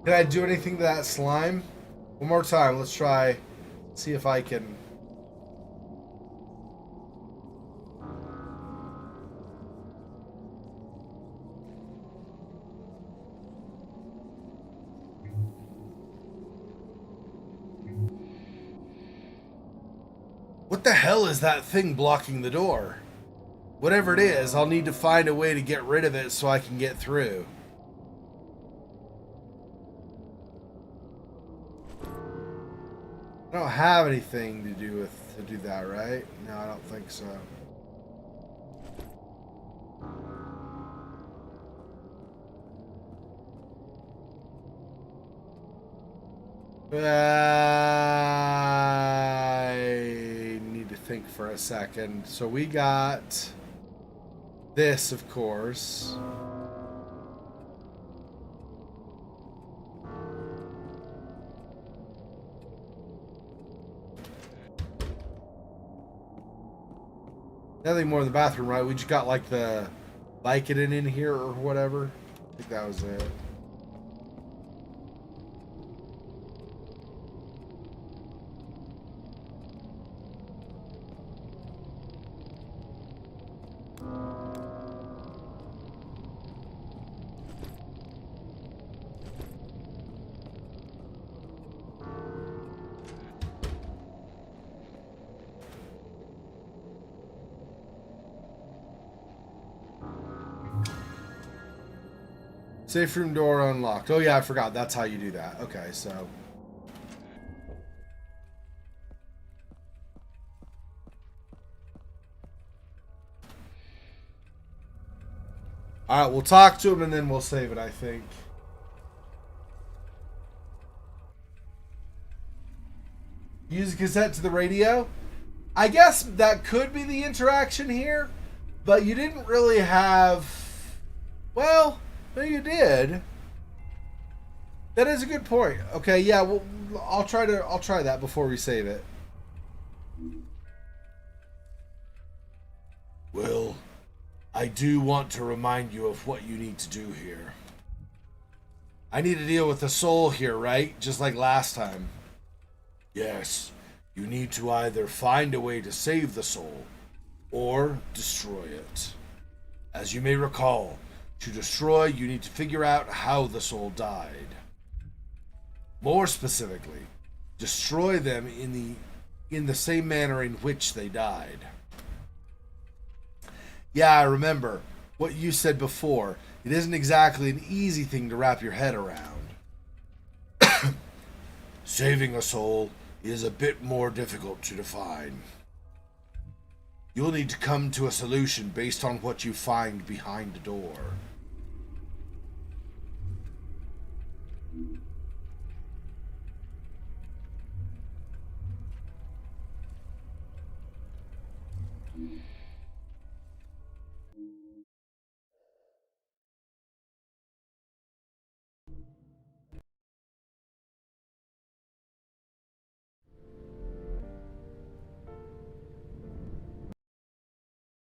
Did I do anything to that slime? One more time. Let's try. See if I can. What the hell is that thing blocking the door? Whatever it is, I'll need to find a way to get rid of it so I can get through. I don't have anything to do that, right? No, I don't think so. I need to think for a second. So we got this, of course. Nothing more in the bathroom, right? We just got like the Vicodin in here or whatever. I think that was it. Safe room door unlocked. Oh yeah, I forgot. That's how you do that. Okay, so. Alright, we'll talk to him and then we'll save it, I think. Use a cassette to the radio. I guess that could be the interaction here, but you didn't really have... Well... No, you did. That is a good point. Okay, yeah, well, I'll try that before we save it. Well, I do want to remind you of what you need to do here. I need to deal with the soul here, right? Just like last time. Yes, you need to either find a way to save the soul or destroy it. As you may recall, to destroy, you need to figure out how the soul died. More specifically, destroy them in the same manner in which they died. Yeah, I remember what you said before. It isn't exactly an easy thing to wrap your head around. Saving a soul is a bit more difficult to define. You'll need to come to a solution based on what you find behind the door.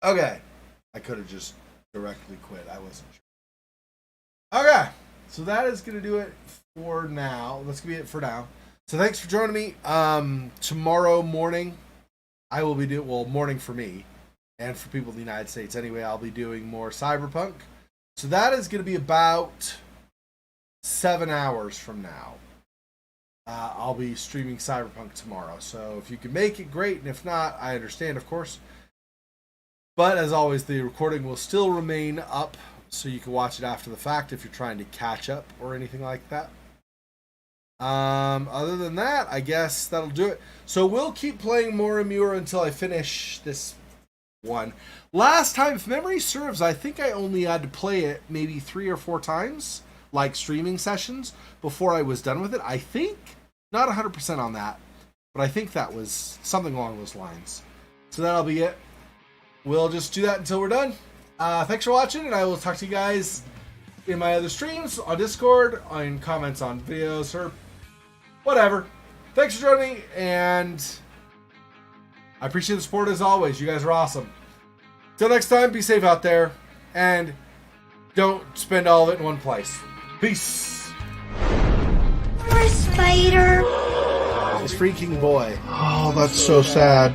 Okay. I could have just directly quit. I wasn't sure. Okay. So that is going to do it for now. That's going to be it for now. So thanks for joining me. Tomorrow morning, I will be doing, well, morning for me and for people in the United States anyway, I'll be doing more Cyberpunk. So that is going to be about 7 hours from now. I'll be streaming Cyberpunk tomorrow. So if you can make it, great. And if not, I understand, of course. But as always, the recording will still remain up, so you can watch it after the fact if you're trying to catch up or anything like that. Other than that, I guess that'll do it. So we'll keep playing more IMMURE until I finish this one. Last time, if memory serves, I think I only had to play it maybe 3 or 4 times, like streaming sessions, before I was done with it. I think, not 100% on that, but I think that was something along those lines. So that'll be it. We'll just do that until we're done. Thanks for watching, and I will talk to you guys in my other streams, on Discord, on comments on videos, or whatever. Thanks for joining me, and I appreciate the support as always. You guys are awesome. Till next time, be safe out there, and don't spend all of it in one place. Peace. Poor spider. This freaking boy. Oh, that's so sad.